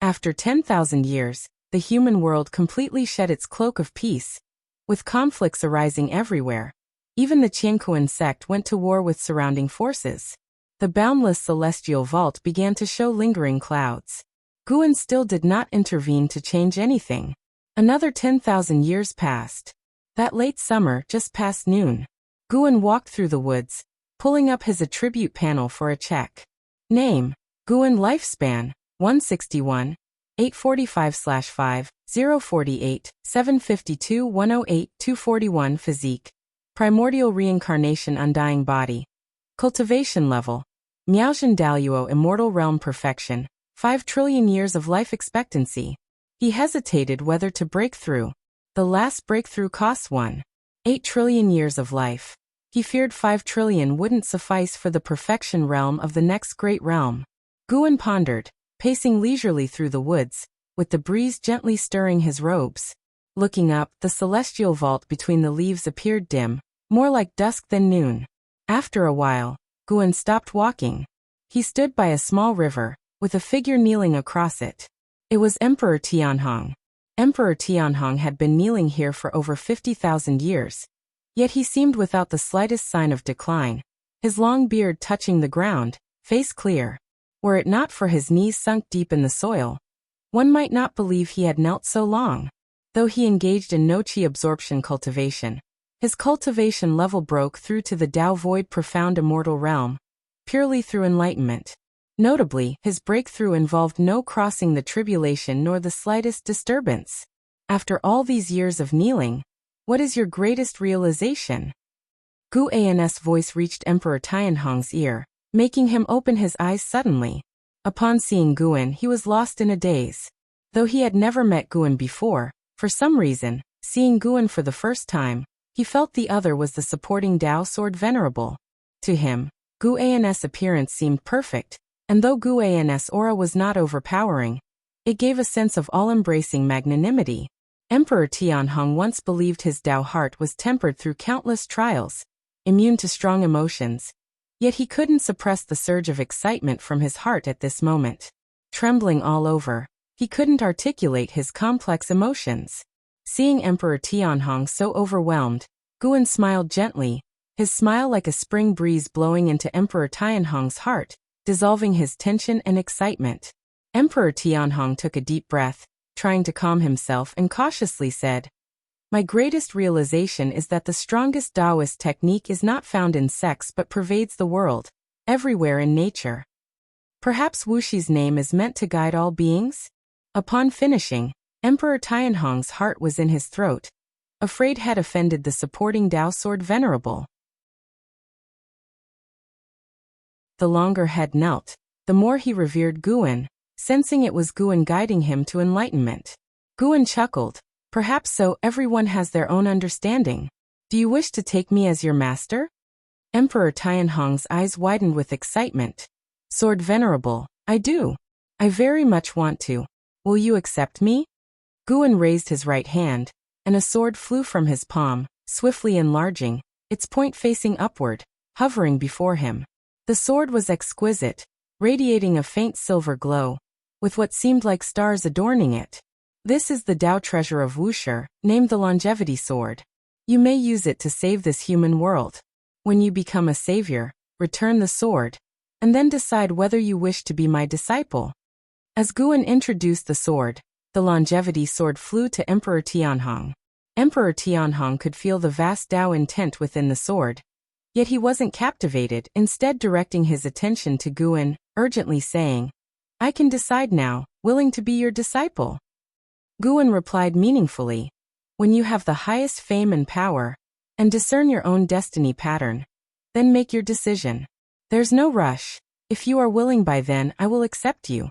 After 10,000 years, the human world completely shed its cloak of peace, with conflicts arising everywhere. Even the Qiankuan sect went to war with surrounding forces. The boundless celestial vault began to show lingering clouds. Guan still did not intervene to change anything. Another 10,000 years passed. That late summer, just past noon, Guan walked through the woods, pulling up his attribute panel for a check. Name: Guan. Lifespan: 161, 845/5, 048, 752, 108, 241. Physique: primordial reincarnation, undying body. Cultivation level: Miaozhen Daluo, immortal realm perfection, 5 trillion years of life expectancy. He hesitated whether to break through. The last breakthrough costs 1.8 trillion years of life. He feared 5 trillion wouldn't suffice for the perfection realm of the next great realm. Guan pondered, pacing leisurely through the woods, with the breeze gently stirring his robes. Looking up, the celestial vault between the leaves appeared dim, more like dusk than noon. After a while, Guan stopped walking. He stood by a small river, with a figure kneeling across it. It was Emperor Tianhong. Emperor Tianhong had been kneeling here for over 50,000 years. Yet he seemed without the slightest sign of decline, his long beard touching the ground, face clear. Were it not for his knees sunk deep in the soil, one might not believe he had knelt so long. Though he engaged in no qi absorption cultivation, his cultivation level broke through to the Tao void profound immortal realm, purely through enlightenment. Notably, his breakthrough involved no crossing the tribulation nor the slightest disturbance. After all these years of kneeling, what is your greatest realization? Gu An's voice reached Emperor Tianhong's ear, making him open his eyes suddenly. Upon seeing Guan, he was lost in a daze. Though he had never met Guan before, for some reason, seeing Guan for the first time, he felt the other was the supporting Tao sword venerable. To him, Gu An's appearance seemed perfect, and though Gu An's aura was not overpowering, it gave a sense of all-embracing magnanimity. Emperor Tianhong once believed his Tao heart was tempered through countless trials, immune to strong emotions, yet he couldn't suppress the surge of excitement from his heart at this moment. Trembling all over, he couldn't articulate his complex emotions. Seeing Emperor Tianhong so overwhelmed, Guan smiled gently, his smile like a spring breeze blowing into Emperor Tianhong's heart, dissolving his tension and excitement. Emperor Tianhong took a deep breath, trying to calm himself, and cautiously said, "My greatest realization is that the strongest Taoist technique is not found in sex but pervades the world, everywhere in nature. Perhaps Wuxia's name is meant to guide all beings?" Upon finishing, Emperor Tianhong's heart was in his throat, afraid had offended the supporting Tao sword venerable. The longer Head knelt, the more he revered Guan, sensing it was Guan guiding him to enlightenment. Guan chuckled, "Perhaps so. Everyone has their own understanding. Do you wish to take me as your master?" Emperor Tianhong's eyes widened with excitement. "Sword venerable, I do. I very much want to. Will you accept me?" Guan raised his right hand, and a sword flew from his palm, swiftly enlarging, its point facing upward, hovering before him. The sword was exquisite, radiating a faint silver glow, with what seemed like stars adorning it. "This is the Tao treasure of Wuxia, named the Longevity Sword. You may use it to save this human world. When you become a savior, return the sword, and then decide whether you wish to be my disciple." As Guan introduced the sword, the Longevity Sword flew to Emperor Tianhong. Emperor Tianhong could feel the vast Tao intent within the sword, yet he wasn't captivated, instead directing his attention to Guan, urgently saying, "I can decide now, willing to be your disciple." Guan replied meaningfully, "When you have the highest fame and power, and discern your own destiny pattern, then make your decision. There's no rush. If you are willing by then, I will accept you."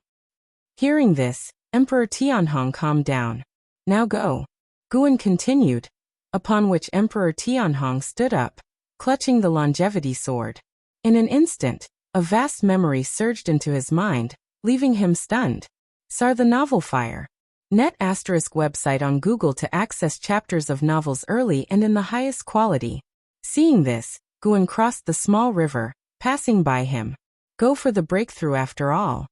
Hearing this, Emperor Tianhong calmed down. "Now go." Guan continued, upon which Emperor Tianhong stood up, clutching the Longevity Sword. In an instant, a vast memory surged into his mind, leaving him stunned. Sar the Novel Fire. Net ** website on Google to access chapters of novels early and in the highest quality. Seeing this, Guan crossed the small river, passing by him. Go for the breakthrough after all.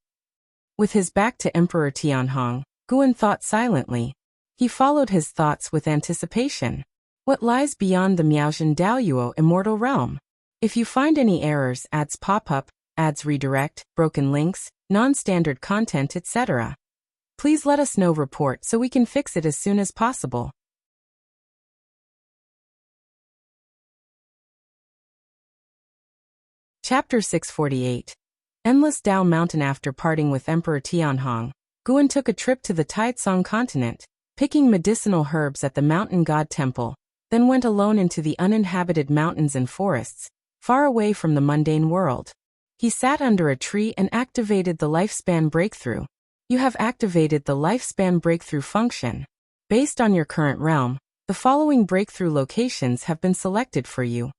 With his back to Emperor Tianhong, Guan thought silently. He followed his thoughts with anticipation. What lies beyond the Miaozhen Daoyuo immortal realm? If you find any errors, ads pop up, ads redirect, broken links, non-standard content, etc., please let us know. Report so we can fix it as soon as possible. Chapter 648. Endless Tao Mountain. After parting with Emperor Tianhong, Guan took a trip to the Taitsong continent, picking medicinal herbs at the mountain god temple, then went alone into the uninhabited mountains and forests, far away from the mundane world. He sat under a tree and activated the lifespan breakthrough. You have activated the lifespan breakthrough function. Based on your current realm, the following breakthrough locations have been selected for you.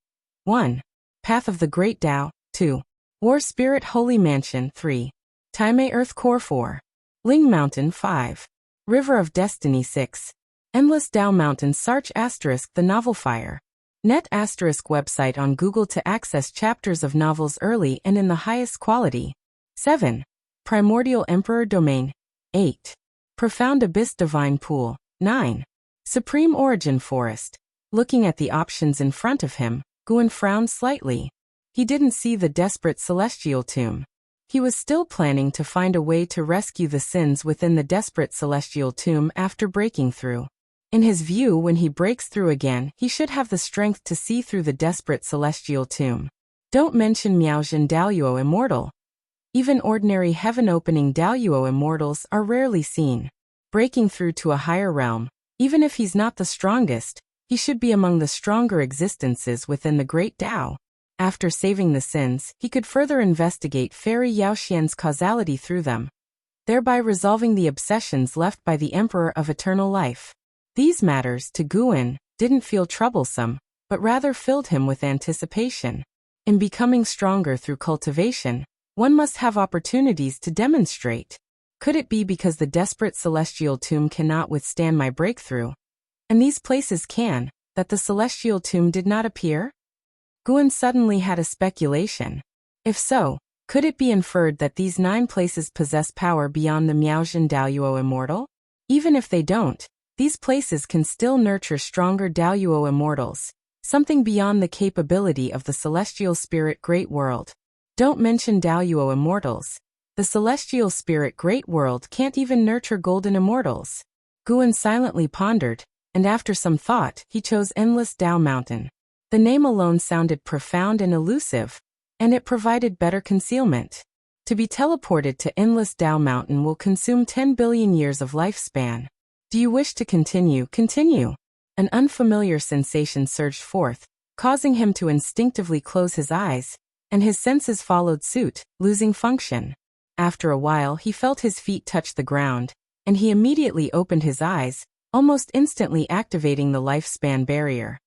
1. Path of the Great Tao. 2. War Spirit Holy Mansion. 3. Taimei Earth Core. 4. Ling Mountain. 5. River of Destiny. 6. Endless Tao Mountain. Sarch * The Novel Fire. Net * website on Google to access chapters of novels early and in the highest quality. 7. Primordial Emperor Domain. 8. Profound Abyss Divine Pool. 9. Supreme Origin Forest. Looking at the options in front of him, Guan frowned slightly. He didn't see the desperate celestial tomb. He was still planning to find a way to rescue the sins within the desperate celestial tomb after breaking through. In his view, when he breaks through again, he should have the strength to see through the desperate celestial tomb. Don't mention Miaojin Daoyuo Immortal. Even ordinary heaven-opening Daoyuo immortals are rarely seen. Breaking through to a higher realm, even if he's not the strongest, he should be among the stronger existences within the Great Tao. After saving the sins, he could further investigate Fairy Yaoxian's causality through them, thereby resolving the obsessions left by the Emperor of Eternal Life. These matters, to Guan, didn't feel troublesome, but rather filled him with anticipation. In becoming stronger through cultivation, one must have opportunities to demonstrate. Could it be because the desperate celestial tomb cannot withstand my breakthrough, and these places can, that the celestial tomb did not appear? Guan suddenly had a speculation. If so, could it be inferred that these 9 places possess power beyond the Miaojin Daoyuo Immortal? Even if they don't, these places can still nurture stronger Daoyuo immortals, something beyond the capability of the celestial spirit Great World. Don't mention Daoyuo immortals. The celestial spirit Great World can't even nurture golden immortals. Guan silently pondered, and after some thought, he chose Endless Tao Mountain. The name alone sounded profound and elusive, and it provided better concealment. To be teleported to Endless Tao Mountain will consume 10 billion years of lifespan. Do you wish to continue? Continue. An unfamiliar sensation surged forth, causing him to instinctively close his eyes, and his senses followed suit, losing function. After a while he felt his feet touch the ground, and he immediately opened his eyes, almost instantly activating the lifespan barrier.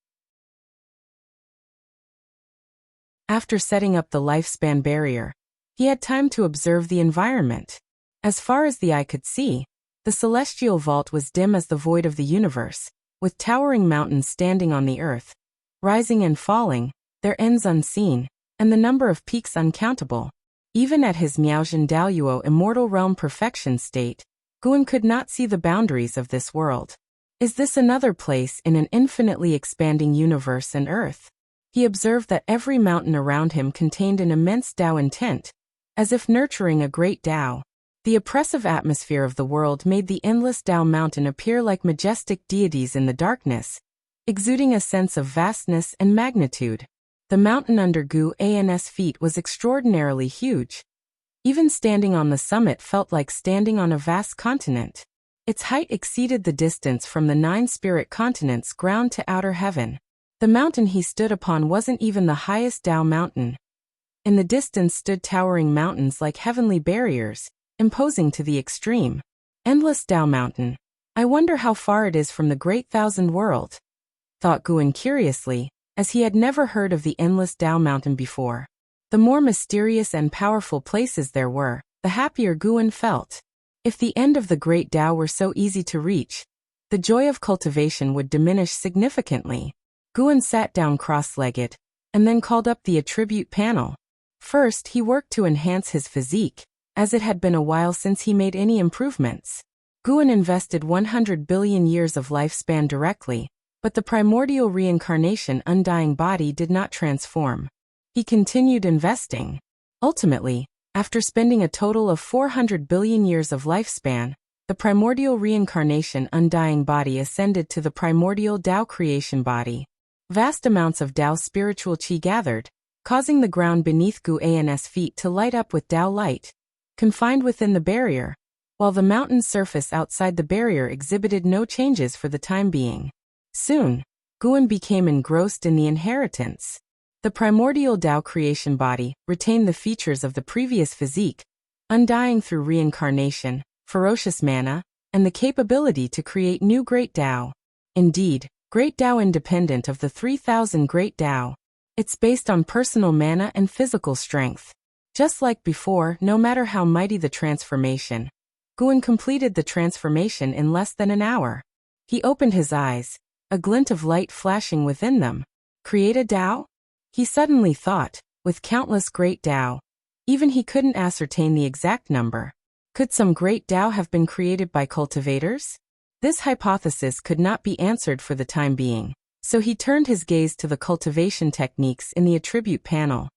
After setting up the lifespan barrier, he had time to observe the environment. As far as the eye could see, the celestial vault was dim as the void of the universe, with towering mountains standing on the earth, rising and falling, their ends unseen, and the number of peaks uncountable. Even at his Miaojin Daoyuo immortal realm perfection state, Guan could not see the boundaries of this world. Is this another place in an infinitely expanding universe and earth? He observed that every mountain around him contained an immense Tao intent, as if nurturing a great Tao. The oppressive atmosphere of the world made the Endless Tao Mountain appear like majestic deities in the darkness, exuding a sense of vastness and magnitude. The mountain under Guan's feet was extraordinarily huge. Even standing on the summit felt like standing on a vast continent. Its height exceeded the distance from the 9 spirit continents ground to outer heaven. The mountain he stood upon wasn't even the highest Tao mountain. In the distance stood towering mountains like heavenly barriers, imposing to the extreme. Endless Tao Mountain. I wonder how far it is from the Great Thousand World, thought Guan curiously, as he had never heard of the Endless Tao Mountain before. The more mysterious and powerful places there were, the happier Guan felt. If the end of the Great Tao were so easy to reach, the joy of cultivation would diminish significantly. Guan sat down cross-legged, and then called up the attribute panel. First, he worked to enhance his physique, as it had been a while since he made any improvements. Guan invested 100 billion years of lifespan directly, but the primordial reincarnation undying body did not transform. He continued investing. Ultimately, after spending a total of 400 billion years of lifespan, the primordial reincarnation undying body ascended to the primordial Tao creation body. Vast amounts of Tao spiritual qi gathered, causing the ground beneath Guan's feet to light up with Tao light. Confined within the barrier, while the mountain's surface outside the barrier exhibited no changes for the time being. Soon, Guan became engrossed in the inheritance. The primordial Tao creation body retained the features of the previous physique, undying through reincarnation, ferocious mana, and the capability to create new Great Tao. Indeed, Great Tao independent of the 3,000 Great Tao. It's based on personal mana and physical strength. Just like before, no matter how mighty the transformation, Guan completed the transformation in less than an hour. He opened his eyes, a glint of light flashing within them. Create a Tao? He suddenly thought, with countless great Tao. Even he couldn't ascertain the exact number. Could some great Tao have been created by cultivators? This hypothesis could not be answered for the time being, so he turned his gaze to the cultivation techniques in the attribute panel.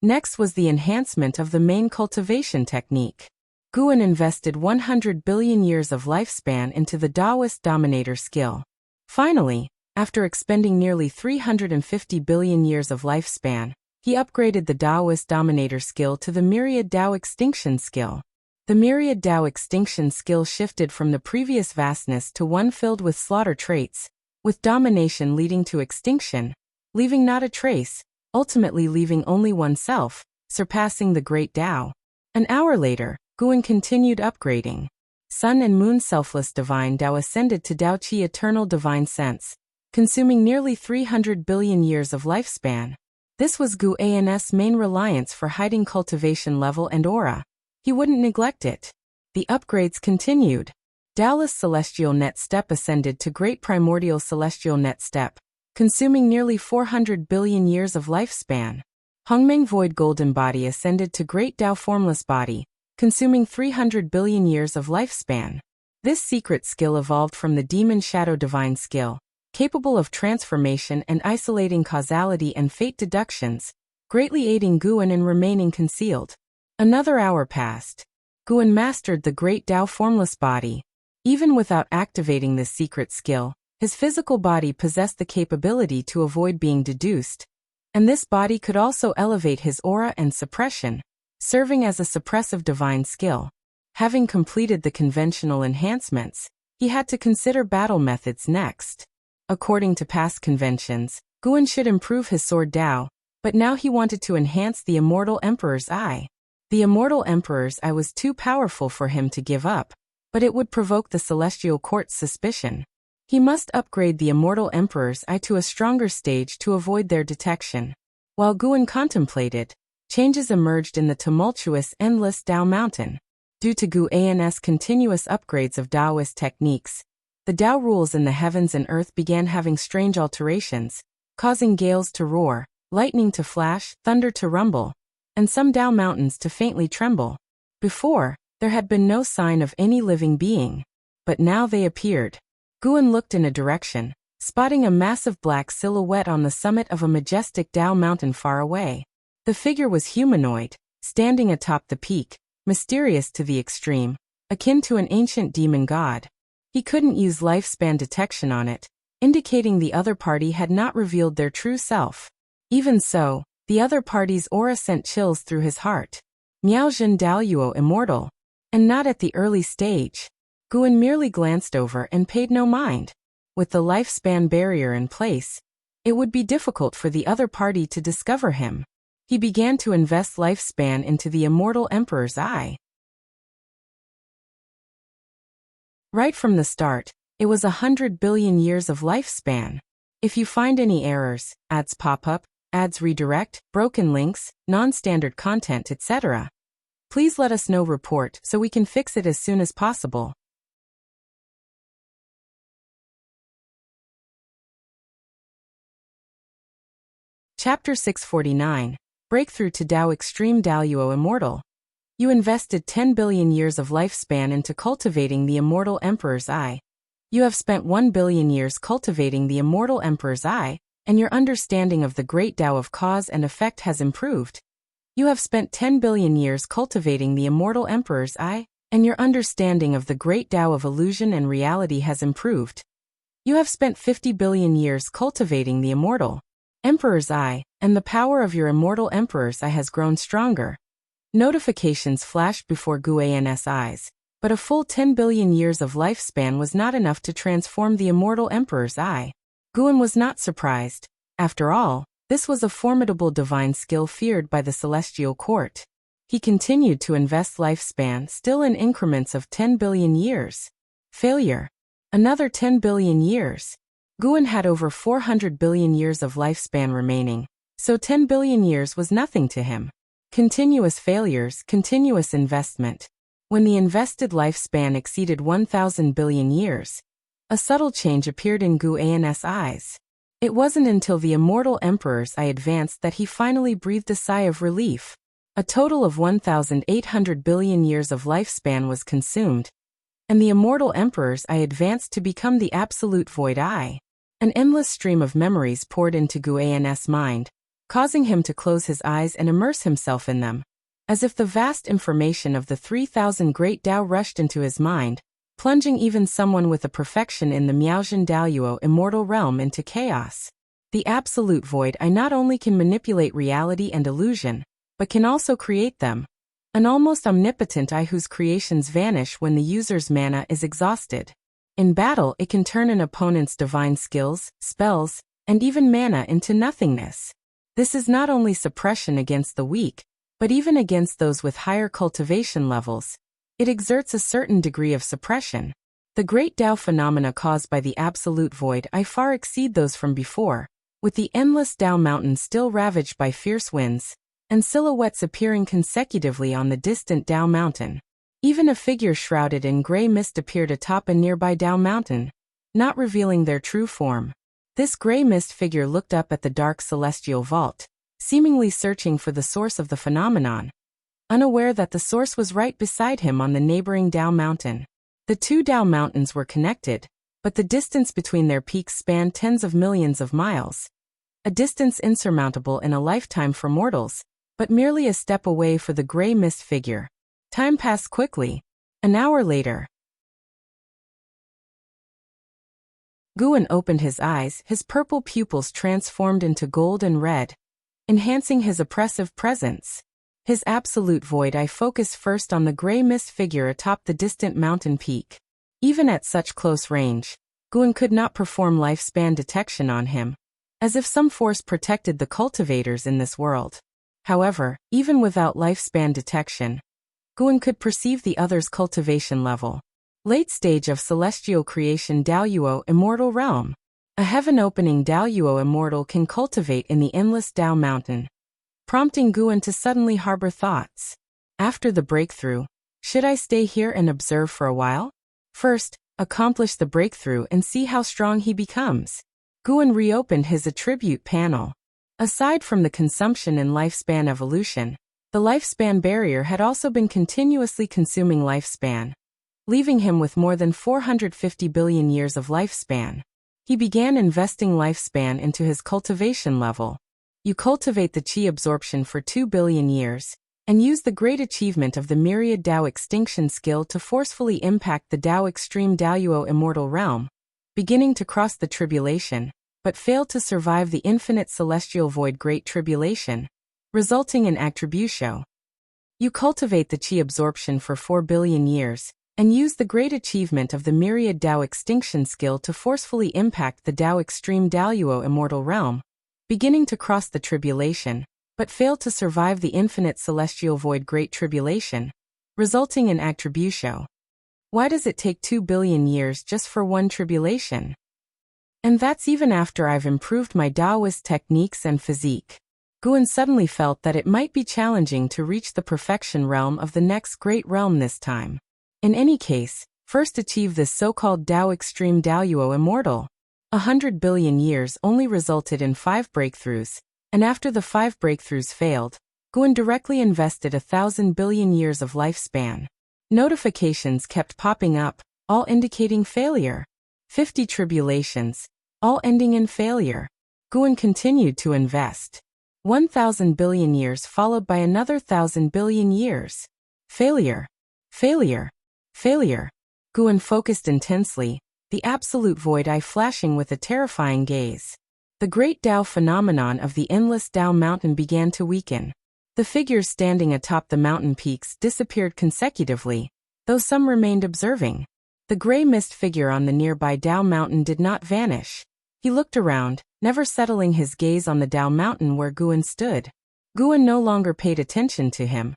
Next was the enhancement of the main cultivation technique. Guan invested 100 billion years of lifespan into the Taoist Dominator skill. Finally, after expending nearly 350 billion years of lifespan, he upgraded the Taoist Dominator skill to the Myriad Tao Extinction skill. The Myriad Tao Extinction skill shifted from the previous vastness to one filled with slaughter traits, with domination leading to extinction, leaving not a trace, ultimately leaving only oneself, surpassing the Great Tao. An hour later, Guan continued upgrading. Sun and Moon Selfless Divine Tao ascended to Tao Qi Eternal Divine Sense, consuming nearly 300 billion years of lifespan. This was Guan's main reliance for hiding cultivation level and aura. He wouldn't neglect it. The upgrades continued. Taoist Celestial Net Step ascended to Great Primordial Celestial Net Step, consuming nearly 400 billion years of lifespan. Hongmeng Void Golden Body ascended to Great Tao Formless Body, consuming 300 billion years of lifespan. This secret skill evolved from the Demon Shadow Divine skill, capable of transformation and isolating causality and fate deductions, greatly aiding Guan in remaining concealed. Another hour passed. Guan mastered the Great Tao Formless Body. Even without activating this secret skill, his physical body possessed the capability to avoid being deduced, and this body could also elevate his aura and suppression, serving as a suppressive divine skill. Having completed the conventional enhancements, he had to consider battle methods next. According to past conventions, Guan should improve his sword Tao, but now he wanted to enhance the Immortal Emperor's Eye. The Immortal Emperor's Eye was too powerful for him to give up, but it would provoke the Celestial Court's suspicion. He must upgrade the Immortal Emperor's Eye to a stronger stage to avoid their detection. While Guan contemplated, changes emerged in the tumultuous Endless Tao Mountain. Due to Guan's continuous upgrades of Taoist techniques, the Tao rules in the heavens and earth began having strange alterations, causing gales to roar, lightning to flash, thunder to rumble, and some Tao mountains to faintly tremble. Before, there had been no sign of any living being, but now they appeared. Guan looked in a direction, spotting a massive black silhouette on the summit of a majestic Tao mountain far away. The figure was humanoid, standing atop the peak, mysterious to the extreme, akin to an ancient demon god. He couldn't use lifespan detection on it, indicating the other party had not revealed their true self. Even so, the other party's aura sent chills through his heart. Miaojin Daoyuo Immortal. And not at the early stage. Guan merely glanced over and paid no mind. With the lifespan barrier in place, it would be difficult for the other party to discover him. He began to invest lifespan into the Immortal Emperor's Eye. Right from the start, it was 100 billion years of lifespan. If you find any errors, ads pop up, ads redirect, broken links, non-standard content, etc., please let us know. Report so we can fix it as soon as possible. Chapter 649. Breakthrough to Tao Extreme Daoyuo Immortal. You invested 10 billion years of lifespan into cultivating the Immortal Emperor's Eye. You have spent 1 billion years cultivating the Immortal Emperor's Eye, and your understanding of the great Tao of cause and effect has improved. You have spent 10 billion years cultivating the Immortal Emperor's Eye, and your understanding of the great Tao of illusion and reality has improved. You have spent 50 billion years cultivating the Immortal Emperor's Eye, and the power of your Immortal Emperor's Eye has grown stronger. Notifications flashed before Guan's eyes, but a full 10 billion years of lifespan was not enough to transform the Immortal Emperor's Eye. Guan was not surprised. After all, this was a formidable divine skill feared by the Celestial Court. He continued to invest lifespan still in increments of 10 billion years. Failure. Another 10 billion years. Guan had over 400 billion years of lifespan remaining, so 10 billion years was nothing to him. Continuous failures, continuous investment. When the invested lifespan exceeded 1,000 billion years, a subtle change appeared in Guan's eyes. It wasn't until the immortal emperor's eye advanced that he finally breathed a sigh of relief. A total of 1,800 billion years of lifespan was consumed, and the immortal emperor's eye advanced to become the absolute void eye. An endless stream of memories poured into Guan's mind, causing him to close his eyes and immerse himself in them, as if the vast information of the 3,000 great Tao rushed into his mind, plunging even someone with a perfection in the Miaozhen Daoyuo immortal realm into chaos. The absolute void eye not only can manipulate reality and illusion, but can also create them. An almost omnipotent eye whose creations vanish when the user's mana is exhausted. In battle, it can turn an opponent's divine skills, spells, and even mana into nothingness. This is not only suppression against the weak, but even against those with higher cultivation levels. It exerts a certain degree of suppression. The great Tao phenomena caused by the absolute void eye far exceed those from before, with the endless Tao mountain still ravaged by fierce winds, and silhouettes appearing consecutively on the distant Tao mountain. Even a figure shrouded in gray mist appeared atop a nearby Tao mountain, not revealing their true form. This gray mist figure looked up at the dark celestial vault, seemingly searching for the source of the phenomenon, unaware that the source was right beside him on the neighboring Tao mountain. The two Tao mountains were connected, but the distance between their peaks spanned tens of millions of miles, a distance insurmountable in a lifetime for mortals, but merely a step away for the gray mist figure. Time passed quickly. An hour later, Guan opened his eyes, his purple pupils transformed into gold and red, enhancing his oppressive presence. His absolute void eye focused first on the gray mist figure atop the distant mountain peak. Even at such close range, Guan could not perform lifespan detection on him, as if some force protected the cultivators in this world. However, even without lifespan detection, Guan could perceive the other's cultivation level. Late stage of celestial creation Daoyuo immortal realm. A heaven-opening Daoyuo immortal can cultivate in the endless Tao mountain, prompting Guan to suddenly harbor thoughts. After the breakthrough, should I stay here and observe for a while? First, accomplish the breakthrough and see how strong he becomes. Guan reopened his attribute panel. Aside from the consumption and lifespan evolution, the lifespan barrier had also been continuously consuming lifespan, leaving him with more than 450 billion years of lifespan. He began investing lifespan into his cultivation level. You cultivate the qi absorption for 2 billion years, and use the great achievement of the myriad Tao extinction skill to forcefully impact the Tao extreme Daoyuo immortal realm, beginning to cross the tribulation, but fail to survive the infinite celestial void great tribulation, resulting in attributio. You cultivate the qi absorption for 4 billion years, and use the great achievement of the myriad Tao extinction skill to forcefully impact the Tao extreme Daoyuo immortal realm, beginning to cross the tribulation, but fail to survive the infinite celestial void great tribulation, resulting in attributio. Why does it take 2 billion years just for one tribulation? And that's even after I've improved my Taoist techniques and physique. Guan suddenly felt that it might be challenging to reach the perfection realm of the next great realm this time. In any case, first achieve this so-called Tao extreme Daoyuo immortal. 100 billion years only resulted in 5 breakthroughs, and after the 5 breakthroughs failed, Guan directly invested 1,000 billion years of lifespan. Notifications kept popping up, all indicating failure. 50 tribulations, all ending in failure. Guan continued to invest. 1,000 billion years followed by another 1,000 billion years. Failure. Failure. Failure. Guan focused intensely, the absolute void eye flashing with a terrifying gaze. The great Tao phenomenon of the endless Tao mountain began to weaken. The figures standing atop the mountain peaks disappeared consecutively, though some remained observing. The gray mist figure on the nearby Tao mountain did not vanish. He looked around, never settling his gaze on the Tao mountain where Guan stood. Guan no longer paid attention to him,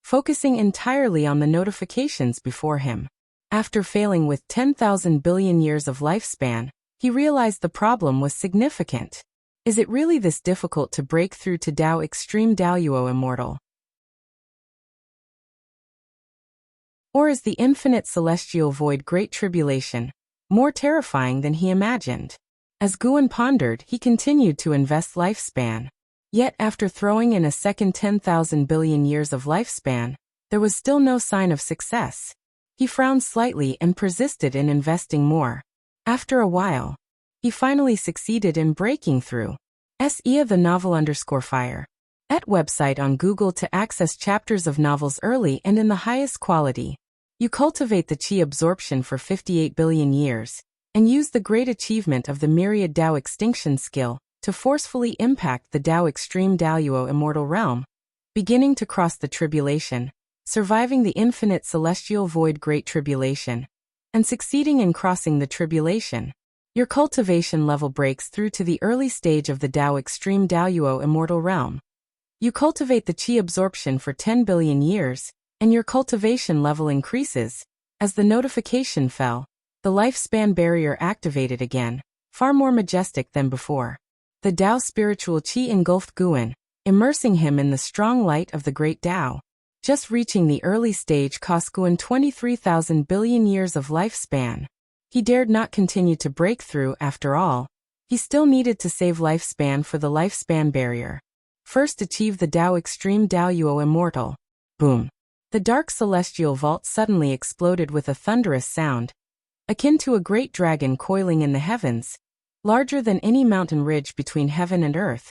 focusing entirely on the notifications before him. After failing with 10,000 billion years of lifespan, He realized the problem was significant. Is it really this difficult to break through to Tao Extreme Daoyuo Immortal? Or is the infinite celestial void Great Tribulation more terrifying than he imagined? As Guan pondered, he continued to invest lifespan. Yet after throwing in a second 10,000 billion years of lifespan, there was still no sign of success. He frowned slightly and persisted in investing more. After a while, he finally succeeded in breaking through. SEA the novel _fire. @ website on Google to access chapters of novels early and in the highest quality. You cultivate the qi absorption for 58 billion years, and use the great achievement of the myriad Tao extinction skill to forcefully impact the Tao Extreme Daoyuo Immortal Realm, beginning to cross the tribulation, surviving the infinite celestial void Great Tribulation, and succeeding in crossing the tribulation. Your cultivation level breaks through to the early stage of the Tao Extreme Daoyuo Immortal Realm. You cultivate the qi absorption for 10 billion years, and your cultivation level increases. As the notification fell, the lifespan barrier activated again, far more majestic than before. The Tao spiritual qi engulfed Guan, immersing him in the strong light of the great Tao. Just reaching the early stage cost Guan 23,000 billion years of lifespan. He dared not continue to break through after all. He still needed to save lifespan for the lifespan barrier. First achieve the Tao Extreme Daoyuo Immortal. Boom. The dark celestial vault suddenly exploded with a thunderous sound, akin to a great dragon coiling in the heavens, larger than any mountain ridge between heaven and earth,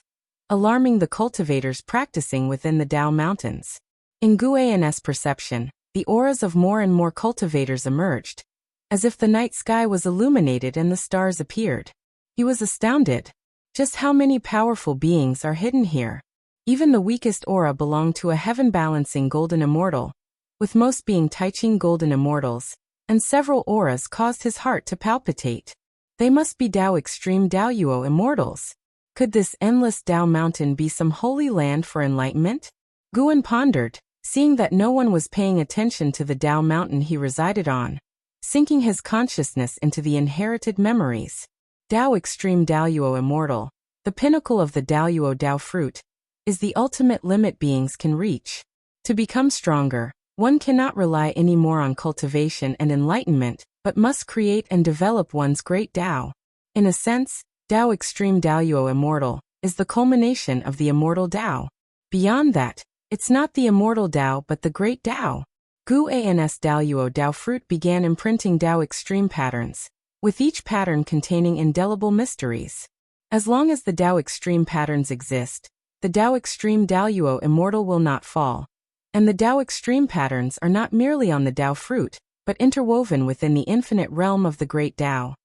alarming the cultivators practicing within the Tao Mountains. In Guan's perception, the auras of more and more cultivators emerged, as if the night sky was illuminated and the stars appeared. He was astounded. Just how many powerful beings are hidden here? Even the weakest aura belonged to a heaven-balancing golden immortal, with most being Taiching golden immortals, and several auras caused his heart to palpitate. They must be Tao Extreme Daoyuo Immortals. Could this endless Tao mountain be some holy land for enlightenment? Guan pondered, seeing that no one was paying attention to the Tao mountain he resided on, sinking his consciousness into the inherited memories. Tao Extreme Daoyuo Immortal, the pinnacle of the Daoyuo Tao fruit, is the ultimate limit beings can reach. To become stronger, one cannot rely anymore on cultivation and enlightenment, but must create and develop one's great Tao. In a sense, Tao Extreme Daoyuo Immortal is the culmination of the immortal Tao. Beyond that, it's not the immortal Tao but the great Tao. Guan's Daoyuo Tao fruit began imprinting Tao Extreme patterns, with each pattern containing indelible mysteries. As long as the Tao Extreme patterns exist, the Tao Extreme Daoyuo Immortal will not fall. And the Tao Extreme patterns are not merely on the Tao fruit, but interwoven within the infinite realm of the great Tao.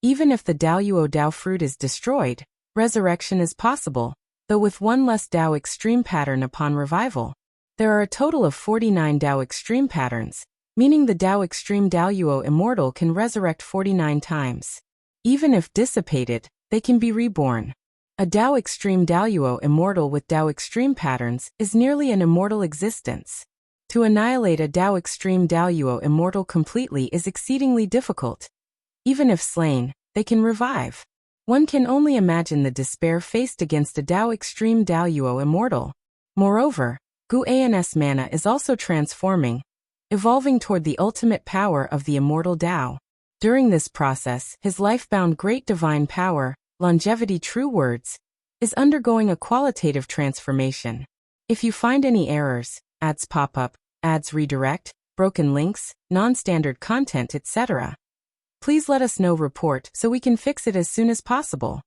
Even if the Daoyuo Tao fruit is destroyed, resurrection is possible, though with one less Tao Extreme pattern upon revival. There are a total of 49 Tao Extreme patterns, meaning the Tao Extreme Daoyuo Immortal can resurrect 49 times. Even if dissipated, they can be reborn. A Tao Extreme Daoyuo Immortal with Tao Extreme patterns is nearly an immortal existence. To annihilate a Tao Extreme Daoyuo Immortal completely is exceedingly difficult. Even if slain, they can revive. One can only imagine the despair faced against a Tao Extreme Daoyuo Immortal. Moreover, Guan's mana is also transforming, evolving toward the ultimate power of the immortal Tao. During this process, his life-bound great divine power, longevity true words, is undergoing a qualitative transformation. If you find any errors, ads pop up, ads redirect, broken links, non-standard content, etc., please let us know report so we can fix it as soon as possible.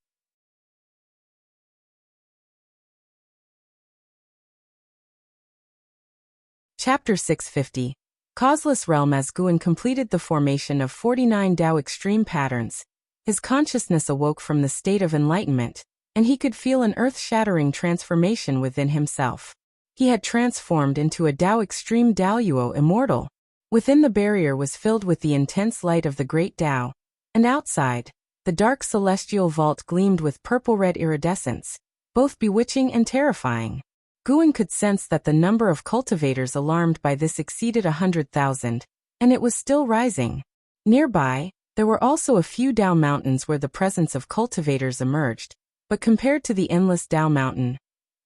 Chapter 650. Causeless Realm. As Guan completed the formation of 49 Tao Extreme patterns, his consciousness awoke from the state of enlightenment, and he could feel an earth-shattering transformation within himself. He had transformed into a Tao Extreme Daoyuo Immortal. Within, the barrier was filled with the intense light of the great Tao, and outside, the dark celestial vault gleamed with purple-red iridescence, both bewitching and terrifying. Guan could sense that the number of cultivators alarmed by this exceeded 100,000, and it was still rising. Nearby, there were also a few Dao mountains where the presence of cultivators emerged, but compared to the endless Dao mountain,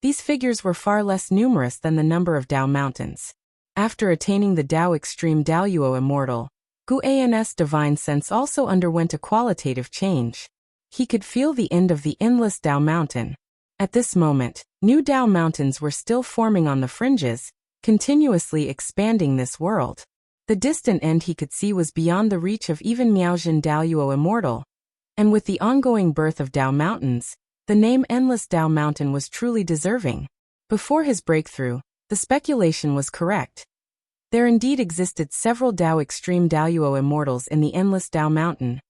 these figures were far less numerous than the number of Dao mountains. After attaining the Dao extreme Daoyuo immortal, Guan's divine sense also underwent a qualitative change. He could feel the end of the endless Dao mountain. At this moment, new Dao mountains were still forming on the fringes, continuously expanding this world. The distant end he could see was beyond the reach of even Miaojin Daoyuo immortal. And with the ongoing birth of Dao mountains, the name Endless Dao Mountain was truly deserving. Before his breakthrough, the speculation was correct. There indeed existed several Dao extreme Daoyuo immortals in the Endless Dao Mountain.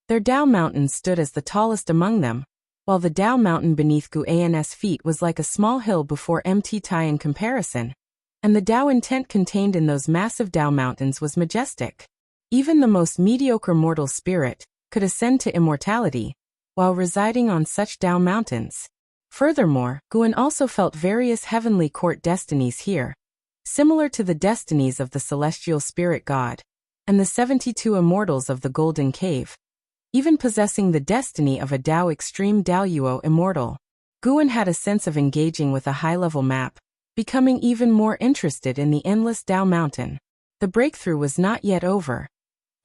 Their Dao mountains stood as the tallest among them, while the Dao mountain beneath Guan's feet was like a small hill before Mt Tai in comparison. And the Dao intent contained in those massive Dao mountains was majestic. Even the most mediocre mortal spirit could ascend to immortality, while residing on such Dao mountains. Furthermore, Guan also felt various heavenly court destinies here, similar to the destinies of the celestial spirit god, and the 72 immortals of the Golden Cave, even possessing the destiny of a Dao extreme Daoyuo immortal. Guan had a sense of engaging with a high-level map, becoming even more interested in the endless Dao mountain. The breakthrough was not yet over.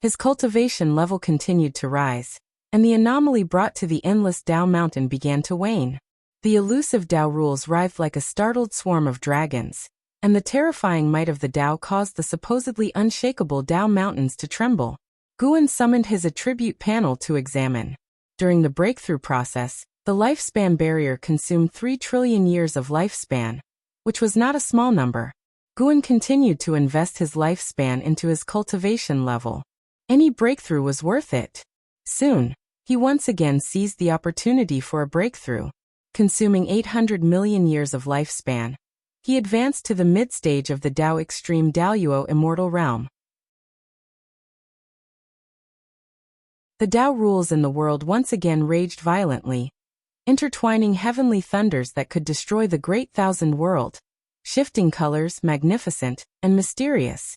His cultivation level continued to rise, and the anomaly brought to the endless Dao mountain began to wane. The elusive Dao rules writhed like a startled swarm of dragons, and the terrifying might of the Dao caused the supposedly unshakable Dao mountains to tremble. Guan summoned his attribute panel to examine. During the breakthrough process, the lifespan barrier consumed 3 trillion years of lifespan, which was not a small number. Guan continued to invest his lifespan into his cultivation level. Any breakthrough was worth it. Soon, he once again seized the opportunity for a breakthrough. Consuming 800 million years of lifespan, he advanced to the mid-stage of the Dao extreme Daoyuo immortal realm. The Dao rules in the world once again raged violently, intertwining heavenly thunders that could destroy the great thousand world, shifting colors, magnificent, and mysterious.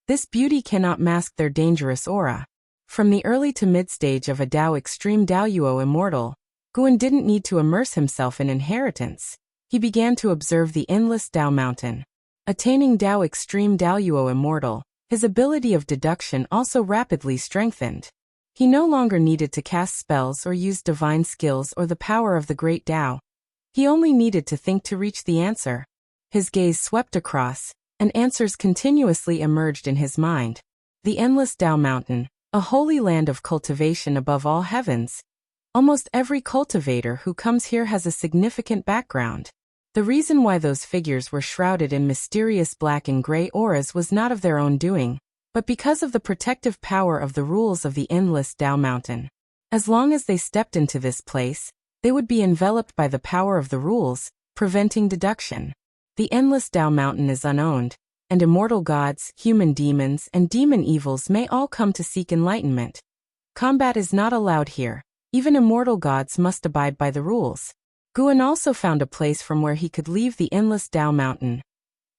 This beauty cannot mask their dangerous aura. From the early to mid-stage of a Dao extreme Daoyuo immortal, Guan didn't need to immerse himself in inheritance. He began to observe the endless Dao mountain. Attaining Dao extreme Daoyuo immortal, his ability of deduction also rapidly strengthened. He no longer needed to cast spells or use divine skills or the power of the great Dao. He only needed to think to reach the answer. His gaze swept across, and answers continuously emerged in his mind. The endless Dao mountain, a holy land of cultivation above all heavens. Almost every cultivator who comes here has a significant background. The reason why those figures were shrouded in mysterious black and gray auras was not of their own doing, but because of the protective power of the rules of the endless Dao mountain. As long as they stepped into this place, they would be enveloped by the power of the rules, preventing deduction. The endless Dao mountain is unowned, and immortal gods, human demons, and demon evils may all come to seek enlightenment. Combat is not allowed here. Even immortal gods must abide by the rules. Guan also found a place from where he could leave the endless Dao mountain.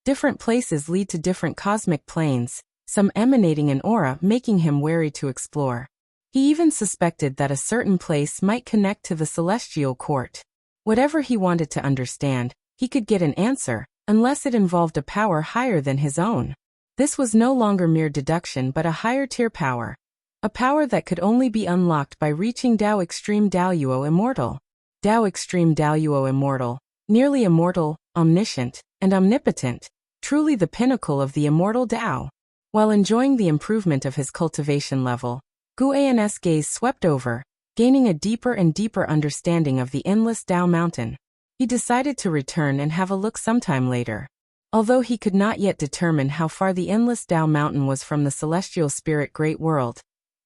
Different places lead to different cosmic planes, some emanating an aura making him wary to explore. He even suspected that a certain place might connect to the celestial court. Whatever he wanted to understand, he could get an answer, unless it involved a power higher than his own. This was no longer mere deduction but a higher tier power. A power that could only be unlocked by reaching Dao extreme Daoyuo immortal. Dao extreme Daoyuo immortal, nearly immortal, omniscient, and omnipotent, truly the pinnacle of the immortal Dao. While enjoying the improvement of his cultivation level, Guan's gaze swept over, gaining a deeper and deeper understanding of the endless Dao mountain. He decided to return and have a look sometime later. Although he could not yet determine how far the endless Dao mountain was from the celestial spirit great world,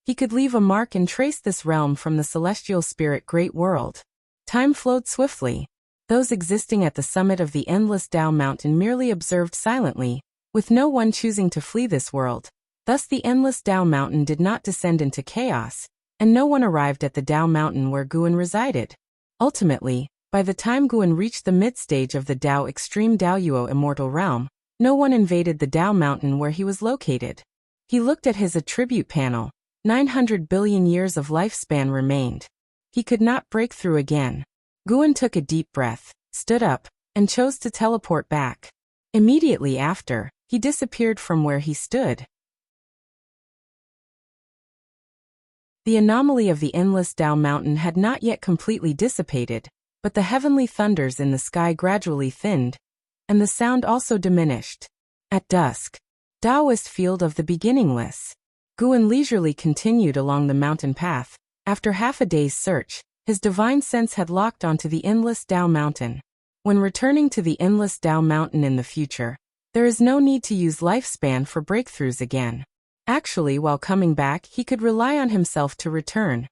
he could leave a mark and trace this realm from the celestial spirit great world. Time flowed swiftly. Those existing at the summit of the endless Dao mountain merely observed silently, with no one choosing to flee this world. Thus the endless Dao mountain did not descend into chaos, and no one arrived at the Dao mountain where Guan resided. Ultimately, by the time Guan reached the mid-stage of the Dao extreme Daoyuo immortal realm, no one invaded the Dao mountain where he was located. He looked at his attribute panel, 900 billion years of lifespan remained. He could not break through again. Guan took a deep breath, stood up, and chose to teleport back. Immediately after, he disappeared from where he stood. The anomaly of the endless Dao mountain had not yet completely dissipated, but the heavenly thunders in the sky gradually thinned, and the sound also diminished. At dusk, Taoist field of the beginningless. Guan leisurely continued along the mountain path. After half a day's search, his divine sense had locked onto the endless Dao mountain. When returning to the endless Dao mountain in the future, there is no need to use lifespan for breakthroughs again. Actually, while coming back, he could rely on himself to return.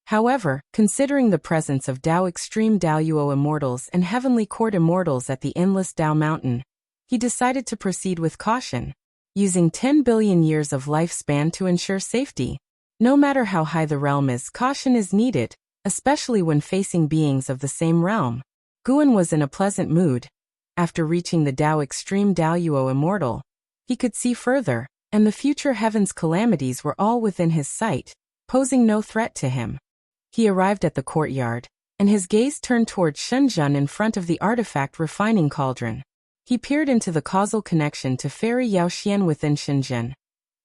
However, considering the presence of Dao Extreme Daoyuo Immortals and Heavenly Court Immortals at the endless Dao mountain, he decided to proceed with caution, using 10 billion years of lifespan to ensure safety. No matter how high the realm is, caution is needed, especially when facing beings of the same realm. Guan was in a pleasant mood. After reaching the Dao Extreme Daoyuo Immortal, he could see further, and the future heaven's calamities were all within his sight, posing no threat to him. He arrived at the courtyard, and his gaze turned toward Shenzhen in front of the artifact refining cauldron. He peered into the causal connection to Fairy Yaoxian within Shenzhen,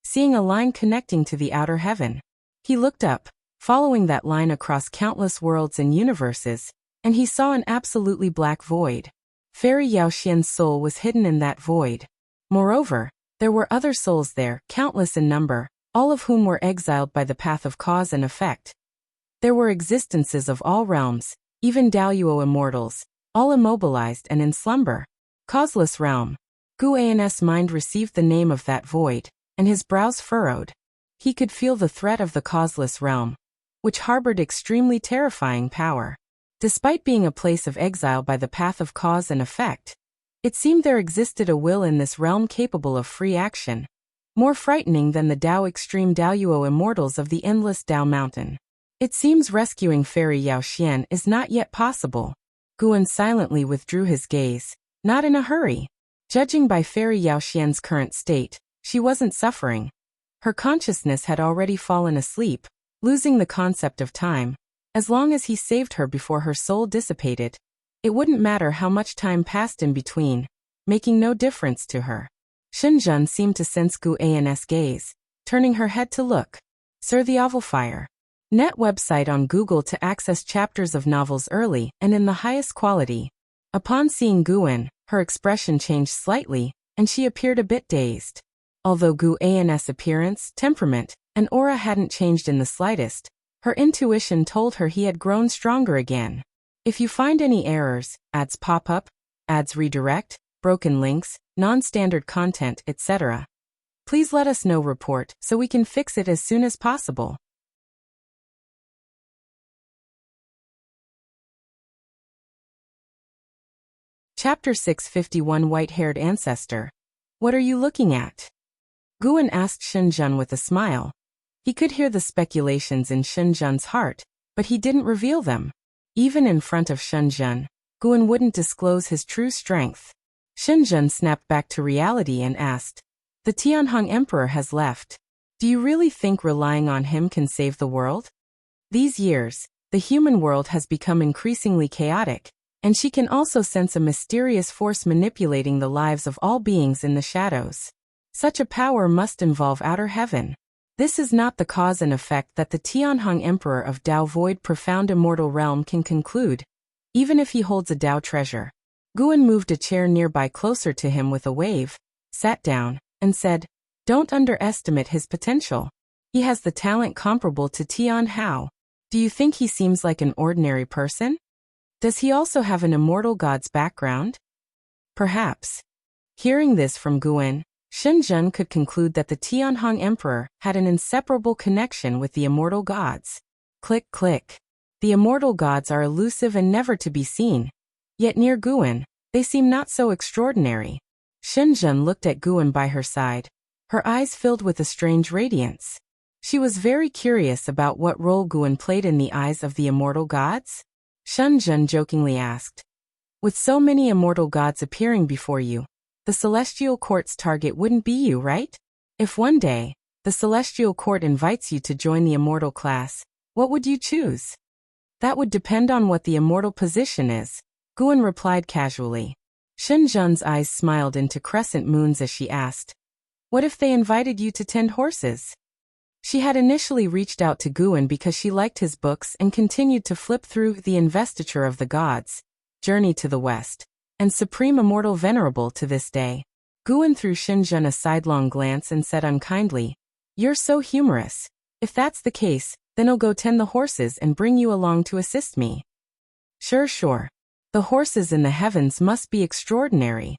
seeing a line connecting to the outer heaven. He looked up, following that line across countless worlds and universes, and he saw an absolutely black void. Fairy Yaoxian's soul was hidden in that void. Moreover, there were other souls there, countless in number, all of whom were exiled by the path of cause and effect. There were existences of all realms, even Daoyuo immortals, all immobilized and in slumber. Causeless realm. Gu An's mind received the name of that void, and his brows furrowed. He could feel the threat of the causeless realm, which harbored extremely terrifying power. Despite being a place of exile by the path of cause and effect, it seemed there existed a will in this realm capable of free action, more frightening than the Dao Extreme Daoyuo Immortals of the endless Dao Mountain. It seems rescuing Fairy Yaoxian is not yet possible. Guan silently withdrew his gaze, not in a hurry. Judging by Fairy Yaoxian's current state, she wasn't suffering. Her consciousness had already fallen asleep, losing the concept of time. As long as he saved her before her soul dissipated, it wouldn't matter how much time passed in between, making no difference to her. Shenzhen seemed to sense Gu An's gaze, turning her head to look. Sir the Ovalfire. Net website on Google to access chapters of novels early and in the highest quality. Upon seeing Guan, her expression changed slightly, and she appeared a bit dazed. Although Gu An's appearance, temperament, and aura hadn't changed in the slightest, her intuition told her he had grown stronger again. If you find any errors, ads pop up, ads redirect, broken links, non-standard content, etc., please let us know. Report so we can fix it as soon as possible. Chapter 651 White-Haired Ancestor. What are you looking at? Guan asked Shenzhen with a smile. He could hear the speculations in Shenzhen's heart, but he didn't reveal them. Even in front of Shenzhen, Guan wouldn't disclose his true strength. Shenzhen snapped back to reality and asked, "The Tianhong Emperor has left. Do you really think relying on him can save the world? These years, the human world has become increasingly chaotic, and she can also sense a mysterious force manipulating the lives of all beings in the shadows. Such a power must involve outer heaven. This is not the cause and effect that the Tianhong Emperor of Dao Void Profound Immortal Realm can conclude, even if he holds a Dao treasure." Guan moved a chair nearby closer to him with a wave, sat down, and said, "Don't underestimate his potential. He has the talent comparable to Tian Hao. Do you think he seems like an ordinary person? Does he also have an immortal god's background? Perhaps." Hearing this from Guan, Shenzhen could conclude that the Tianhong Emperor had an inseparable connection with the immortal gods. Click, click. The immortal gods are elusive and never to be seen. Yet near Guan, they seem not so extraordinary. Shenzhen looked at Guan by her side. Her eyes filled with a strange radiance. She was very curious about what role Guan played in the eyes of the immortal gods. Shenzhen jokingly asked, "With so many immortal gods appearing before you, the celestial court's target wouldn't be you, right? If one day, The Celestial Court invites you to join the immortal class. What would you choose? That would depend on what the immortal position is, Guan replied casually. Shenzhen's eyes smiled into crescent moons as she asked, what if they invited you to tend horses? She had initially reached out to Guan because she liked his books and continued to flip through The Investiture of the Gods, Journey to the West, and Supreme Immortal Venerable to this day. Guan threw Shenzhen a sidelong glance and said unkindly, you're so humorous. If that's the case, then I'll go tend the horses and bring you along to assist me. Sure. The horses in the heavens must be extraordinary,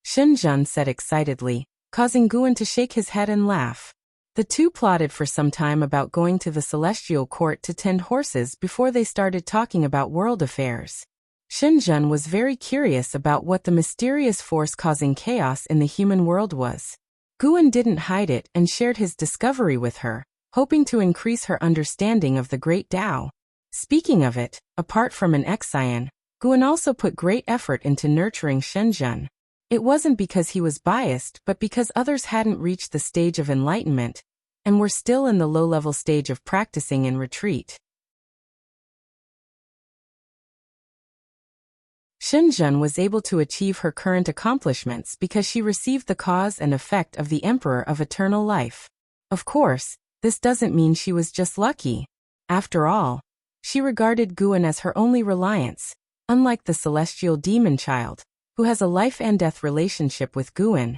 Shenzhen said excitedly, causing Guan to shake his head and laugh. The two plotted for some time about going to the Celestial Court to tend horses before they started talking about world affairs. Shenzhen was very curious about what the mysterious force causing chaos in the human world was. Guan didn't hide it and shared his discovery with her, hoping to increase her understanding of the Great Tao. Speaking of it, apart from an Xian, Guan also put great effort into nurturing Shenzhen. It wasn't because he was biased but because others hadn't reached the stage of enlightenment and were still in the low-level stage of practicing in retreat. Shenzhen was able to achieve her current accomplishments because she received the cause and effect of the Emperor of Eternal Life. Of course, this doesn't mean she was just lucky. After all, she regarded Guan as her only reliance, unlike the celestial demon child, who has a life and death relationship with Guan.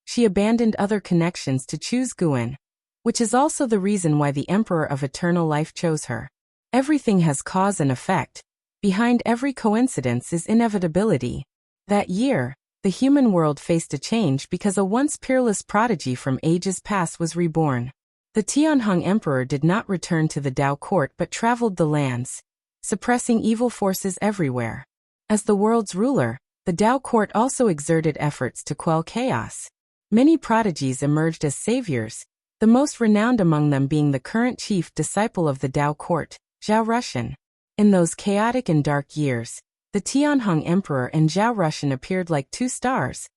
She abandoned other connections to choose Guan, which is also the reason why the Emperor of Eternal Life chose her. Everything has cause and effect. Behind every coincidence is inevitability. That year, the human world faced a change because a once peerless prodigy from ages past was reborn. The Tianhong Emperor did not return to the Tao court but traveled the lands, suppressing evil forces everywhere. As the world's ruler, the Tao court also exerted efforts to quell chaos. Many prodigies emerged as saviors, the most renowned among them being the current chief disciple of the Tao court, Zhao Rushan. In those chaotic and dark years, the Tianhong Emperor and Zhao Rushan appeared like two stars,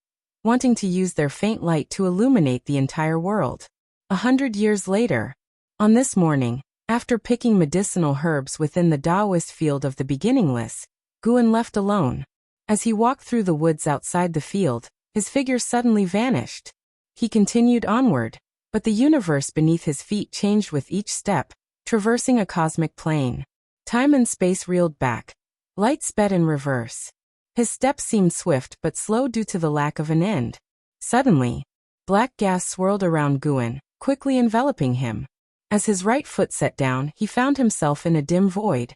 wanting to use their faint light to illuminate the entire world. 100 years later, on this morning, after picking medicinal herbs within the Taoist field of the beginningless, Guan left alone. As he walked through the woods outside the field, his figure suddenly vanished. He continued onward, but the universe beneath his feet changed with each step, traversing a cosmic plane. Time and space reeled back. Light sped in reverse. His steps seemed swift but slow due to the lack of an end. Suddenly, black gas swirled around Guan, quickly enveloping him. As his right foot set down, he found himself in a dim void.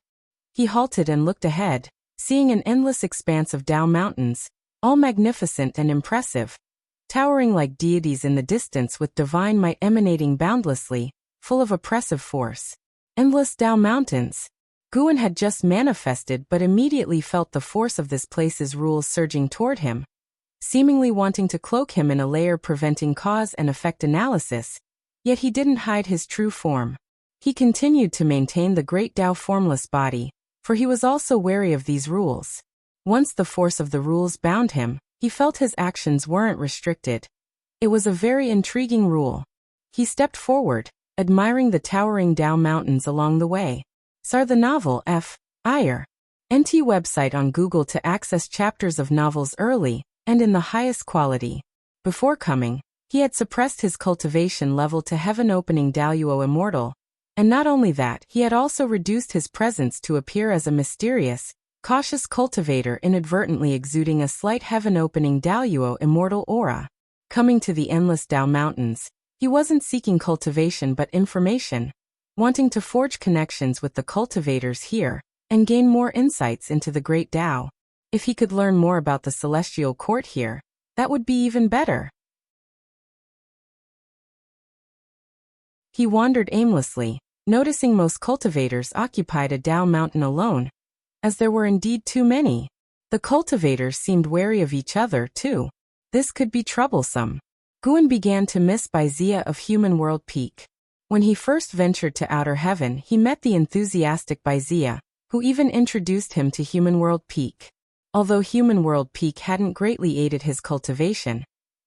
He halted and looked ahead, seeing an endless expanse of Tao mountains, all magnificent and impressive, towering like deities in the distance with divine might emanating boundlessly, full of oppressive force. Endless Tao mountains. Guan had just manifested but immediately felt the force of this place's rules surging toward him, seemingly wanting to cloak him in a layer preventing cause and effect analysis, yet he didn't hide his true form. He continued to maintain the great Tao formless body, for he was also wary of these rules. Once the force of the rules bound him, he felt his actions weren't restricted. It was a very intriguing rule. He stepped forward, admiring the towering Tao mountains along the way. Sar the novel NT website on Google to access chapters of novels early and in the highest quality. Before coming, he had suppressed his cultivation level to heaven-opening Daluo Immortal, and not only that, he had also reduced his presence to appear as a mysterious, cautious cultivator inadvertently exuding a slight heaven-opening Daluo Immortal aura. Coming to the endless Tao mountains, he wasn't seeking cultivation but information, wanting to forge connections with the cultivators here and gain more insights into the great Tao. If he could learn more about the celestial court here, that would be even better. He wandered aimlessly, noticing most cultivators occupied a Tao mountain alone, as there were indeed too many. The cultivators seemed wary of each other too. This could be troublesome. Guan began to miss Baizia of Human World Peak. When he first ventured to outer heaven, he met the enthusiastic Baizia, who even introduced him to Human World Peak. Although Human World Peak hadn't greatly aided his cultivation,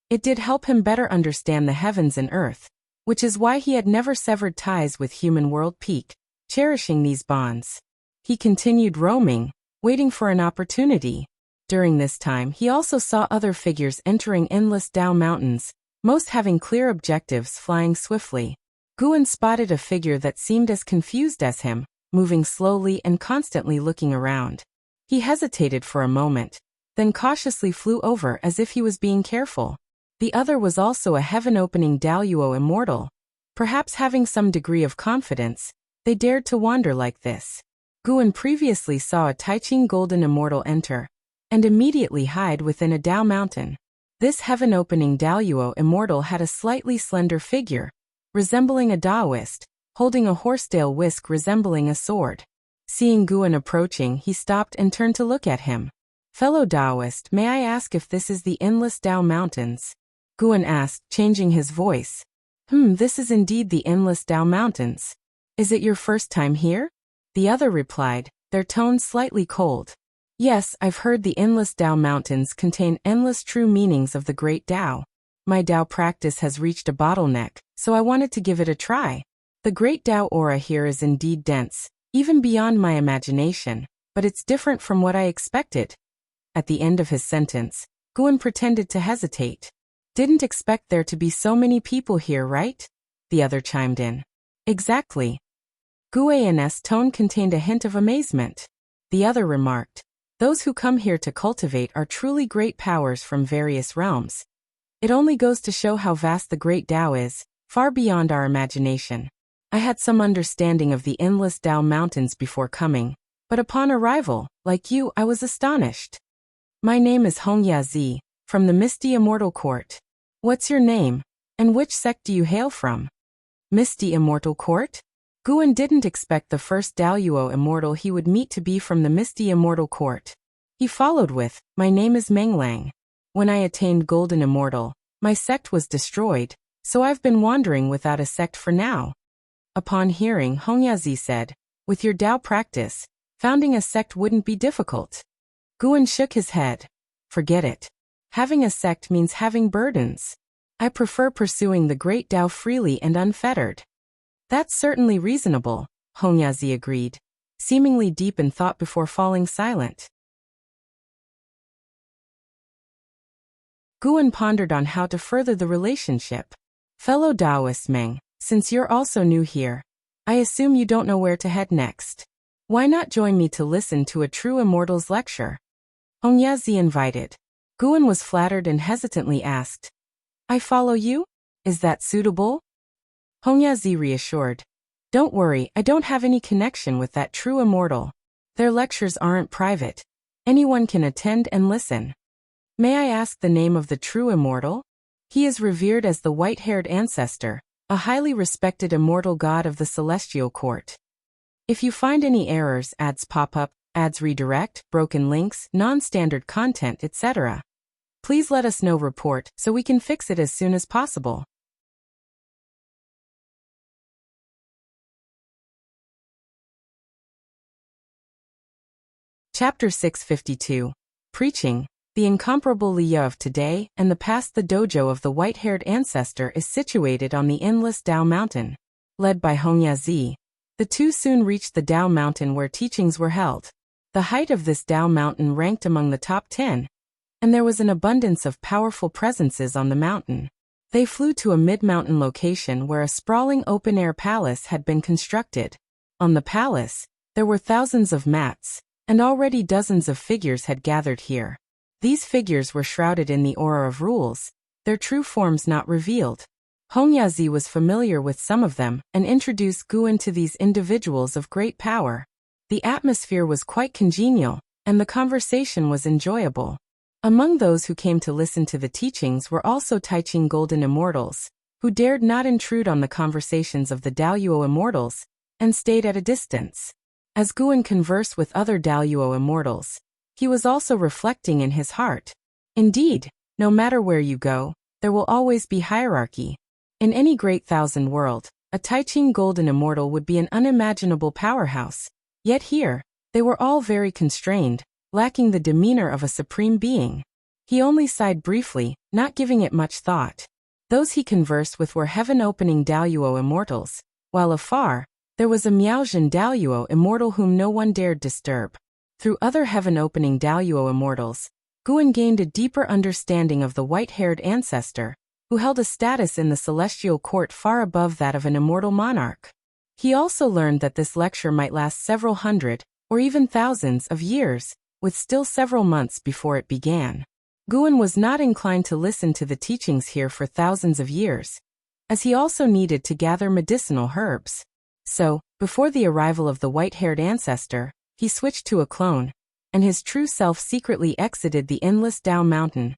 it did help him better understand the heavens and earth, which is why he had never severed ties with human world peak, cherishing these bonds. He continued roaming, waiting for an opportunity. During this time he also saw other figures entering endless Dao mountains, most having clear objectives flying swiftly. Guan spotted a figure that seemed as confused as him, moving slowly and constantly looking around. He hesitated for a moment, then cautiously flew over as if he was being careful. The other was also a heaven-opening Daoyuo immortal. Perhaps having some degree of confidence, they dared to wander like this. Guan previously saw a Taiching golden immortal enter, and immediately hide within a Dao mountain. This heaven-opening Daoyuo immortal had a slightly slender figure, resembling a Daoist, holding a horsetail whisk resembling a sword. Seeing Guan approaching, he stopped and turned to look at him. "Fellow Daoist, may I ask if this is the endless Dao mountains?" Guan asked, changing his voice. This is indeed the endless Dao mountains. Is it your first time here?" The other replied, their tone slightly cold. "Yes, I've heard the endless Dao mountains contain endless true meanings of the great Dao. My Dao practice has reached a bottleneck, so I wanted to give it a try. The great Dao aura here is indeed dense, even beyond my imagination, but it's different from what I expected." At the end of his sentence, Guan pretended to hesitate. "Didn't expect there to be so many people here, right?" The other chimed in. "Exactly." Guan's tone contained a hint of amazement. The other remarked, "Those who come here to cultivate are truly great powers from various realms. It only goes to show how vast the great Dao is, far beyond our imagination. I had some understanding of the endless Dao mountains before coming, but upon arrival, like you, I was astonished. My name is Hongya Zi, from the Misty Immortal Court. What's your name, and which sect do you hail from?" Misty Immortal Court? Guan didn't expect the first Daoyuo immortal he would meet to be from the Misty Immortal Court. He followed with, "My name is Menglang. When I attained Golden Immortal, my sect was destroyed, so I've been wandering without a sect for now." Upon hearing, Hongyazi said, "With your Dao practice, founding a sect wouldn't be difficult." Guan shook his head. "Forget it. Having a sect means having burdens. I prefer pursuing the great Dao freely and unfettered." "That's certainly reasonable," Hongyazi agreed, seemingly deep in thought before falling silent. Guan pondered on how to further the relationship. "Fellow Daoist Meng, since you're also new here, I assume you don't know where to head next. Why not join me to listen to a true immortal's lecture?" Hongyazi invited. Guan was flattered and hesitantly asked, "I follow you? Is that suitable?" Hongyazi reassured, "Don't worry, I don't have any connection with that true immortal. Their lectures aren't private. Anyone can attend and listen." "May I ask the name of the true immortal?" "He is revered as the white-haired ancestor, a highly respected immortal god of the celestial court. If you find any errors, ads pop up, ads redirect, broken links, non-standard content, etc., please let us know report so we can fix it as soon as possible." Chapter 652. Preaching. The incomparable Liya of today and the past. The dojo of the white-haired ancestor is situated on the endless Dao mountain. Led by Hongyazi, the two soon reached the Dao mountain where teachings were held. The height of this Dao mountain ranked among the top 10, and there was an abundance of powerful presences on the mountain. They flew to a mid-mountain location where a sprawling open-air palace had been constructed. On the palace, there were thousands of mats, and already dozens of figures had gathered here. These figures were shrouded in the aura of rules, their true forms not revealed. Hongyazi was familiar with some of them and introduced Guan to these individuals of great power. The atmosphere was quite congenial, and the conversation was enjoyable. Among those who came to listen to the teachings were also Taiching golden immortals, who dared not intrude on the conversations of the Daoyuo immortals, and stayed at a distance. As Guan conversed with other Daoyuo immortals, he was also reflecting in his heart. Indeed, no matter where you go, there will always be hierarchy. In any great thousand world, a Taiching golden immortal would be an unimaginable powerhouse. Yet here, they were all very constrained, lacking the demeanor of a supreme being. He only sighed briefly, not giving it much thought. Those he conversed with were heaven-opening Daoyuo immortals, while afar, there was a Miaozhen Daoyuo immortal whom no one dared disturb. Through other heaven-opening Daoyuo immortals, Guan gained a deeper understanding of the white-haired ancestor, who held a status in the celestial court far above that of an immortal monarch. He also learned that this lecture might last several hundred, or even thousands of years, with still several months before it began. Guan was not inclined to listen to the teachings here for thousands of years, as he also needed to gather medicinal herbs. So, before the arrival of the white-haired ancestor, he switched to a clone, and his true self secretly exited the endless Dao Mountain,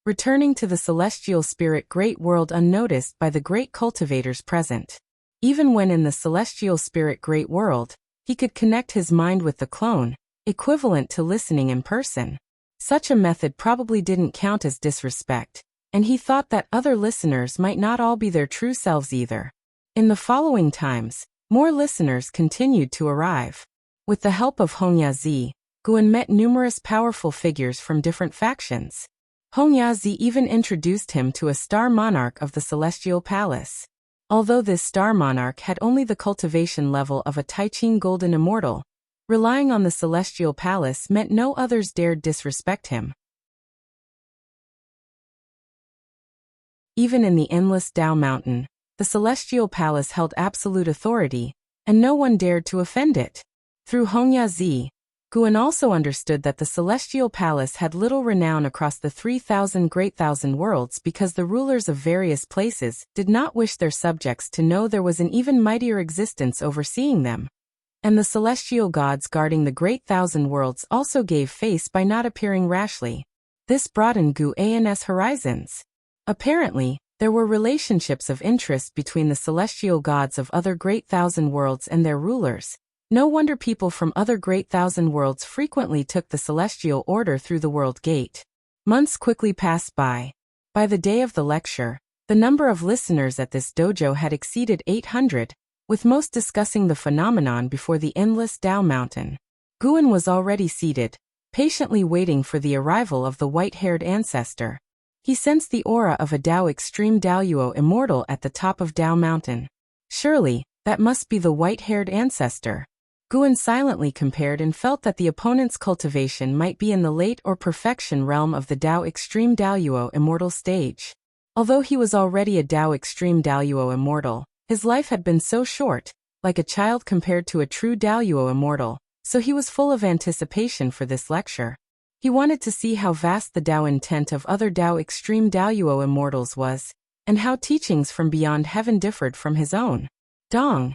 returning to the celestial spirit great world unnoticed by the great cultivators present. Even when in the celestial spirit great world, he could connect his mind with the clone, equivalent to listening in person. Such a method probably didn't count as disrespect, and he thought that other listeners might not all be their true selves either. In the following times, more listeners continued to arrive. With the help of Hongyazi, Guan met numerous powerful figures from different factions. Hongyazi even introduced him to a star monarch of the celestial palace. Although this star monarch had only the cultivation level of a Taiqing golden immortal, relying on the celestial palace meant no others dared disrespect him. Even in the endless Dao Mountain, the celestial palace held absolute authority, and no one dared to offend it. Through Hongyazi, Guan also understood that the celestial palace had little renown across the 3,000 great thousand worlds because the rulers of various places did not wish their subjects to know there was an even mightier existence overseeing them. And the celestial gods guarding the great thousand worlds also gave face by not appearing rashly. This broadened Guan's horizons. Apparently, there were relationships of interest between the celestial gods of other great thousand worlds and their rulers. No wonder people from other great thousand worlds frequently took the celestial order through the world gate. Months quickly passed by. By the day of the lecture, the number of listeners at this dojo had exceeded 800, with most discussing the phenomenon before the endless Dao Mountain. Guan was already seated, patiently waiting for the arrival of the white-haired ancestor. He sensed the aura of a Dao Extreme Daoyuo immortal at the top of Dao Mountain. Surely, that must be the white-haired ancestor. Guan silently compared and felt that the opponent's cultivation might be in the late or perfection realm of the Dao Extreme Daoyuo immortal stage. Although he was already a Dao Extreme Daoyuo immortal, his life had been so short, like a child compared to a true Daoyuo immortal, so he was full of anticipation for this lecture. He wanted to see how vast the Dao intent of other Dao Extreme Daoyuo immortals was, and how teachings from beyond heaven differed from his own. Dong!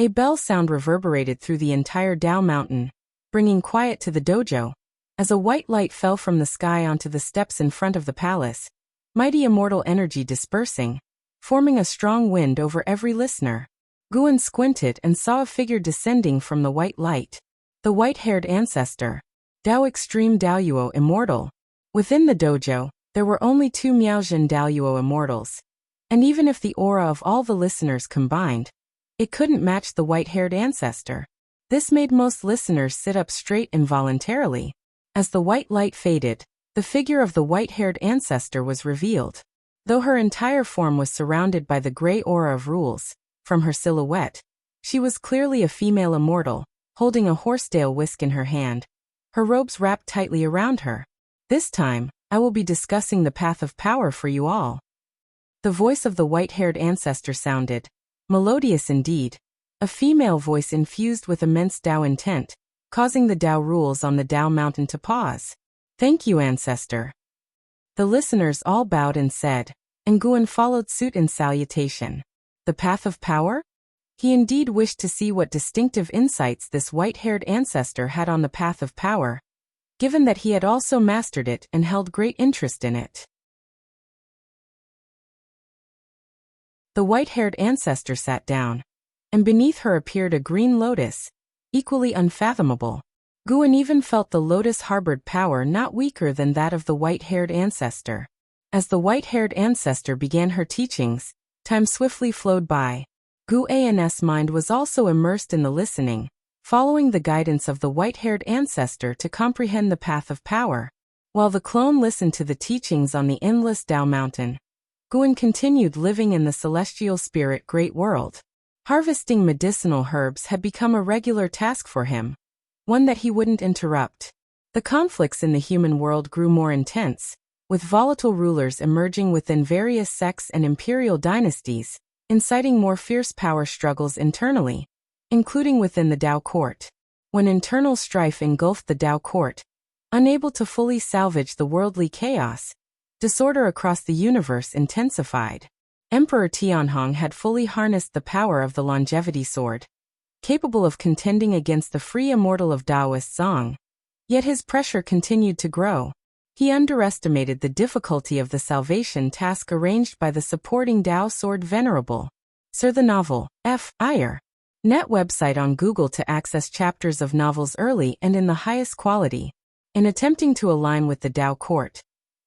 A bell sound reverberated through the entire Dao Mountain, bringing quiet to the dojo. As a white light fell from the sky onto the steps in front of the palace, mighty immortal energy dispersing, forming a strong wind over every listener. Guan squinted and saw a figure descending from the white light. The white-haired ancestor, Dao Extreme Daoyuo immortal. Within the dojo, there were only 2 Miaozhen Daoyuo immortals, and even if the aura of all the listeners combined, it couldn't match the white-haired ancestor. This made most listeners sit up straight involuntarily. As the white light faded, the figure of the white-haired ancestor was revealed. Though her entire form was surrounded by the gray aura of rules, from her silhouette, she was clearly a female immortal, holding a horsetail whisk in her hand, her robes wrapped tightly around her. This time, I will be discussing the path of power for you all. The voice of the white-haired ancestor sounded melodious indeed, a female voice infused with immense Dao intent, causing the Dao rules on the Dao Mountain to pause. Thank you, ancestor. The listeners all bowed and said, and Guan followed suit in salutation. The path of power? He indeed wished to see what distinctive insights this white-haired ancestor had on the path of power, given that he had also mastered it and held great interest in it. The white-haired ancestor sat down, and beneath her appeared a green lotus, equally unfathomable. Guan even felt the lotus harbored power not weaker than that of the white-haired ancestor. As the white-haired ancestor began her teachings, time swiftly flowed by. Guan's mind was also immersed in the listening, following the guidance of the white-haired ancestor to comprehend the path of power. While the clone listened to the teachings on the endless Dao Mountain, Guan continued living in the celestial spirit great world. Harvesting medicinal herbs had become a regular task for him, one that he wouldn't interrupt. The conflicts in the human world grew more intense, with volatile rulers emerging within various sects and imperial dynasties, inciting more fierce power struggles internally, including within the Dao court. When internal strife engulfed the Dao court, unable to fully salvage the worldly chaos, disorder across the universe intensified. Emperor Tianhong had fully harnessed the power of the longevity sword, capable of contending against the free immortal of Taoist Zong. Yet his pressure continued to grow. He underestimated the difficulty of the salvation task arranged by the supporting Dao sword Venerable Sir. The novel, F.I.R. Net website on Google to access chapters of novels early and in the highest quality. In attempting to align with the Dao court,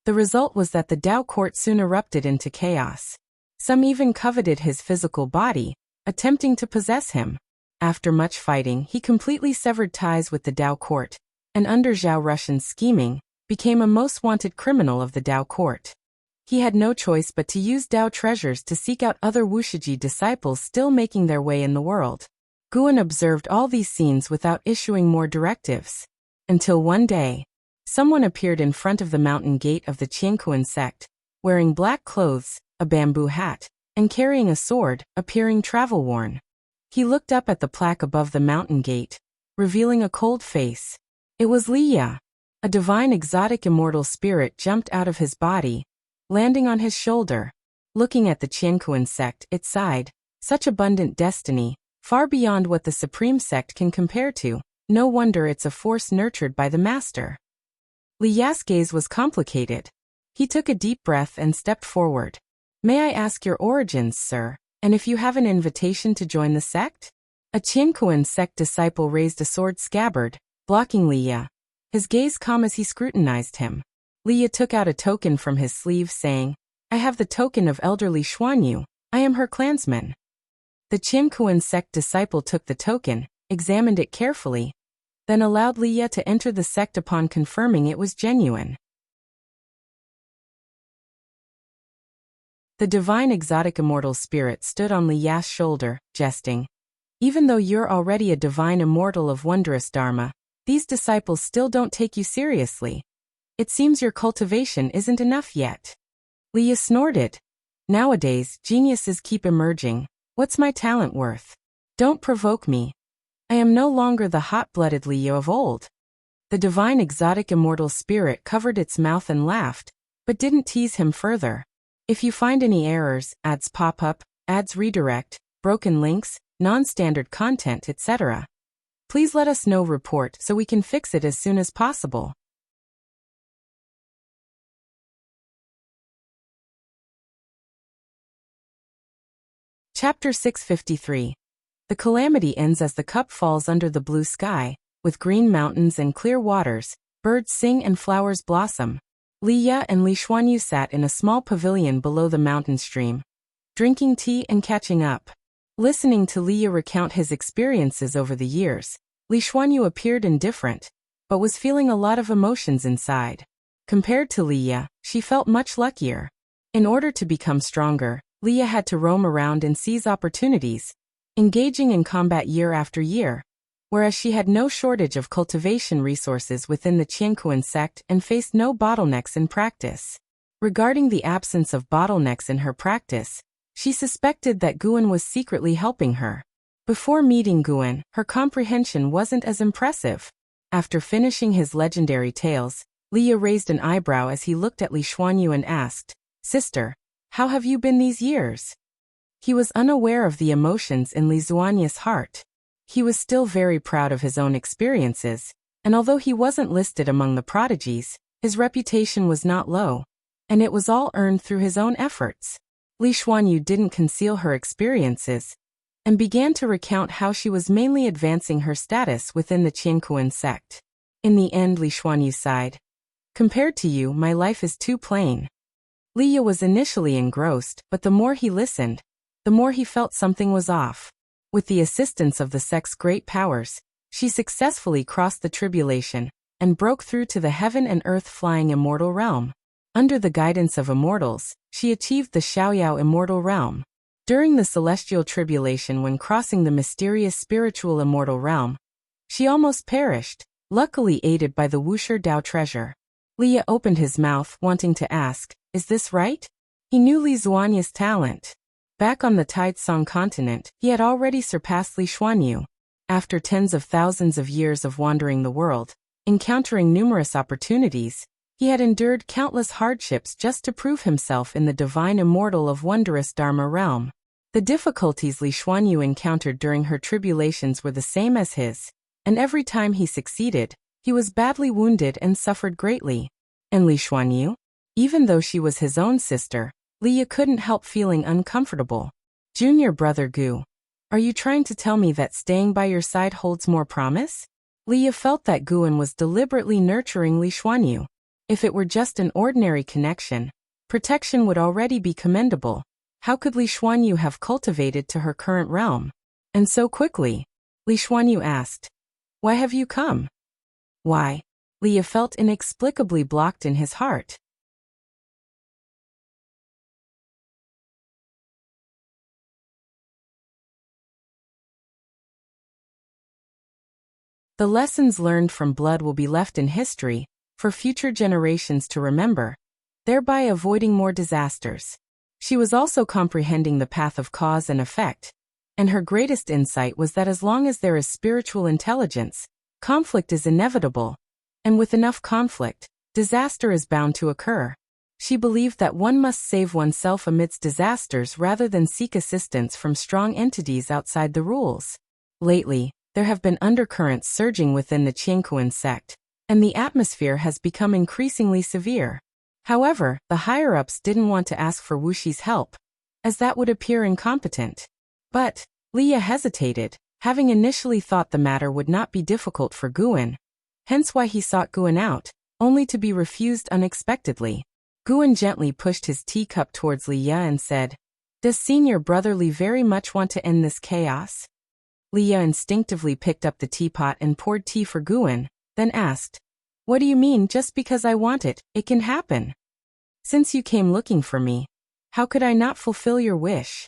the result was that the Dao court soon erupted into chaos. Some even coveted his physical body, attempting to possess him. After much fighting, he completely severed ties with the Dao court, and under Zhao Russian's scheming, became a most wanted criminal of the Dao court. He had no choice but to use Dao treasures to seek out other Wuxia disciples still making their way in the world. Guan observed all these scenes without issuing more directives. Until one day, someone appeared in front of the mountain gate of the Qiankuan sect, wearing black clothes, a bamboo hat, and carrying a sword, appearing travel-worn. He looked up at the plaque above the mountain gate, revealing a cold face. It was Liya. A divine exotic immortal spirit jumped out of his body, landing on his shoulder. Looking at the Qiankuan sect, it sighed, such abundant destiny, far beyond what the supreme sect can compare to. No wonder it's a force nurtured by the master. Liya's gaze was complicated. He took a deep breath and stepped forward. May I ask your origins, sir, and if you have an invitation to join the sect? A Qiankuan sect disciple raised a sword scabbard, blocking Liya, his gaze calm as he scrutinized him. Liya took out a token from his sleeve saying, I have the token of elderly Xuanyu. I am her clansman. The Qiankuan sect disciple took the token, examined it carefully, then allowed Liya to enter the sect upon confirming it was genuine. The divine exotic immortal spirit stood on Liya's shoulder, jesting. Even though you're already a divine immortal of wondrous dharma, these disciples still don't take you seriously. It seems your cultivation isn't enough yet. Liya snorted. Nowadays, geniuses keep emerging. What's my talent worth? Don't provoke me. I am no longer the hot-blooded Liya of old. The divine exotic immortal spirit covered its mouth and laughed, but didn't tease him further. If you find any errors, ads pop up, ads redirect, broken links, non-standard content, etc., please let us know. Report so we can fix it as soon as possible. Chapter 653. The calamity ends as the cup falls under the blue sky, with green mountains and clear waters, birds sing and flowers blossom. Liya and Li Xuanyu sat in a small pavilion below the mountain stream, drinking tea and catching up. Listening to Liya recount his experiences over the years, Li Xuanyu appeared indifferent, but was feeling a lot of emotions inside. Compared to Liya, she felt much luckier. In order to become stronger, Liya had to roam around and seize opportunities, engaging in combat year after year, whereas she had no shortage of cultivation resources within the Qiankuan sect and faced no bottlenecks in practice. Regarding the absence of bottlenecks in her practice, she suspected that Guan was secretly helping her. Before meeting Guan, her comprehension wasn't as impressive. After finishing his legendary tales, Liya raised an eyebrow as he looked at Li Xuanyu and asked, Sister, how have you been these years? He was unaware of the emotions in Li Xuanyu's heart. He was still very proud of his own experiences, and although he wasn't listed among the prodigies, his reputation was not low, and it was all earned through his own efforts. Li Xuanyu didn't conceal her experiences, and began to recount how she was mainly advancing her status within the Qiankuan sect. In the end, Li Xuanyu sighed. Compared to you, my life is too plain. Liya was initially engrossed, but the more he listened, the more he felt something was off. With the assistance of the sect's great powers, she successfully crossed the tribulation and broke through to the heaven and earth flying immortal realm. Under the guidance of immortals, she achieved the Xiaoyao immortal realm. During the celestial tribulation when crossing the mysterious spiritual immortal realm, she almost perished, luckily aided by the Wuxia Dao treasure. Leah opened his mouth, wanting to ask, "Is this right?" He knew Li Zuanya's talent. Back on the Taizong continent, he had already surpassed Li Xuanyu. After tens of thousands of years of wandering the world, encountering numerous opportunities, he had endured countless hardships just to prove himself in the divine immortal of wondrous Dharma realm. The difficulties Li Xuanyu encountered during her tribulations were the same as his, and every time he succeeded, he was badly wounded and suffered greatly. And Li Xuanyu? Even though she was his own sister, Leah couldn't help feeling uncomfortable. "Junior brother Gu, are you trying to tell me that staying by your side holds more promise?" Leah felt that Guan was deliberately nurturing Li Xuanyu. If it were just an ordinary connection, protection would already be commendable. How could Li Xuanyu have cultivated to her current realm? And so quickly? Li Xuanyu asked, "Why have you come?" Why? Leah felt inexplicably blocked in his heart. The lessons learned from blood will be left in history, for future generations to remember, thereby avoiding more disasters. She was also comprehending the path of cause and effect, and her greatest insight was that as long as there is spiritual intelligence, conflict is inevitable, and with enough conflict, disaster is bound to occur. She believed that one must save oneself amidst disasters rather than seek assistance from strong entities outside the rules. Lately, there have been undercurrents surging within the Qiankuan sect, and the atmosphere has become increasingly severe. However, the higher-ups didn't want to ask for Wuxi's help, as that would appear incompetent. But Leah hesitated, having initially thought the matter would not be difficult for Guan, hence why he sought Guan out, only to be refused unexpectedly. Guan gently pushed his teacup towards Leah and said, "Does senior brother Li very much want to end this chaos?" Leah instinctively picked up the teapot and poured tea for Guan, then asked, "What do you mean just because I want it, it can happen? Since you came looking for me, how could I not fulfill your wish?"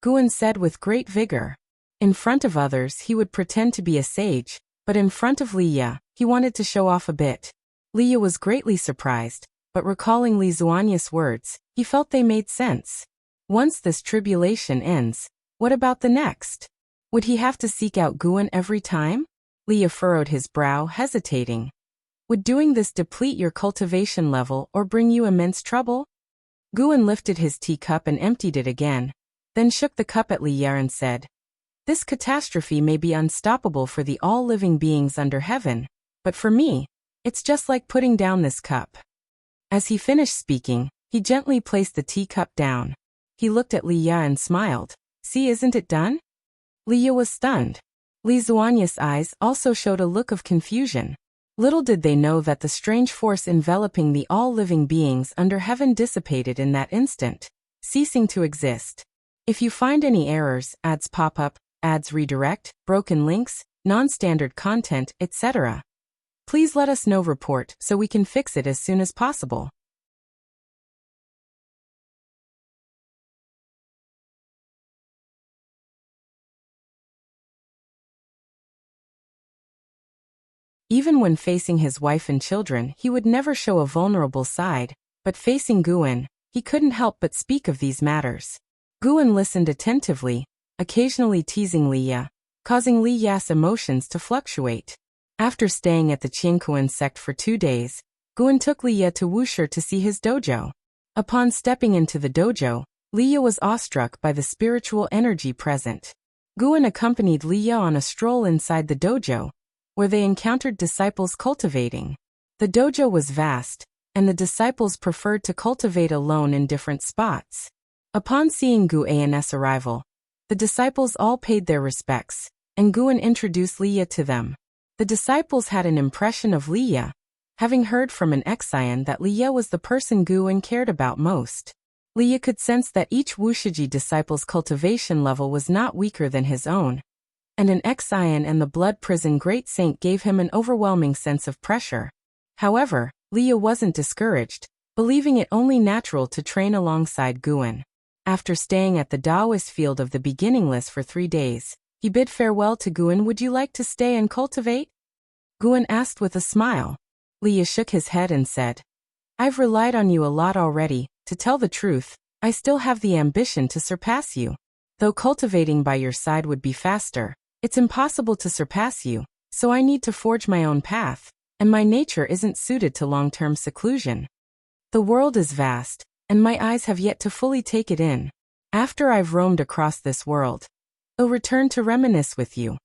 Guan said with great vigor. In front of others he would pretend to be a sage, but in front of Leah, he wanted to show off a bit. Leah was greatly surprised, but recalling Li Zuanya's words, he felt they made sense. Once this tribulation ends, what about the next? Would he have to seek out Guan every time? Leah furrowed his brow, hesitating. Would doing this deplete your cultivation level or bring you immense trouble? Guan lifted his teacup and emptied it again, then shook the cup at Leah and said, "This catastrophe may be unstoppable for the all-living beings under heaven, but for me, it's just like putting down this cup." As he finished speaking, he gently placed the teacup down. He looked at Leah and smiled. "See, isn't it done?" Leah was stunned. Li Zuanya's eyes also showed a look of confusion. Little did they know that the strange force enveloping the all-living beings under heaven dissipated in that instant, ceasing to exist. If you find any errors, ads pop up, ads redirect, broken links, non-standard content, etc., please let us know. Report so we can fix it as soon as possible. Even when facing his wife and children, he would never show a vulnerable side, but facing Guan, he couldn't help but speak of these matters. Guan listened attentively, occasionally teasing Leah, causing Leah's emotions to fluctuate. After staying at the Qiankuan sect for 2 days, Guan took Leah to Wuxia to see his dojo. Upon stepping into the dojo, Leah was awestruck by the spiritual energy present. Guan accompanied Leah on a stroll inside the dojo, where they encountered disciples cultivating. The dojo was vast, and the disciples preferred to cultivate alone in different spots. Upon seeing Guan's arrival, the disciples all paid their respects, and Guan introduced Leah to them. The disciples had an impression of Leah, having heard from an Xian that Leah was the person Guan cared about most. Leah could sense that each Wuxia disciple's cultivation level was not weaker than his own, and an Xian and the blood prison great saint gave him an overwhelming sense of pressure. However, Leah wasn't discouraged. believing it only natural to train alongside Guan. After staying at the Taoist field of the beginningless for 3 days, he bid farewell to Guan. Would you like to stay and cultivate? Guan asked with a smile. Liya shook his head and said, I've relied on you a lot already. To tell the truth, I still have the ambition to surpass you. Though cultivating by your side would be faster, it's impossible to surpass you, so I need to forge my own path, and my nature isn't suited to long-term seclusion. The world is vast, and my eyes have yet to fully take it in. After I've roamed across this world, I'll return to reminisce with you.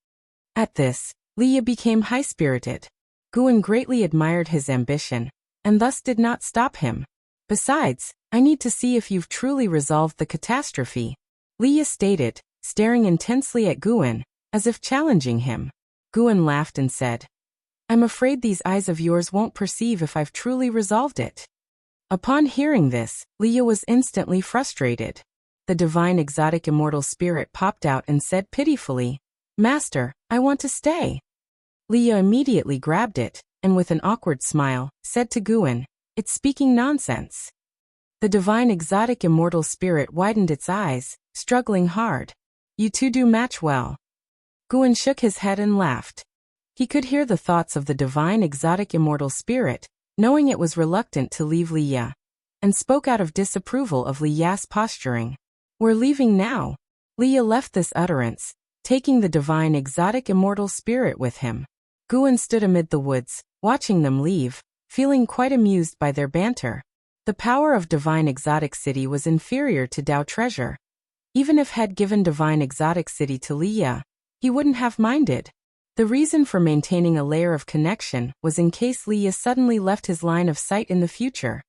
At this, Liya became high-spirited. Guan greatly admired his ambition, and thus did not stop him. Besides, I need to see if you've truly resolved the catastrophe, Liya stated, staring intensely at Guan, as if challenging him. Guan laughed and said, I'm afraid these eyes of yours won't perceive if I've truly resolved it. Upon hearing this, Liya was instantly frustrated. The divine exotic immortal spirit popped out and said pitifully, Master, I want to stay. Liya immediately grabbed it, and with an awkward smile, said to Guan, It's speaking nonsense. The divine exotic immortal spirit widened its eyes, struggling hard. You two do match well. Guan shook his head and laughed. He could hear the thoughts of the divine exotic immortal spirit, knowing it was reluctant to leave Liya, and spoke out of disapproval of Liya's posturing. We're leaving now. Liya left this utterance, taking the divine exotic immortal spirit with him. Guan stood amid the woods, watching them leave, feeling quite amused by their banter. The power of divine exotic city was inferior to Tao treasure. Even if had given divine exotic city to Liya, he wouldn't have minded. The reason for maintaining a layer of connection was in case Liya suddenly left his line of sight in the future.